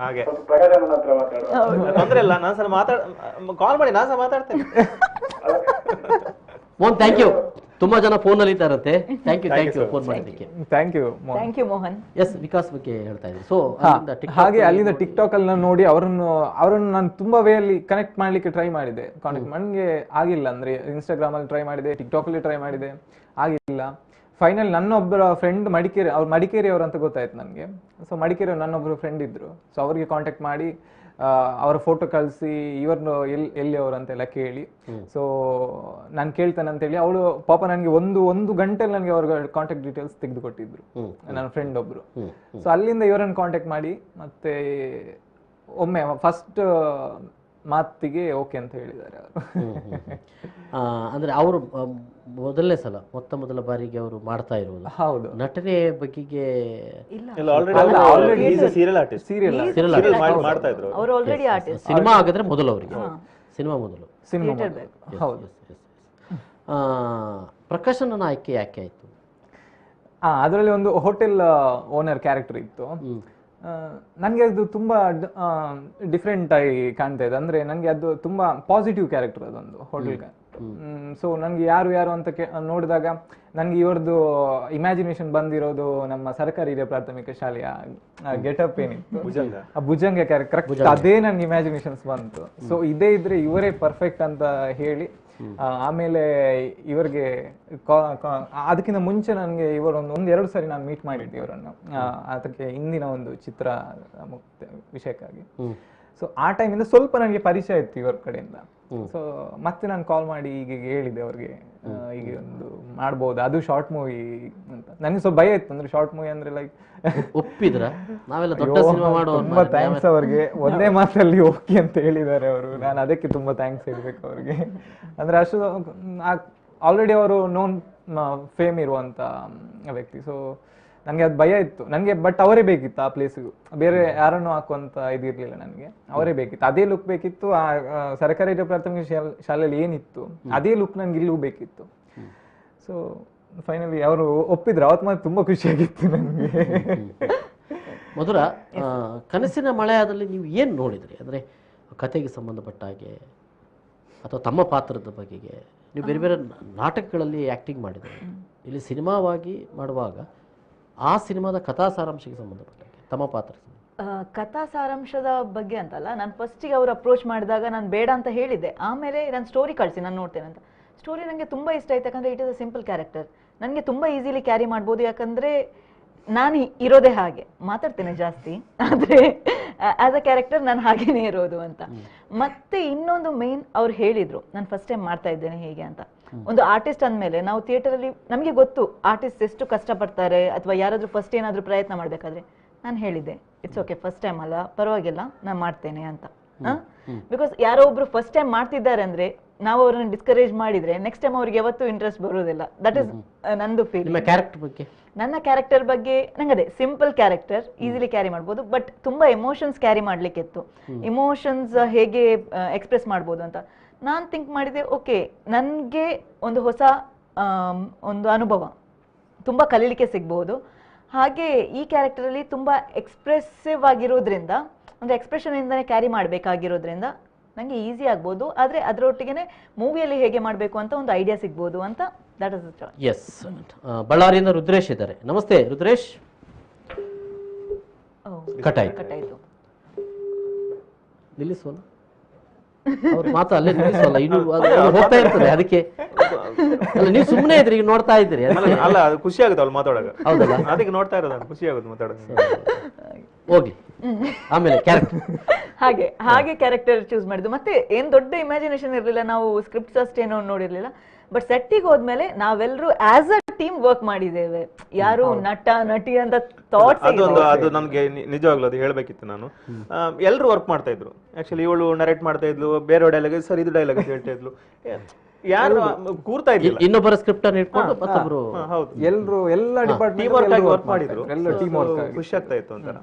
ಹಾಗೆ ಪ್ರಕಾಶ್ ಹತ್ರ ಮಾತಾಡುವ ತೊಂದ್ರೆ ಇಲ್ಲ. ನಾನು ಸಹ ಕಾಲ್ ಮಾಡಿ, ನಾನು ಸಹ ಮಾತಾಡ್ತೇನೆ. Mohan thank you. ತುಂಬಾ ಜನ ಫೋನ್ ಅಲ್ಲಿ ಇದ್ದಾರಂತೆ. ಥ್ಯಾಂಕ್ ಯು ಫೋನ್ ಮಾಡಿದ್ದಕ್ಕೆ. Thank you Mohan. Yes, Vikas ಬಗ್ಗೆ ಹೇಳ್ತಾ ಇದ್ರಿ. ಸೊ ಹಾಗೆ ಅಲ್ಲಿಂದ ಟಿಕ್ಟಾಕ್ ಅಲ್ಲಿ ನಾನು ನೋಡಿ ಅವರನ್ನು ನಾನು ತುಂಬಾ ವೇ ಅಲ್ಲಿ ಕನೆಕ್ಟ್ ಮಾಡ್ಲಿಕ್ಕೆ ಟ್ರೈ ಮಾಡಿದೆ. ನನಗೆ ಆಗಿಲ್ಲ. ಅಂದ್ರೆ ಇನ್ಸ್ಟಾಗ್ರಾಮ್ ಅಲ್ಲಿ ಟ್ರೈ ಮಾಡಿದೆ, ಟಿಕ್ಟಾಕ್ ಅಲ್ಲಿ ಟ್ರೈ ಮಾಡಿದೆ, ಆಗಿಲ್ಲ. ಫೈನಲ್ ನನ್ನೊಬ್ಬರ ಫ್ರೆಂಡ್ ಮಡಿಕೇರಿ ಅವ್ರು ಅಂತ ಗೊತ್ತಾಯ್ತು ನನಗೆ. ಸೊ ಮಡಿಕೇರಿ ನನ್ನೊಬ್ಬರು ಫ್ರೆಂಡ್ ಇದ್ರು. ಸೊ ಅವ್ರಿಗೆ ಕಾಂಟ್ಯಾಕ್ಟ್ ಮಾಡಿ ಅವರ ಫೋಟೋ ಕಳಿಸಿ ಇವ್ರನ್ನು ಎಲ್ಲಿ ಅವರು ಅಂತೆಲ್ಲ ಕೇಳಿ, ಸೊ ನಾನು ಕೇಳ್ತೇನೆ ಅಂತೇಳಿ ಅವಳು ಪಾಪ ನನಗೆ ಒಂದು ಗಂಟೆಲಿ ನನಗೆ ಅವ್ರ ಕಾಂಟ್ಯಾಕ್ಟ್ ಡೀಟೇಲ್ಸ್ ತೆಗೆದು ಕೊಟ್ಟಿದ್ರು, ನನ್ನ ಫ್ರೆಂಡ್ ಒಬ್ರು. ಸೊ ಅಲ್ಲಿಂದ ಇವರನ್ನು ಕಾಂಟ್ಯಾಕ್ಟ್ ಮಾಡಿ ಮತ್ತೆ ಒಮ್ಮೆ ಫಸ್ಟ್ ಮಾತಿಗೆ ಓಕೆ ಅಂತ ಹೇಳಿದ್ದಾರೆ ಅವರು. ಅಂದ್ರೆ ಅವರು ಮೊದಲನೇ ಸಲ ಮೊದಲ ಬಾರಿಗೆ ಅವರು ಮಾಡ್ತಾ ಇರೋದು. ಹೌದು, ನಟನೆ ಬಗೆಗೆ ಅವರು ಆಲ್ರೆಡಿ ಆರ್ಟಿಸ್ಟ್. ಸಿನಿಮಾ ಆಗಿದ್ರೆ ಮೊದಲು ಅವರಿಗೆ ಸಿನಿಮಾ ಹೌದು. ಪ್ರಕಾಶನ ಆಯ್ಕೆ ಯಾಕೆ ಆಯ್ತು? ಅದರಲ್ಲಿ ಒಂದು ಹೋಟೆಲ್ ಓನರ್ ಕ್ಯಾರೆಕ್ಟರ್ ಇತ್ತು. ನನಗೆ ಅದು ತುಂಬಾ ಡಿಫ್ರೆಂಟ್ ಆಗಿ ಕಾಣ್ತಾ ಇದೆ. ಅಂದ್ರೆ ನನಗೆ ಅದು ತುಂಬಾ ಪಾಸಿಟಿವ್ ಕ್ಯಾರೆಕ್ಟರ್ ಅದೊಂದು ಹೋಟೆಲ್. ಸೊ ನನಗೆ ಯಾರು ಅಂತ ನೋಡಿದಾಗ ನನಗೆ ಇವ್ರದ್ದು ಇಮ್ಯಾಜಿನೇಷನ್ ಬಂದಿರೋದು ನಮ್ಮ ಸರ್ಕಾರಿ ಹಿರಿಯ ಪ್ರಾಥಮಿಕ ಶಾಲೆಯ ಗೆಟಪ್ ಏನಿತ್ತು, ಆ ಭುಜಂಗ ಕ್ಯಾರೆಕ್ಟರ್, ಅದೇ ನನ್ಗೆ ಇಮ್ಯಾಜಿನೇಷನ್ಸ್ ಬಂತು. ಸೊ ಇದೇ ಇದ್ರೆ ಇವರೇ ಪರ್ಫೆಕ್ಟ್ ಅಂತ ಹೇಳಿ ಆಮೇಲೆ ಇವರಿಗೆ ಅದಕ್ಕಿಂತ ಮುಂಚೆ ನನಗೆ ಇವರೊಂದು 1-2 ಸರಿ ನಾನು ಮೀಟ್ ಮಾಡಿದ್ದೆ ಇವರನ್ನು ಅದಕ್ಕೆ ಹಿಂದಿನ ಒಂದು ಚಿತ್ರ ವಿಷಯಕ್ಕಾಗಿ. ಸೊ ಆ ಟೈಮಿಂದ ಸ್ವಲ್ಪ ನನಗೆ ಪರಿಚಯ ಇತ್ತು ಇವರ ಕಡೆಯಿಂದ. ಸೊ ಮತ್ತೆ ನಾನು ಕಾಲ್ ಮಾಡಿ ಈಗ ಹೇಳಿದೆ ಅವ್ರಿಗೆ, ಈಗ ಒಂದು ಮಾಡ್ಬೋದು ಅದು ಶಾರ್ಟ್ ಮೂವಿ ಅಂತ. ನನಗೆ ಸ್ವಲ್ಪ ಭಯ ಇತ್ತು, ಅಂದ್ರೆ ಶಾರ್ಟ್ ಮೂವಿ ಅಂದ್ರೆ ಲೈಕ್ ಒಪ್ಪಿದ್ರ ನಾವೆಲ್ಲ ದೊಡ್ಡ ಸಿನಿಮಾ ಮಾಡೋ. ತುಂಬಾ ಥ್ಯಾಂಕ್ಸ್ ಅವ್ರಿಗೆ, ಒಂದೇ ಮಾತಲ್ಲಿ ಓಕೆ ಅಂತ ಹೇಳಿದ್ದಾರೆ ಅವರು. ನಾನು ಅದಕ್ಕೆ ತುಂಬಾ ಥ್ಯಾಂಕ್ಸ್ ಹೇಳ್ಬೇಕು ಅವ್ರಿಗೆ. ಅಂದ್ರೆ ಅಷ್ಟು ಆಲ್ರೆಡಿ ಅವರು ನೋನ್ ಫೇಮ್ ಇರುವಂತ ವ್ಯಕ್ತಿ. ಸೊ ನನಗೆ ಅದು ಭಯ ಇತ್ತು ನನಗೆ, ಬಟ್ ಅವರೇ ಬೇಕಿತ್ತು ಆ ಪ್ಲೇಸ್ಗೂ, ಬೇರೆ ಯಾರನ್ನು ಹಾಕುವಂತ ಇದಿರ್ಲಿಲ್ಲ ನನಗೆ. ಅವರೇ ಬೇಕಿತ್ತು, ಅದೇ ಲುಕ್ ಬೇಕಿತ್ತು. ಆ ಸರ್ಕಾರಿ ಪ್ರಾಥಮಿಕ ಶಾಲೆಯಲ್ಲಿ ಏನಿತ್ತು ಅದೇ ಲುಕ್ ನನ್ಗೆ ಇಲ್ಲೂ ಬೇಕಿತ್ತು. ಸೊ ಫೈನಲಿ ಅವರು ಒಪ್ಪಿದ್ರು. ಅವತ್ತು ಮಾತ್ರ ತುಂಬಾ ಖುಷಿಯಾಗಿತ್ತು ನನಗೆ. ಮಧುರ, ಕನಸಿನ ಮಳೆಯಾದಲ್ಲಿ ನೀವು ಏನು ನೋಡಿದ್ರಿ? ಅಂದರೆ ಕತೆಗೆ ಸಂಬಂಧಪಟ್ಟ ಹಾಗೆ ಅಥವಾ ತಮ್ಮ ಪಾತ್ರದ ಬಗೆಗೆ? ನೀವು ಬೇರೆ ಬೇರೆ ನಾಟಕಗಳಲ್ಲಿ ಆ್ಯಕ್ಟಿಂಗ್ ಮಾಡಿದ್ರಿ, ಇಲ್ಲಿ ಸಿನಿಮಾವಾಗಿ ಮಾಡುವಾಗ ಆ ಸಿನಿಮಾದ ಕಥಾ ಸಾರಾಂಶಕ್ಕೆ ಸಂಬಂಧಪಟ್ಟ ತಮ್ಮ ಪಾತ್ರ ಕಥಾ ಸಾರಾಂಶದ ಬಗ್ಗೆ ಅಂತಲ್ಲ, ನಾನು ಫಸ್ಟಿಗೆ ಅವ್ರು ಅಪ್ರೋಚ್ ಮಾಡಿದಾಗ ನಾನು ಬೇಡ ಅಂತ ಹೇಳಿದ್ದೆ. ಆಮೇಲೆ ನಾನು ಸ್ಟೋರಿ ಕಳಿಸಿ ನಾನು ನೋಡ್ತೇನೆ ಅಂತ. ಸ್ಟೋರಿ ನನಗೆ ತುಂಬ ಇಷ್ಟ ಆಯ್ತು, ಯಾಕಂದರೆ it is a simple character, ನನಗೆ ತುಂಬ ಈಸಿಲಿ ಕ್ಯಾರಿ ಮಾಡ್ಬೋದು. ಯಾಕಂದರೆ ನಾನು ಇರೋದೇ ಹಾಗೆ, ಮಾತಾಡ್ತೇನೆ ಜಾಸ್ತಿ, ಆದರೆ ಆಸ್ ಅ ಕ್ಯಾರೆಕ್ಟರ್ ನಾನು ಹಾಗೇನೇ ಇರೋದು ಅಂತ. ಮತ್ತೆ ಇನ್ನೊಂದು ಮೇನ್ ಅವ್ರು ಹೇಳಿದರು, ನಾನು ಫಸ್ಟ್ ಟೈಮ್ ಮಾಡ್ತಾ ಇದ್ದೇನೆ ಹೇಗೆ ಅಂತ. ಒಂದು ಆರ್ಟಿಸ್ಟ್ ಅಂದಮೇಲೆ ನಾವು ಥಿಯೇಟರಲ್ಲಿ ನಮಗೆ ಗೊತ್ತು ಆರ್ಟಿಸ್ಟ್ ಎಷ್ಟು ಕಷ್ಟಪಡ್ತಾರೆ, ಅಥವಾ ಯಾರಾದರೂ ಫಸ್ಟ್ ಏನಾದರೂ ಪ್ರಯತ್ನ ಮಾಡಬೇಕಾದ್ರೆ ನಾನು ಹೇಳಿದ್ದೆ ಇಟ್ಸ್ ಓಕೆ, ಫಸ್ಟ್ ಟೈಮ್ ಅಲ್ಲ ಪರವಾಗಿಲ್ಲ ನಾನು ಮಾಡ್ತೇನೆ ಅಂತ. ಬಿಕಾಸ್ ಯಾರೋ ಒಬ್ರು ಫಸ್ಟ್ ಟೈಮ್ ಮಾಡ್ತಿದ್ದಾರೆ ಅಂದ್ರೆ ನಾವು ಅವ್ರನ್ನ ಡಿಸ್ಕರೇಜ್ ಮಾಡಿದ್ರೆ ನೆಕ್ಸ್ಟ್ ಟೈಮ್ ಅವ್ರಿಗೆ ಯಾವತ್ತೂ ಇಂಟ್ರೆಸ್ಟ್ ಬರೋದಿಲ್ಲ. ದಟ್ ಇಸ್ ನಂದು ಫೀಲ್. ನನ್ನ ಕ್ಯಾರೆಕ್ಟರ್ ಬಗ್ಗೆ ನಂಗೆ ಅದೇ ಸಿಂಪಲ್ ಕ್ಯಾರೆಕ್ಟರ್, ಈಸಿಲಿ ಕ್ಯಾರಿ ಮಾಡ್ಬೋದು. ಬಟ್ ತುಂಬಾ ಎಮೋಷನ್ಸ್ ಕ್ಯಾರಿ ಮಾಡ್ಲಿಕ್ಕಿತ್ತು. ಎಮೋಷನ್ಸ್ ಹೇಗೆ ಎಕ್ಸ್ಪ್ರೆಸ್ ಮಾಡ್ಬೋದು ಅಂತ ನಾನು ಥಿಂಕ್ ಮಾಡಿದೆ. ಓಕೆ, ನನಗೆ ಒಂದು ಹೊಸ ಒಂದು ಅನುಭವ, ತುಂಬ ಕಲೀಲಿಕ್ಕೆ ಸಿಗ್ಬಹುದು. ಹಾಗೆ ಈ ಕ್ಯಾರೆಕ್ಟರಲ್ಲಿ ತುಂಬ ಎಕ್ಸ್ಪ್ರೆಸಿವ್ ಆಗಿರೋದ್ರಿಂದ, ಒಂದು ಎಕ್ಸ್ಪ್ರೆಷನಿಂದನೇ ಕ್ಯಾರಿ ಮಾಡಬೇಕಾಗಿರೋದ್ರಿಂದ ನನಗೆ ಈಸಿ ಆಗ್ಬೋದು. ಆದರೆ ಅದರೊಟ್ಟಿಗೆ ಮೂವಿಯಲ್ಲಿ ಹೇಗೆ ಮಾಡಬೇಕು ಅಂತ ಒಂದು ಐಡಿಯಾ ಸಿಗ್ಬೋದು ಅಂತ. That is the S. ಬಳ್ಳಾರಿಯಿಂದ ರುದ್ರೇಶ್ ಇದ್ದಾರೆ. ನಮಸ್ತೆ ರುದ್ರೇಶ್. ಕಟ್ಟಾಯ್ತು, ನಿಲ್ಲಿಸೋಣ ಅವ್ರ ಮಾತು ಅಲ್ಲೇ ನಿಲ್ಲಿಸೋಲ್ಲ, ಇನ್ನು ಹೋಗ್ತಾ ಇರ್ತದೆ. ಅದಕ್ಕೆ ಅಲ್ಲ, ನೀವು ಸುಮ್ಮನೆ ಇದ್ರಿ, ಈಗ ನೋಡ್ತಾ ಇದ್ದೀರಿ. ಅಲ್ಲ, ಅದು ಖುಷಿ ಆಗುತ್ತೆ ಅವ್ಳು ಮಾತಾಡೋದು. ಹೌದಲ್ಲ, ಅದಕ್ಕೆ ನೋಡ್ತಾ ಇರೋದು, ಖುಷಿ ಆಗುತ್ತೆ ಮಾತಾಡೋದು. ಹೋಗ್ಲಿ, ಆಮೇಲೆ ಕ್ಯಾರೆಕ್ಟರ್ ಹಾಗೆ ಕ್ಯಾರೆಕ್ಟರ್ ಚೂಸ್ ಮಾಡಿದ್ದು. ಮತ್ತೆ ಏನ್ ದೊಡ್ಡ ಇಮ್ಯಾಜಿನೇಷನ್ ಇರಲಿಲ್ಲ, ನಾವು ಸ್ಕ್ರಿಪ್ಟ್ಸ್ ಅಷ್ಟೇನೋ ನೋಡಿರ್ಲಿಲ್ಲ. ಬಟ್ ಸೆಟ್ಟಿಗೆ ಹೋದ್ಮೇಲೆ ನಾವೆಲ್ಲರೂ ಆಸ್ ಅ ಟೀಮ್ ವರ್ಕ್ ಮಾಡಿದ್ದೇವೆ. ಯಾರು ನಟ ನಟಿ ಅಂತ ಥಾಟ್ಸ್ ಅದು ನನ್ಗೆ ನಿಜವಾಗ್ಲೂ ಅದು ಹೇಳ್ಬೇಕಿತ್ತು. ನಾನು ಎಲ್ಲರೂ ವರ್ಕ್ ಮಾಡ್ತಾ ಇದ್ರು. ಆಕ್ಚುಲಿ ಇವಳು ನರೇಟ್ ಮಾಡ್ತಾ ಇದ್ಲು, ಬೇರೆ ಡೈಲಾಗ್ ಸರ್ ಇದು ಡೈಲಾಗ್ ಹೇಳ್ತಾ ಇದ್ಲು, ಯಾರು ಕೂರ್ತಾ ಇದ್ದಿಲ್ಲ. ಇನ್ನೊಬ್ಬರ ಸ್ಕ್ರಿಪ್ಟ್ ಅನ್ನು ಇಟ್ಕೊಂಡು ಮತ್ತೊಬ್ರು ಎಲ್ಲರೂ ಎಲ್ಲ ಡಿಪಾರ್ಟ್ಮೆಂಟ್ ವರ್ಕ್ ಮಾಡಿದ್ರು, ಎಲ್ಲ ಟೀಮ್ ವರ್ಕ್. ಖುಷಿ ಆಗ್ತಾ ಇತ್ತು ಒಂಥರ.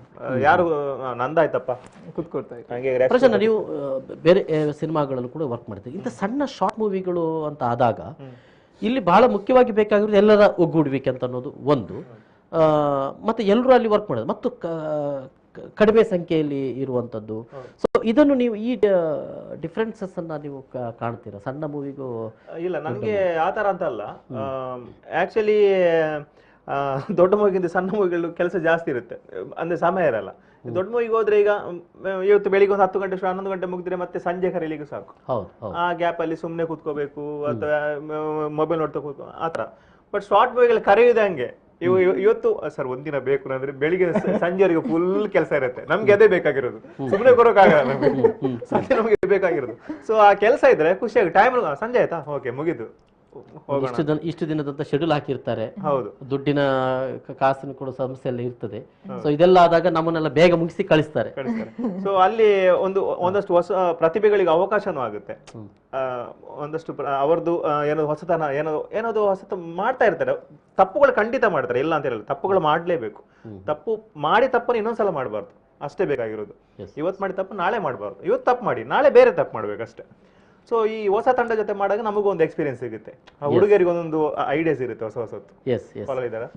ಯಾರು ನಂದಾಯ್ತಪ್ಪ ಕೂತ್ಕೊಳ್ತಾ ಇತ್ತು. ಪ್ರಸನ್ನ, ನೀವು ಬೇರೆ ಸಿನಿಮಾಗಳಲ್ಲೂ ಕೂಡ ವರ್ಕ್ ಮಾಡ್ತೀವಿ. ಇಂಥ ಸಣ್ಣ ಶಾರ್ಟ್ ಮೂವಿಗಳು ಅಂತ ಆದಾಗ ಇಲ್ಲಿ ಬಹಳ ಮುಖ್ಯವಾಗಿ ಬೇಕಾಗಿರೋದು ಎಲ್ಲರ ಒಗ್ಗೂಡುವಿಕೆ ಅಂತ ಅನ್ನೋದು ಒಂದು. ಮತ್ತೆ ಎಲ್ಲರೂ ಅಲ್ಲಿ ವರ್ಕ್ ಮಾಡೋದು ಮತ್ತು ಕಡಿಮೆ ಸಂಖ್ಯೆಯಲ್ಲಿ ಇರುವಂಥದ್ದು. ಸೊ ಇದನ್ನು ನೀವು ಈ ಡಿಫ್ರೆನ್ಸಸ್ ಅನ್ನ ನೀವು ಕಾಣ್ತೀರಾ ಸಣ್ಣ ಮೂವಿಗೂ? ಇಲ್ಲ, ನನಗೆ ಆ ಥರ ಅಂತ ಅಲ್ಲ. ಆ್ಯಕ್ಚುಲಿ ದೊಡ್ಡ ಮೂವಿಗಿಂತ ಸಣ್ಣ ಮೂವಿಗಳು ಕೆಲಸ ಜಾಸ್ತಿ ಇರುತ್ತೆ, ಅಂದರೆ ಸಮಯ ಇರಲ್ಲ. ದೊಡ್ಡ ಮೂವಿಗೆ ಹೋದ್ರೆ ಈಗ ಇವತ್ತು ಬೆಳಿಗ್ಗೆ ಒಂದು 10 ಗಂಟೆ 11 ಗಂಟೆ ಮುಗಿದ್ರೆ ಮತ್ತೆ ಸಂಜೆ ಕರೀಲಿಕ್ಕೆ ಸಾಕು. ಆ ಗ್ಯಾಪ್ ಅಲ್ಲಿ ಸುಮ್ಮನೆ ಕೂತ್ಕೋಬೇಕು ಅಥವಾ ಮೊಬೈಲ್ ನೋಡ್ತಾ ಕೂತ್ಕೋ ಆ ಥರ. ಬಟ್ ಶಾರ್ಟ್ ಮೂವಿಗಳು ಕರೆಯುವುದೇ ಹಂಗೆ, ಇವತ್ತು ಸರ್ ಒಂದಿನ ಬೇಕು ಅಂದ್ರೆ ಬೆಳಿಗ್ಗೆ ಸಂಜೆವರೆಗೆ ಫುಲ್ ಕೆಲಸ ಇರುತ್ತೆ, ನಮ್ಗೆ ಅದೇ ಬೇಕಾಗಿರೋದು, ಸುಮ್ಮನೆ ಬರೋಕ್ಕಾಗಲ್ಲ ನಮ್ಗೆ, ಸಂಜೆ ನಮಗೆ ಬೇಕಾಗಿರೋದು. ಸೊ ಆ ಕೆಲಸ ಇದ್ರೆ ಖುಷಿಯಾಗಿ ಟೈಮ್ ಸಂಜೆ ಆಯ್ತಾ ಓಕೆ ಮುಗಿದು ಇಷ್ಟು ದಿನದಂತ ಶೆಡ್ಯೂಲ್ ಹಾಕಿರ್ತಾರೆ, ಹೌದು, ದುಡ್ಡಿನ ಕಾಸಿನ ಕೊಡೋ ಸಮಸ್ಯೆ ಎಲ್ಲ ಇರ್ತದೆ. ಸೊ ಇದೆಲ್ಲ ಆದಾಗ ನಮ್ಮನ್ನೆಲ್ಲ ಬೇಗ ಮುಗಿಸಿ ಕಳಿಸ್ತಾರೆ. ಸೊ ಅಲ್ಲಿ ಒಂದಷ್ಟು ಹೊಸ ಪ್ರತಿಭೆಗಳಿಗೆ ಅವಕಾಶನೂ ಆಗುತ್ತೆ. ಒಂದಷ್ಟು ಅವರದ್ದು ಏನೋ ಹೊಸತನ ಏನೋದು ಹೊಸತ ಮಾಡ್ತಾ ಇರ್ತಾರೆ. ತಪ್ಪುಗಳು ಖಂಡಿತ ಮಾಡ್ತಾರೆ, ಇಲ್ಲ ಅಂತ ಹೇಳಲ್ಲ, ತಪ್ಪುಗಳು ಮಾಡ್ಲೇಬೇಕು. ತಪ್ಪನ್ನು ಇನ್ನೊಂದ್ಸಲ ಮಾಡಬಾರ್ದು, ಅಷ್ಟೇ ಬೇಕಾಗಿರೋದು. ಇವತ್ತು ಮಾಡಿ ತಪ್ಪು ನಾಳೆ ಮಾಡಬಾರ್ದು, ಇವತ್ತು ತಪ್ಪು ಮಾಡಿ ನಾಳೆ ಬೇರೆ ತಪ್ಪು ಮಾಡ್ಬೇಕಷ್ಟೇ. ಸೊ ಈ ಹೊಸ ತಂಡ ಜೊತೆ ಮಾಡಾಗ ನಮಗೂ ಒಂದು ಎಕ್ಸ್ಪೀರಿಯನ್ಸ್ ಸಿಗುತ್ತೆ, ಹುಡುಗರಿಗೆ ಒಂದೊಂದು ಐಡಿಯಾಸ್ ಇರುತ್ತೆ ಹೊಸ ಹೊಸತ್ತು. ಇದ್ದಾರೆ.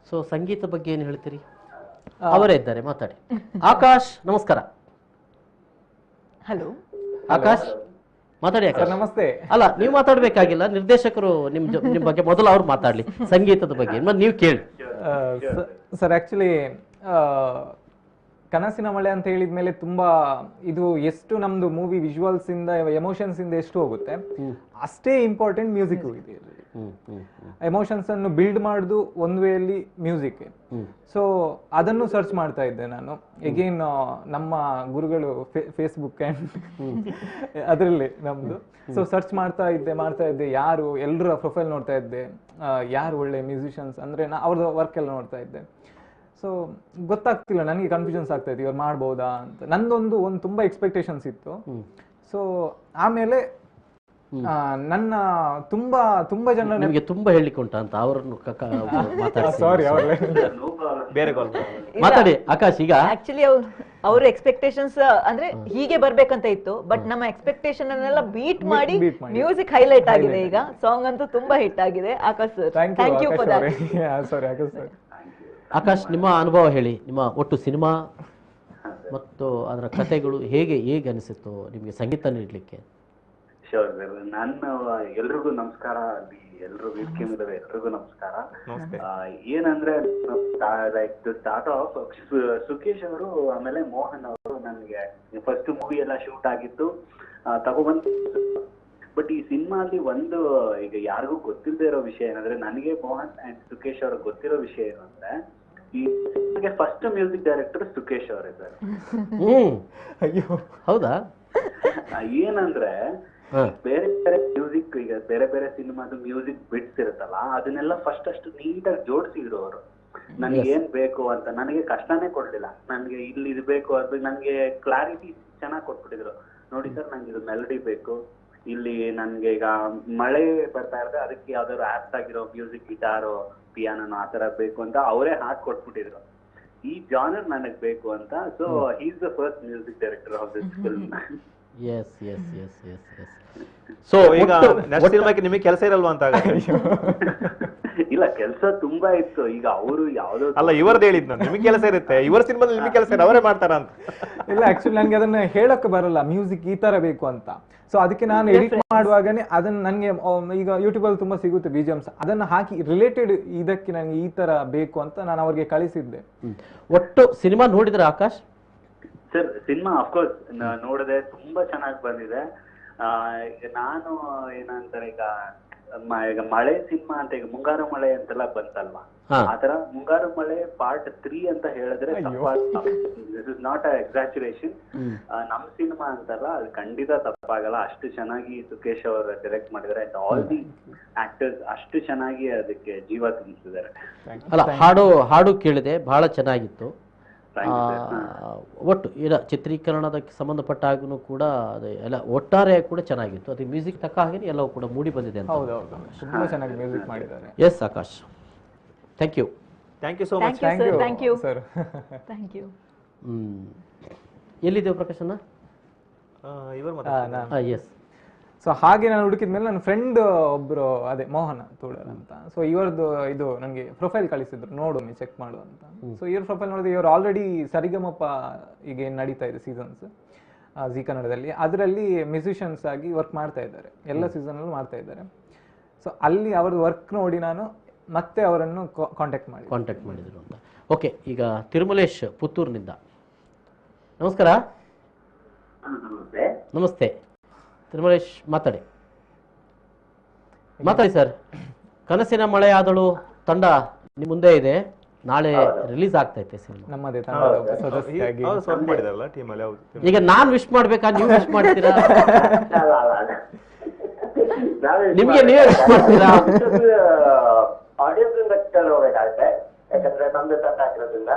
ಸೊ ಸಂಗೀತ ಬಗ್ಗೆ ಏನು ಹೇಳ್ತೀರಿ? ಅವರೇ ಇದ್ದಾರೆ, ಮಾತಾಡಿ. ಆಕಾಶ್ ನಮಸ್ಕಾರ. ಹಲೋ ಆಕಾಶ್ ಮಾತಾಡಿ. ಆಕಾಶ್ ನಮಸ್ತೆ. ಅಲ್ಲ, ನೀವು ಮಾತಾಡ್ಬೇಕಾಗಿಲ್ಲ, ನಿರ್ದೇಶಕರು ನಿಮ್ ಬಗ್ಗೆ ಮೊದಲು ಅವ್ರು ಮಾತಾಡ್ಲಿ ಸಂಗೀತದ ಬಗ್ಗೆ, ನೀವು ಕೇಳಿ. ಸರ್ ಆಕ್ಚುಲಿ ಕನಸಿನ ಮಳೆ ಅಂತ ಹೇಳಿದ್ಮೇಲೆ ತುಂಬಾ ಇದು ಎಷ್ಟು ನಮ್ದು ಮೂವಿ ವಿಜುವಲ್ಸ್ ಇಂದ ಎಮೋಷನ್ಸ್ ಇಂದ ಎಷ್ಟು ಹೋಗುತ್ತೆ ಅಷ್ಟೇ ಇಂಪಾರ್ಟೆಂಟ್ ಮ್ಯೂಸಿಕ್ ಇದೆ. ಎಮೋಷನ್ಸ್ ಅನ್ನು ಬಿಲ್ಡ್ ಮಾಡುದು ಒಂದು ವೇಯಲ್ಲಿ ಮ್ಯೂಸಿಕ್. ಸೊ ಅದನ್ನು ಸರ್ಚ್ ಮಾಡ್ತಾ ಇದ್ದೆ ನಾನು ಎಗೇನ್ ನಮ್ಮ ಗುರುಗಳು ಫೇಸ್ಬುಕ್ ಅಂಡ್ ಅದರಲ್ಲಿ ನಮ್ದು. ಸೊ ಸರ್ಚ್ ಮಾಡ್ತಾ ಇದ್ದೆ ಯಾರು ಎಲ್ಲರ ಪ್ರೊಫೈಲ್ ನೋಡ್ತಾ ಇದ್ದೆ, ಯಾರು ಒಳ್ಳೆ ಮ್ಯೂಸಿಷಿಯನ್ಸ್ ಅಂದ್ರೆ ಅವ್ರದ್ದು ವರ್ಕ್ ಎಲ್ಲ ನೋಡ್ತಾ ಇದ್ದೆ. ಸೊ ಗೊತ್ತಾಗ್ತಿಲ್ಲ ನನಗೆ, ಕನ್ಫ್ಯೂಷನ್ಸ್ ಆಗ್ತಾ ಇತ್ತು ಇವ್ರು ಮಾಡ್ಬೋದಾ ಅಂತ. ನಂದೊಂದು ತುಂಬಾ ಎಕ್ಸ್ಪೆಕ್ಟೇಷನ್ಸ್ ಇತ್ತು. ಸೊ ಆಮೇಲೆ ನನ್ನ ತುಂಬಾ ಜನ ನಿಮಗೆ ತುಂಬಾ ಹೇಳಿಕ್ಕೆ ಉಂಟಾ ಅಂತ ಅವರನ್ನು ಸಾರಿ ಬೇರೆ ಕಾಲ್ ಮಾತಾಡಿ. ಆಕಾಶ್ ಈಗ ಆಕ್ಚುಲಿ ಅವ್ರ ಎಕ್ಸ್ಪೆಕ್ಟೇಷನ್ಸ್ ಅಂದ್ರೆ ಹೀಗೆ ಬರ್ಬೇಕಂತ ಇತ್ತು, ಬಟ್ ನಮ್ಮ ಎಕ್ಸ್ಪೆಕ್ಟೇಷನ್ ಅನ್ನೆಲ್ಲ ಬೀಟ್ ಮಾಡಿ ಮ್ಯೂಸಿಕ್ ಹೈಲೈಟ್ ಆಗಿದೆ. ಈಗ ಸಾಂಗ್ ಅಂತೂ ತುಂಬಾ ಹಿಟ್ ಆಗಿದೆ. Akash sir, thank you for that. Sorry Akash sir. Akash, ನಿಮ್ಮ ಅನುಭವ ಹೇಳಿ. ನಿಮ್ಮ ಒಟ್ಟು ಸಿನಿಮಾ ಮತ್ತು ಅದರ ಕಥೆಗಳು ಹೇಗೆ ಅನಿಸಿತ್ತು ನಿಮಗೆ ಸಂಗೀತ ನೀಡಲಿಕ್ಕೆ? ಶೋರ್ ಸರ್, ನಾನು ಎಲ್ರಿಗೂ ನಮಸ್ಕಾರ. ಅಲ್ಲಿ ಎಲ್ರು ವೇದಿಕೆ ಮೇಲೆ ಎಲ್ರಿಗೂ ನಮಸ್ಕಾರ. ಏನಂದ್ರೆ like the start of Sukesh ಅವರು ಆಮೇಲೆ ಮೋಹನ್ ಅವರು ನನಗೆ ಫಸ್ಟ್ ಮೂವಿ ಎಲ್ಲ ಶೂಟ್ ಆಗಿತ್ತು ತಗೊಬಂದು. ಬಟ್ ಈ ಸಿನಿಮಾ ಅಲ್ಲಿ ಒಂದು ಈಗ ಯಾರಿಗೂ ಗೊತ್ತಿಲ್ಲದೆ ಇರೋ ವಿಷಯ ಏನಂದ್ರೆ, ನನಗೆ ಮೋಹನ್ ಅಂಡ್ ಸುಕೇಶ್ ಅವ್ರಿಗೆ ಗೊತ್ತಿರೋ ವಿಷಯ ಏನು ಅಂದ್ರೆ, ಈ ಸಿನಿಮಾಗೆ ಫಸ್ಟ್ ಮ್ಯೂಸಿಕ್ ಡೈರೆಕ್ಟರ್ ಸುಕೇಶ್ ಅವರಿದ್ದಾರೆ. ಹೌದಾ? ಏನಂದ್ರೆ ಬೇರೆ ಬೇರೆ ಮ್ಯೂಸಿಕ್, ಈಗ ಬೇರೆ ಬೇರೆ ಸಿನಿಮಾದ ಮ್ಯೂಸಿಕ್ ಬಿಟ್ಸ್ ಇರುತ್ತಲ್ಲ, ಅದನ್ನೆಲ್ಲ ಫಸ್ಟ್ ಅಷ್ಟು ನೀಟಾಗಿ ಜೋಡಿಸಿದ್ರು ಅವರು. ನನಗೆ ಏನ್ ಬೇಕು ಅಂತ ನನಗೆ ಕಷ್ಟನೇ ಕೊಡ್ಲಿಲ್ಲ. ನನ್ಗೆ ಇಲ್ಲಿ ಇದು ಬೇಕು ಅದು ನನಗೆ ಕ್ಲಾರಿಟಿ ಚೆನ್ನಾಗಿ ಕೊಟ್ಬಿಟ್ಟಿದ್ರು. ನೋಡಿ ಸರ್, ನಂಗೆ ಇದು ಮೆಲಡಿ ಬೇಕು, ಇಲ್ಲಿ ನನ್ಗೆ ಈಗ ಮಳೆ ಬರ್ತಾ ಇರುತ್ತೆ, ಅದಕ್ಕೆ ಯಾವ್ದಾದ್ರು ಆಪ್ಟ್ ಆಗಿರೋ ಮ್ಯೂಸಿಕ್, ಗಿಟಾರು, ಪಿಯಾನೋ ಆ ತರ ಬೇಕು ಅಂತ ಅವರೇ ಹಾಕಿ ಕೊಟ್ಬಿಟ್ಟಿದ್ರು. ಈ ಜಾನರ್ ನನಗ್ ಬೇಕು ಅಂತ. So he is the first music director of this film. So ಈಗ ನೆಕ್ಸ್ಟ್ ಸಿನಿಮಾಕ್ಕೆ ನಿಮಗೆ ಕೆಲಸ ಇರಲ್ವಾ ಅಂತ? ಇಲ್ಲ, ಕೆಲಸ ತುಂಬಾ ಇತ್ತು. ಈಗ ಅವರು ಯಾವ್ದೋ ಅಲ್ಲ, ಇವ್ರದ್ದು ಹೇಳಿದ್ ನಾನು, ನಿಮಗೆ ಕೆಲಸ ಇರುತ್ತೆ, ಇವರ ಸಿನಿಮಾದಲ್ಲಿ ನಿಮಗೆ ಕೆಲಸ ಅವರೇ ಮಾಡ್ತಾರ ಅಂತ. ಇಲ್ಲ, ಆಕ್ಚುಲಿ ನನ್ಗೆ ಅದನ್ನ ಹೇಳಕ್ ಬರಲ್ಲ ಮ್ಯೂಸಿಕ್ ಈ ತರ ಬೇಕು ಅಂತ. ಸೊ ಅದಕ್ಕೆ ನಾನು ಎಡಿಟ್ ಮಾಡುವಾಗನೇ ಅದನ್ನ ನನಗೆ ಈಗ ಯೂಟ್ಯೂಬ್ ಅಲ್ಲಿ ತುಂಬಾ ಸಿಗುತ್ತೆ ಬಿಜಿಎಮ್ಸ್, ಅದನ್ನ ಹಾಕಿ ರಿಲೇಟೆಡ್ ಇದಕ್ಕೆ ನನಗೆ ಈ ತರ ಬೇಕು ಅಂತ ನಾನು ಅವ್ರಿಗೆ ಕಳಿಸಿದ್ದೆ. ಒಟ್ಟು ಸಿನಿಮಾ ನೋಡಿದ್ರೆ ಆಕಾಶ್? ಸರ್ ಸಿನಿಮಾ ಅಫ್ಕೋರ್ಸ್ ನೋಡಿದೆ, ತುಂಬಾ ಚೆನ್ನಾಗಿ ಬಂದಿದೆ. ನಾನು ಏನಂತಾರೆ, ಈಗ ಮಳೆ ಸಿನಿಮಾ ಅಂತ ಈಗ ಮುಂಗಾರು ಮಳೆ ಅಂತೆಲ್ಲ ಬಂತಲ್ವಾ, ಆತರ ಮುಂಗಾರು ಮಳೆ ಪಾರ್ಟ್ 3 ಅಂತ ಹೇಳಿದ್ರೆ ದಿಸ್ ಇಸ್ ನಾಟ್ ಅ ಎಕ್ಸಾಚುರೇಷನ್. ನಮ್ ಸಿನಿಮಾ ಅಂತಲ್ಲ, ಅದು ಖಂಡಿತ ತಪ್ಪಾಗಲ್ಲ. ಅಷ್ಟು ಚೆನ್ನಾಗಿ ಸುಕೇಶ್ ಅವರು ಡೈರೆಕ್ಟ್ ಮಾಡಿದ್ದಾರೆ. ಅಂಡ್ ಆಲ್ ದಿ ಆಕ್ಟರ್ಸ್ ಅಷ್ಟು ಚೆನ್ನಾಗಿ ಅದಕ್ಕೆ ಜೀವ ತುಂಬಿಸಿದ್ದಾರೆ. ಅಲ್ಲ, ಹಾಡು ಕೇಳಿದೆ, ಬಹಳ ಚೆನ್ನಾಗಿತ್ತು. ಒಟ್ಟು ಚಿತ್ರೀಕರಣದಕ್ಕೆ ಸಂಬಂಧಪಟ್ಟಾಗೂ ಕೂಡ ಅದು ಎಲ್ಲ ಒಟ್ಟಾರೆ ಕೂಡ ಚೆನ್ನಾಗಿತ್ತು. ಅದು ಮ್ಯೂಸಿಕ್ ತಕ್ಕ ಹಾಗೆ ಎಲ್ಲವೂ ಕೂಡ ಮೂಡಿ ಬಂದಿದೆ ಅಂತ. ತುಂಬಾ ಚೆನ್ನಾಗಿ ಮ್ಯೂಸಿಕ್ ಮಾಡಿದ್ದಾರೆ. Yes Akash, thank you so much. Thank you sir. Thank you. ಎಲ್ಲಿದ್ದೇವೆ ಪ್ರಕಾಶನ? ಎಸ್. ಸೊ ಹಾಗೆ ನಾನು ಹುಡುಕಿದ್ಮೇಲೆ ನನ್ನ ಫ್ರೆಂಡ್ ಒಬ್ರು ಅದೇ ಮೋಹನ್ ತೋಳರ್ ಅಂತ, ಸೊ ಇವ್ರದ್ದು ಇದು ನನಗೆ ಪ್ರೊಫೈಲ್ ಕಳಿಸಿದ್ರು, ನೋಡೊಮ್ಮೆ ಚೆಕ್ ಮಾಡು ಅಂತ. ಸೊ ಇವ್ರ ಪ್ರೊಫೈಲ್ ನೋಡಿದ್ರೆ ಇವ್ರು ಆಲ್ರೆಡಿ ಸರಿಗಮಪ ಈಗ ಏನು ನಡೀತಾ ಇದೆ ಸೀಸನ್ಸ್ ಜಿ ಕನ್ನಡದಲ್ಲಿ, ಅದರಲ್ಲಿ ಮ್ಯೂಸಿಷಿಯನ್ಸ್ ಆಗಿ ವರ್ಕ್ ಮಾಡ್ತಾ ಇದ್ದಾರೆ, ಎಲ್ಲ ಸೀಸನಲ್ಲೂ ಮಾಡ್ತಾ ಇದ್ದಾರೆ. ಸೊ ಅಲ್ಲಿ ಅವ್ರದ್ದು ವರ್ಕ್ ನೋಡಿ ನಾನು ಮತ್ತೆ ಅವರನ್ನು ಕಾಂಟ್ಯಾಕ್ಟ್ ಮಾಡಿದ್ರು ಅಂತ. ಓಕೆ, ಈಗ ತಿರುಮಲೇಶ್ ಪುತ್ತೂರಿನಿಂದ. ನಮಸ್ಕಾರ. ನಮಸ್ತೆ ತಿರುಮಲೇಶ್, ಮಾತಾಡಿ ಸರ್. ಕನಸಿನ ಮಳೆ ಆದಳು ತಂಡ ನಿಮ್ಮ ಮುಂದೆ ಇದೆ, ನಾಳೆ ರಿಲೀಸ್ ಆಗ್ತೈತೆ ಸಿನಿಮಾ. ನಮ್ಮದೇ ತಂಡದ ಸದಸ್ಯರಾಗಿ ಸ್ವಲ್ಪ ಮಾಡಿದಾರಲ್ಲ ಟೀಮಲ್ಲಿ. ಹೌದು. ಈಗ ನಾನ್ ವಿಶ್ ಮಾಡ್ಬೇಕಾ, ನೀವು ವಿಶ್ ಮಾಡ್ತೀರಾ? ನಿಮ್ಗೆ ನೀವೇ ವಿಶ್ ಮಾಡ್ತೀರಾ? ಆಡಿಯನ್ಸ್ ಇಂದ ಹೋಗ್ಬೇಕಾಗುತ್ತೆ, ಯಾಕಂದ್ರೆ ನಮ್ದು ತಂಡ ಆಗಿರೋದ್ರಿಂದ.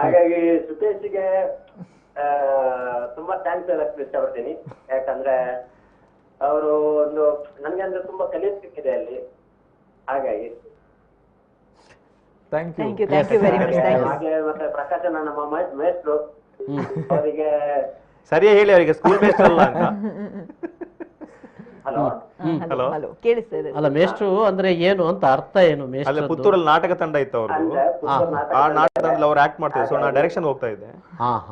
ಹಾಗಾಗಿ ಸುಖೇಶ್ಗೆ ತುಂಬಾ ಥ್ಯಾಂಕ್ಸ್ ಹೇಳಕ್ ಇಷ್ಟಪಡ್ತೀನಿ. ಯಾಕಂದ್ರೆ ಅವರು ಒಂದು ನನ್ಗೆ ಅಂದ್ರೆ ತುಂಬಾ ಕಲಿಯೋದು ಸಿಕ್ಕಿದೆ ಅಲ್ಲಿ. ಹಾಗಾಗಿ ಥ್ಯಾಂಕ್ ಯು ವೆರಿ ಮಚ್. ಹಾಗೆ ಮತ್ತೆ ಪ್ರಕಾಶನ ನಮ್ಮ ಮೇಸ್ಟ್ರು, ಅವರಿಗೆ ಸರಿಯೇ ಹೇಳಿ ಅವರಿಗೆ ಸ್ಕೂಲ್ ಮೇಸ್ಟ್ ಅಲ್ಲ ಅಂತ. ಹಲೋ ಕೇಳಿಸ್ತಾ ಇದೆ. ಅಲ್ಲ, ಮೇಷ್ಟ್ರು ಅಂದ್ರೆ ಏನು ಅಂತ ಅರ್ಥ ಏನು? ಅಲ್ಲ, ಪುತ್ತೂರಲ್ಲಿ ನಾಟಕ ತಂಡ ಇತ್ತು ಅವ್ರದ್ದು. ಆ ನಾಟಕ ತಂಡದಲ್ಲಿ ಅವ್ರು ಆಕ್ಟ್ ಮಾಡ್ತಿದ್ರು. ಸೊ ನಾ ಡೈರೆಕ್ಷನ್ ಹೋಗ್ತಾ ಇದ್ದೆ.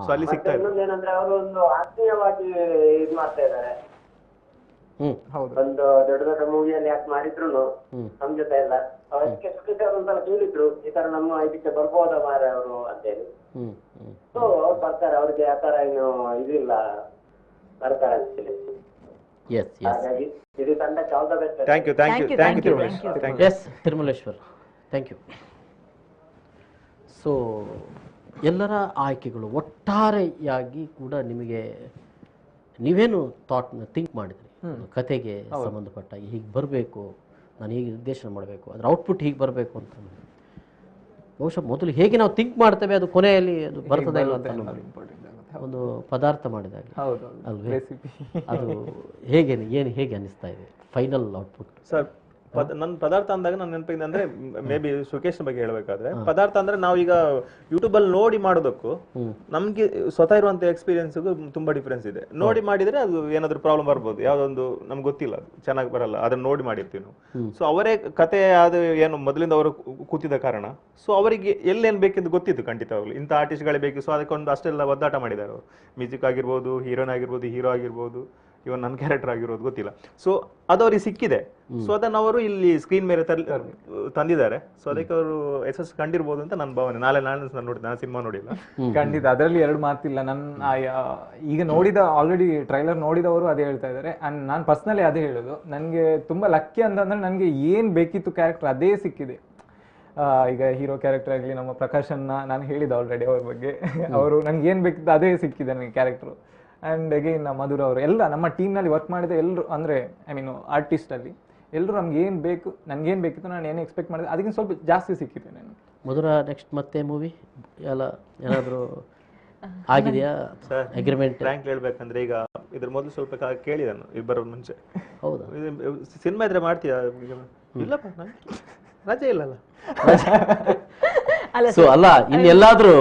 ಸೊ ಅಲ್ಲಿ ಸಿಗ್ತಾ ಇದ್ರು. ಇನ್ನೊಂದೇನಂದ್ರೆ ಅವರು ಒಂದು ಆತ್ಮೀಯವಾಗಿ ಇದ್ ಮಾಡ್ತಾ ಇದ್ದಾರೆ. ಒಂದು ದೊಡ್ಡ ದೊಡ್ಡ ಮೂವಿಯಲ್ಲಿ ಯಾಕೆ ಮಾಡಿದ್ರು ನಮ್ ಜೊತೆ ಎಲ್ಲ ಅವರಿಗೆ ಸುಖೇಶ್ ಅವರು ಒಂದ್ಸಲ ಕೇಳಿದ್ರು, ಈ ತರ ನಮ್ಮ ಇದಕ್ಕೆ ಬರ್ಬೋದಾ ಮಾರ ಅವರು ಅಂತ ಹೇಳಿ. ಸೊ ಅವ್ರು ಬರ್ತಾರೆ, ಅವ್ರಿಗೆ ಆ ತರ ಏನು ಇದಿಲ್ಲ, ಬರ್ತಾರೆ ಅಂತ ಹೇಳಿ. ಹಾಗಾಗಿ ಇದು ತಂಡಕ್ಕೆ all the best. Thank you. Yes Tirumaleshwar, thank you. So ಎಲ್ಲರ ಆಯ್ಕೆಗಳು ಒಟ್ಟಾರೆಯಾಗಿ ಕೂಡ ನಿಮಗೆ ನೀವೇನು ಥಿಂಕ್ ಮಾಡಿದ್ರಿ? ಕತೆಗೆ ಸಂಬಂಧಪಟ್ಟ ಹೀಗೆ ಬರಬೇಕು, ನಾನು ಹೀಗೆ ನಿರ್ದೇಶನ ಮಾಡಬೇಕು, ಅದರ ಔಟ್ಪುಟ್ ಹೀಗೆ ಬರಬೇಕು ಅಂತ ಬಹುಶಃ ಮೊದಲು ಹೇಗೆ ನಾವು ಥಿಂಕ್ ಮಾಡ್ತೇವೆ ಅದು ಕೊನೆಯಲ್ಲಿ ಅದು ಬರ್ತದೆ ಇಲ್ಲ ಅಂತ ಒಂದು ಪದಾರ್ಥ ಮಾಡಿದಾಗ ಅಲ್ವೇ? ಅದು ಹೇಗೆ ಅನ್ನಿಸ್ತಾ ಇದೆ ಫೈನಲ್ ಔಟ್ಪುಟ್? ಸರ್, ನನ್ನ ಪದಾರ್ಥ ಅಂದಾಗ ನನ್ನ ನೆನಪಿಂದ ಅಂದ್ರೆ ಮೇ ಬಿ ಸುಖೇಶ್ ಬಗ್ಗೆ ಹೇಳ್ಬೇಕಾದ್ರೆ, ಪದಾರ್ಥ ಅಂದ್ರೆ ನಾವೀಗ ಯೂಟ್ಯೂಬ್ ಅಲ್ಲಿ ನೋಡಿ ಮಾಡೋದಕ್ಕೂ ನಮ್ಗೆ ಸ್ವತಃ ಇರುವಂತ ಎಕ್ಸ್ಪೀರಿಯನ್ಸ್ ತುಂಬಾ ಡಿಫ್ರೆನ್ಸ್ ಇದೆ. ನೋಡಿ ಮಾಡಿದ್ರೆ ಅದು ಏನಾದ್ರು ಪ್ರಾಬ್ಲಮ್ ಬರ್ಬೋದು, ಯಾವ್ದೊಂದು ನಮ್ಗೆ ಗೊತ್ತಿಲ್ಲ, ಅದು ಚೆನ್ನಾಗಿ ಬರಲ್ಲ, ಅದನ್ನ ನೋಡಿ ಮಾಡಿರ್ತೀವಿ ನಾವು. ಸೊ ಅವರೇ ಕತೆ ಅದು ಏನು ಮೊದಲಿಂದ ಅವರು ಕೂತಿದ ಕಾರಣ, ಸೊ ಅವರಿಗೆ ಎಲ್ಲೇನ್ ಬೇಕೆಂದು ಗೊತ್ತಿತ್ತು ಖಂಡಿತವಾಗ್ಲು. ಇಂಥ ಆರ್ಟಿಸ್ಟ್ಗಳೇ ಬೇಕು. ಸೊ ಅದಕ್ಕೊಂದು ಅಷ್ಟೆಲ್ಲ ಒದ್ದಾಟ ಮಾಡಿದ್ದಾರೆ ಅವರು. ಮ್ಯೂಸಿಕ್ ಆಗಿರ್ಬೋದು, ಹೀರೋನ್ ಆಗಿರ್ಬೋದು, ಹೀರೋ ಆಗಿರ್ಬೋದು, ಇವನ್ ನನ್ನ ಕ್ಯಾರೆಕ್ಟರ್ ಆಗಿರೋದು ಗೊತ್ತಿಲ್ಲ. ಸೊ ಅದು ಅವ್ರಿಗೆ ಸಿಕ್ಕಿದೆ. ಸೊ ಅದನ್ನ ಅವರು ಇಲ್ಲಿ ಸ್ಕ್ರೀನ್ ಮೇಲೆ ತಂದಿದ್ದಾರೆ. ಸೊ ಅದಕ್ಕೆ ಅವರು ಯಶಸ್ಸು ಕಂಡಿರ್ಬೋದು ಅಂತ ನನ್ನ ಭಾವನೆ. ನಾಳೆ ನಾನು ಸಿನಿಮಾ ನೋಡಿಲ್ಲ. ಖಂಡಿತ ಅದರಲ್ಲಿ ಎರಡು ಮಾತಿಲ್ಲ. ನನ್ನ ಈಗ ನೋಡಿದ ಆಲ್ರೆಡಿ ಟ್ರೈಲರ್ ನೋಡಿದವರು ಅದೇ ಹೇಳ್ತಾ ಇದ್ದಾರೆ. ಅಂಡ್ ನಾನು ಪರ್ಸನಲಿ ಅದೇ ಹೇಳೋದು, ನನಗೆ ತುಂಬಾ ಲಕ್ಕಿ ಅಂತಂದ್ರೆ ನನಗೆ ಏನ್ ಬೇಕಿತ್ತು ಕ್ಯಾರೆಕ್ಟರ್ ಅದೇ ಸಿಕ್ಕಿದೆ. ಈಗ ಹೀರೋ ಕ್ಯಾರೆಕ್ಟರ್ ಆಗಲಿ, ನಮ್ಮ ಪ್ರಕಾಶನ್ನ ನಾನು ಹೇಳಿದೆ ಆಲ್ರೆಡಿ ಅವ್ರ ಬಗ್ಗೆ, ಅವರು ನಂಗೆ ಏನ್ ಬೇಕಿತ್ತು ಅದೇ ಸಿಕ್ಕಿದೆ ನನಗೆ ಕ್ಯಾರೆಕ್ಟರ್. ಆ್ಯಂಡ್ ಅಗೇನ್ ಮಧುರ ಅವರು ಎಲ್ಲ ನಮ್ಮ ಟೀಮ್ನಲ್ಲಿ ವರ್ಕ್ ಮಾಡಿದ ಎಲ್ಲರೂ, ಅಂದರೆ ಐ ಮೀನ್ ಆರ್ಟಿಸ್ಟಲ್ಲಿ ಎಲ್ಲರೂ ನಮ್ಗೆ ಏನು ಬೇಕು, ನನಗೇನು ಬೇಕಿತ್ತು, ನಾನು ಏನು ಎಕ್ಸ್ಪೆಕ್ಟ್ ಮಾಡಿದೆ ಅದಕ್ಕಿಂತ ಸ್ವಲ್ಪ ಜಾಸ್ತಿ ಸಿಕ್ಕಿದೆ ನಾನು. ಮಧುರ ನೆಕ್ಸ್ಟ್ ಮತ್ತೆ ಮೂವಿ ಎಲ್ಲ ಏನಾದರೂ ಆಗಿದೆಯಾ? ಅಗ್ರಿಮೆಂಟ್ ಫ್ರಾಂಕ್ ಹೇಳ್ಬೇಕಂದ್ರೆ ಈಗ ಇದ್ರ ಮೊದಲು ಸ್ವಲ್ಪ ಕೇಳಿದೆ ನಾನು ಇಬ್ಬರ ಮುಂಚೆ. ಹೌದಾ? ಸಿನಿಮಾ ಇದ್ರೆ ಮಾಡ್ತೀಯಾ? ಇಲ್ಲಪ್ಪ, ರಜೆ ಇಲ್ಲಲ್ಲ. ಸೊ ಅಲ್ಲ, ಇನ್ನೆಲ್ಲಾದ್ರೂ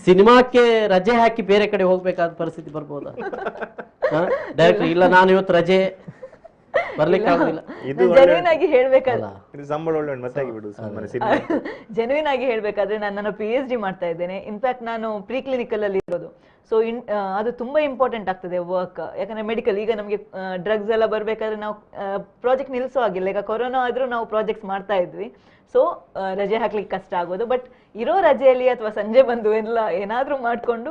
ಸಿನಿಮಾಕ್ಕೆ ರಜೆ ಹಾಕಿ ಬೇರೆ ಕಡೆ ಹೋಗ್ಬೇಕಾದ ಪರಿಸ್ಥಿತಿ ಬರ್ಬೋದಾ? ಡೈರೆಕ್ಟರ್ ಇಲ್ಲ, ನಾನು ಇವತ್ತು ರಜೆ ಬರ್ಲಿಕ್ಕೆ ಆಗುದಿಲ್ಲ. ಜೆನ್ಯೂನ್ ಆಗಿ ಹೇಳ್ಬೇಕಾದ್ರೆ ಜೆನ್ಯೂನ್ ಆಗಿ ಹೇಳ್ಬೇಕಾದ್ರೆ ನಾನು ನನ್ನ PhD ಮಾಡ್ತಾ ಇದ್ದೇನೆ. ಇನ್ಫ್ಯಾಕ್ಟ್ ನಾನು ಪ್ರೀ ಕ್ಲಿನಿಕಲ್ ಅಲ್ಲಿ ಇರೋದು. ಸೊ ಅದು ತುಂಬಾ ಇಂಪಾರ್ಟೆಂಟ್ ಆಗ್ತದೆ ವರ್ಕ್. ಯಾಕಂದ್ರೆ ಮೆಡಿಕಲ್ ಈಗ ನಮಗೆ ಡ್ರಗ್ಸ್ ಎಲ್ಲ ಬರ್ಬೇಕಾದ್ರೆ ನಾವು ಪ್ರಾಜೆಕ್ಟ್ ನಿಲ್ಸೋ ಆಗಿಲ್ಲ. ಈಗ ಕೊರೋನಾ ಆದ್ರೂ ನಾವು ಪ್ರಾಜೆಕ್ಟ್ಸ್ ಮಾಡ್ತಾ ಇದ್ವಿ. ಸೊ ರಜೆ ಹಾಕ್ಲಿಕ್ಕೆ ಕಷ್ಟ ಆಗೋದು. ಬಟ್ ಇರೋ ರಜೆಯಲ್ಲಿ ಅಥವಾ ಸಂಜೆ ಬಂದು ಎಲ್ಲ ಏನಾದ್ರೂ ಮಾಡ್ಕೊಂಡು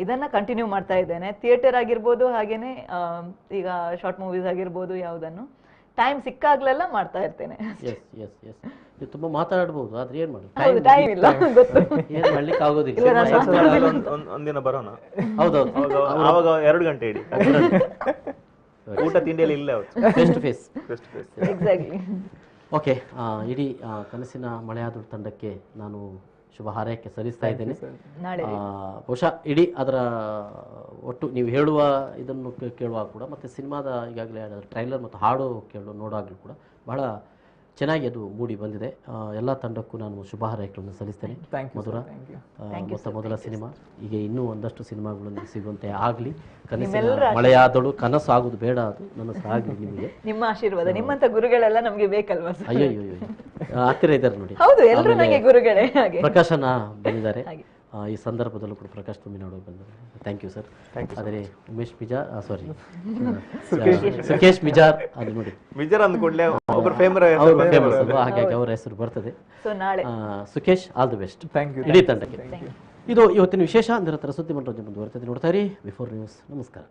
ಇದನ್ನ ಕಂಟಿನ್ಯೂ ಮಾಡ್ತಾ ಇದ್ದೇನೆ. ಥಿಯೇಟರ್ ಆಗಿರ್ಬೋದು, ಹಾಗೇನೆ ಈಗ ಶಾರ್ಟ್ ಮೂವೀಸ್ ಆಗಿರ್ಬೋದು, ಯಾವುದನ್ನು ಟೈಮ್ ಸಿಕ್ಕಾಗ್ಲೆಲ್ಲ ಮಾಡ್ತಾ ಇರ್ತೇನೆ. ತುಂಬಾ ಮಾತಾಡಬಹುದು, ಆದ್ರೆ ಏನ್ ಮಾಡೋದು, ಟೈಮ್ ಇಲ್ಲ, ಗೊತ್ತು, ಏನ್ ಮಾಡ್ಲಿಕ್ಕೆ ಆಗೋದಿಲ್ಲ. ಒಂದಿನ ಬರೋಣ. ಹೌದೌದು, ಆವಾಗ 2 ಗಂಟೆ ಇಡಿ ಊಟ ತಿಂಡಿಯಲ್ಲಿ ಇಲ್ಲ, face to face. Exactly. Okay, ಇಡೀ ಕನಸಿನ ಮಳೆಯಾದ ತಂಡಕ್ಕೆ ನಾನು ಶುಭ ಹಾರೈಕೆ ಸಲ್ಲಿಸ್ತಾ ಇದ್ದೇನೆ. ಬಹುಶಃ ಇಡೀ ಅದರ ಒಟ್ಟು ನೀವು ಹೇಳುವ ಇದನ್ನು ಕೇಳುವಾಗ ಕೂಡ, ಮತ್ತು ಸಿನಿಮಾದ ಈಗಾಗಲೇ ಟ್ರೈಲರ್ ಮತ್ತು ಹಾಡು ನೋಡುವಾಗಲೂ ಕೂಡ ಬಹಳ ಚೆನ್ನಾಗಿ ಅದು ಮೂಡಿ ಬಂದಿದೆ. ಎಲ್ಲ ತಂಡಕ್ಕೂ ನಾನು ಶುಭ ಹಾರೈಕೆಗಳನ್ನು ಸಲ್ಲಿಸ್ತೇನೆ. ಮಧುರ, ಮೊದಲ ಸಿನಿಮಾ, ಈಗ ಇನ್ನೂ ಒಂದಷ್ಟು ಸಿನಿಮಾಗಳನ್ನು ಸಿಗುವಂತೆ ಆಗಲಿ. ಕನಸಿನ ಮಳೆಯಾದಳು, ಕನಸು ಆಗುದು ಬೇಡ, ಅದು ನನಸು ಆಗಲಿ. ನಿಮಗೆ ನಿಮ್ಮ ಆಶೀರ್ವಾದ, ನಿಮ್ಮಂತ ಗುರುಗಳೆಲ್ಲ ನಮಗೆ ಬೇಕಲ್ವಾ? ಅಯ್ಯೋ ಹತ್ತಿರ ಇದ್ದಾರೆ ನೋಡಿ, ಪ್ರಕಾಶನ ಬಂದಿದ್ದಾರೆ. ಈ ಸಂದರ್ಭದಲ್ಲೂ ಕೂಡ ಪ್ರಕಾಶ್ ತುಮಿನಾಡು ಬಂದಿದ್ದಾರೆ. Thank you sir. ಆದರೆ ಉಮೇಶ್ ಮಿಜಾರ್, ಸಾರಿ ಸುಖೇಶ್ ಮಿಜಾರ್, ಅದು ನೋಡಿ ಮಿಜಾರ್ ಅಂದ್ಕೊಂಡ್ಲೆ ಒಬ್ಬರು ಫೇಮಸ್, ಹಾಗಾಗಿ ಅವರ ಹೆಸರು ಬರ್ತದೆ. ಸುಖೇಶ್, ಆಲ್ ದಿ ಬೆಸ್ಟ್ ಇಡೀ ತಂಡಕ್ಕೆ. ಇದು ಇವತ್ತಿನ ವಿಶೇಷ. ನಿರಂತರ ಸುದ್ದಿ ಮನೋರಂಜನೆ ಮುಂದುವರೆತದೆ. ನೋಡ್ತಾ ಇರಿ ಬಿಫೋರ್ ನ್ಯೂಸ್. ನಮಸ್ಕಾರ.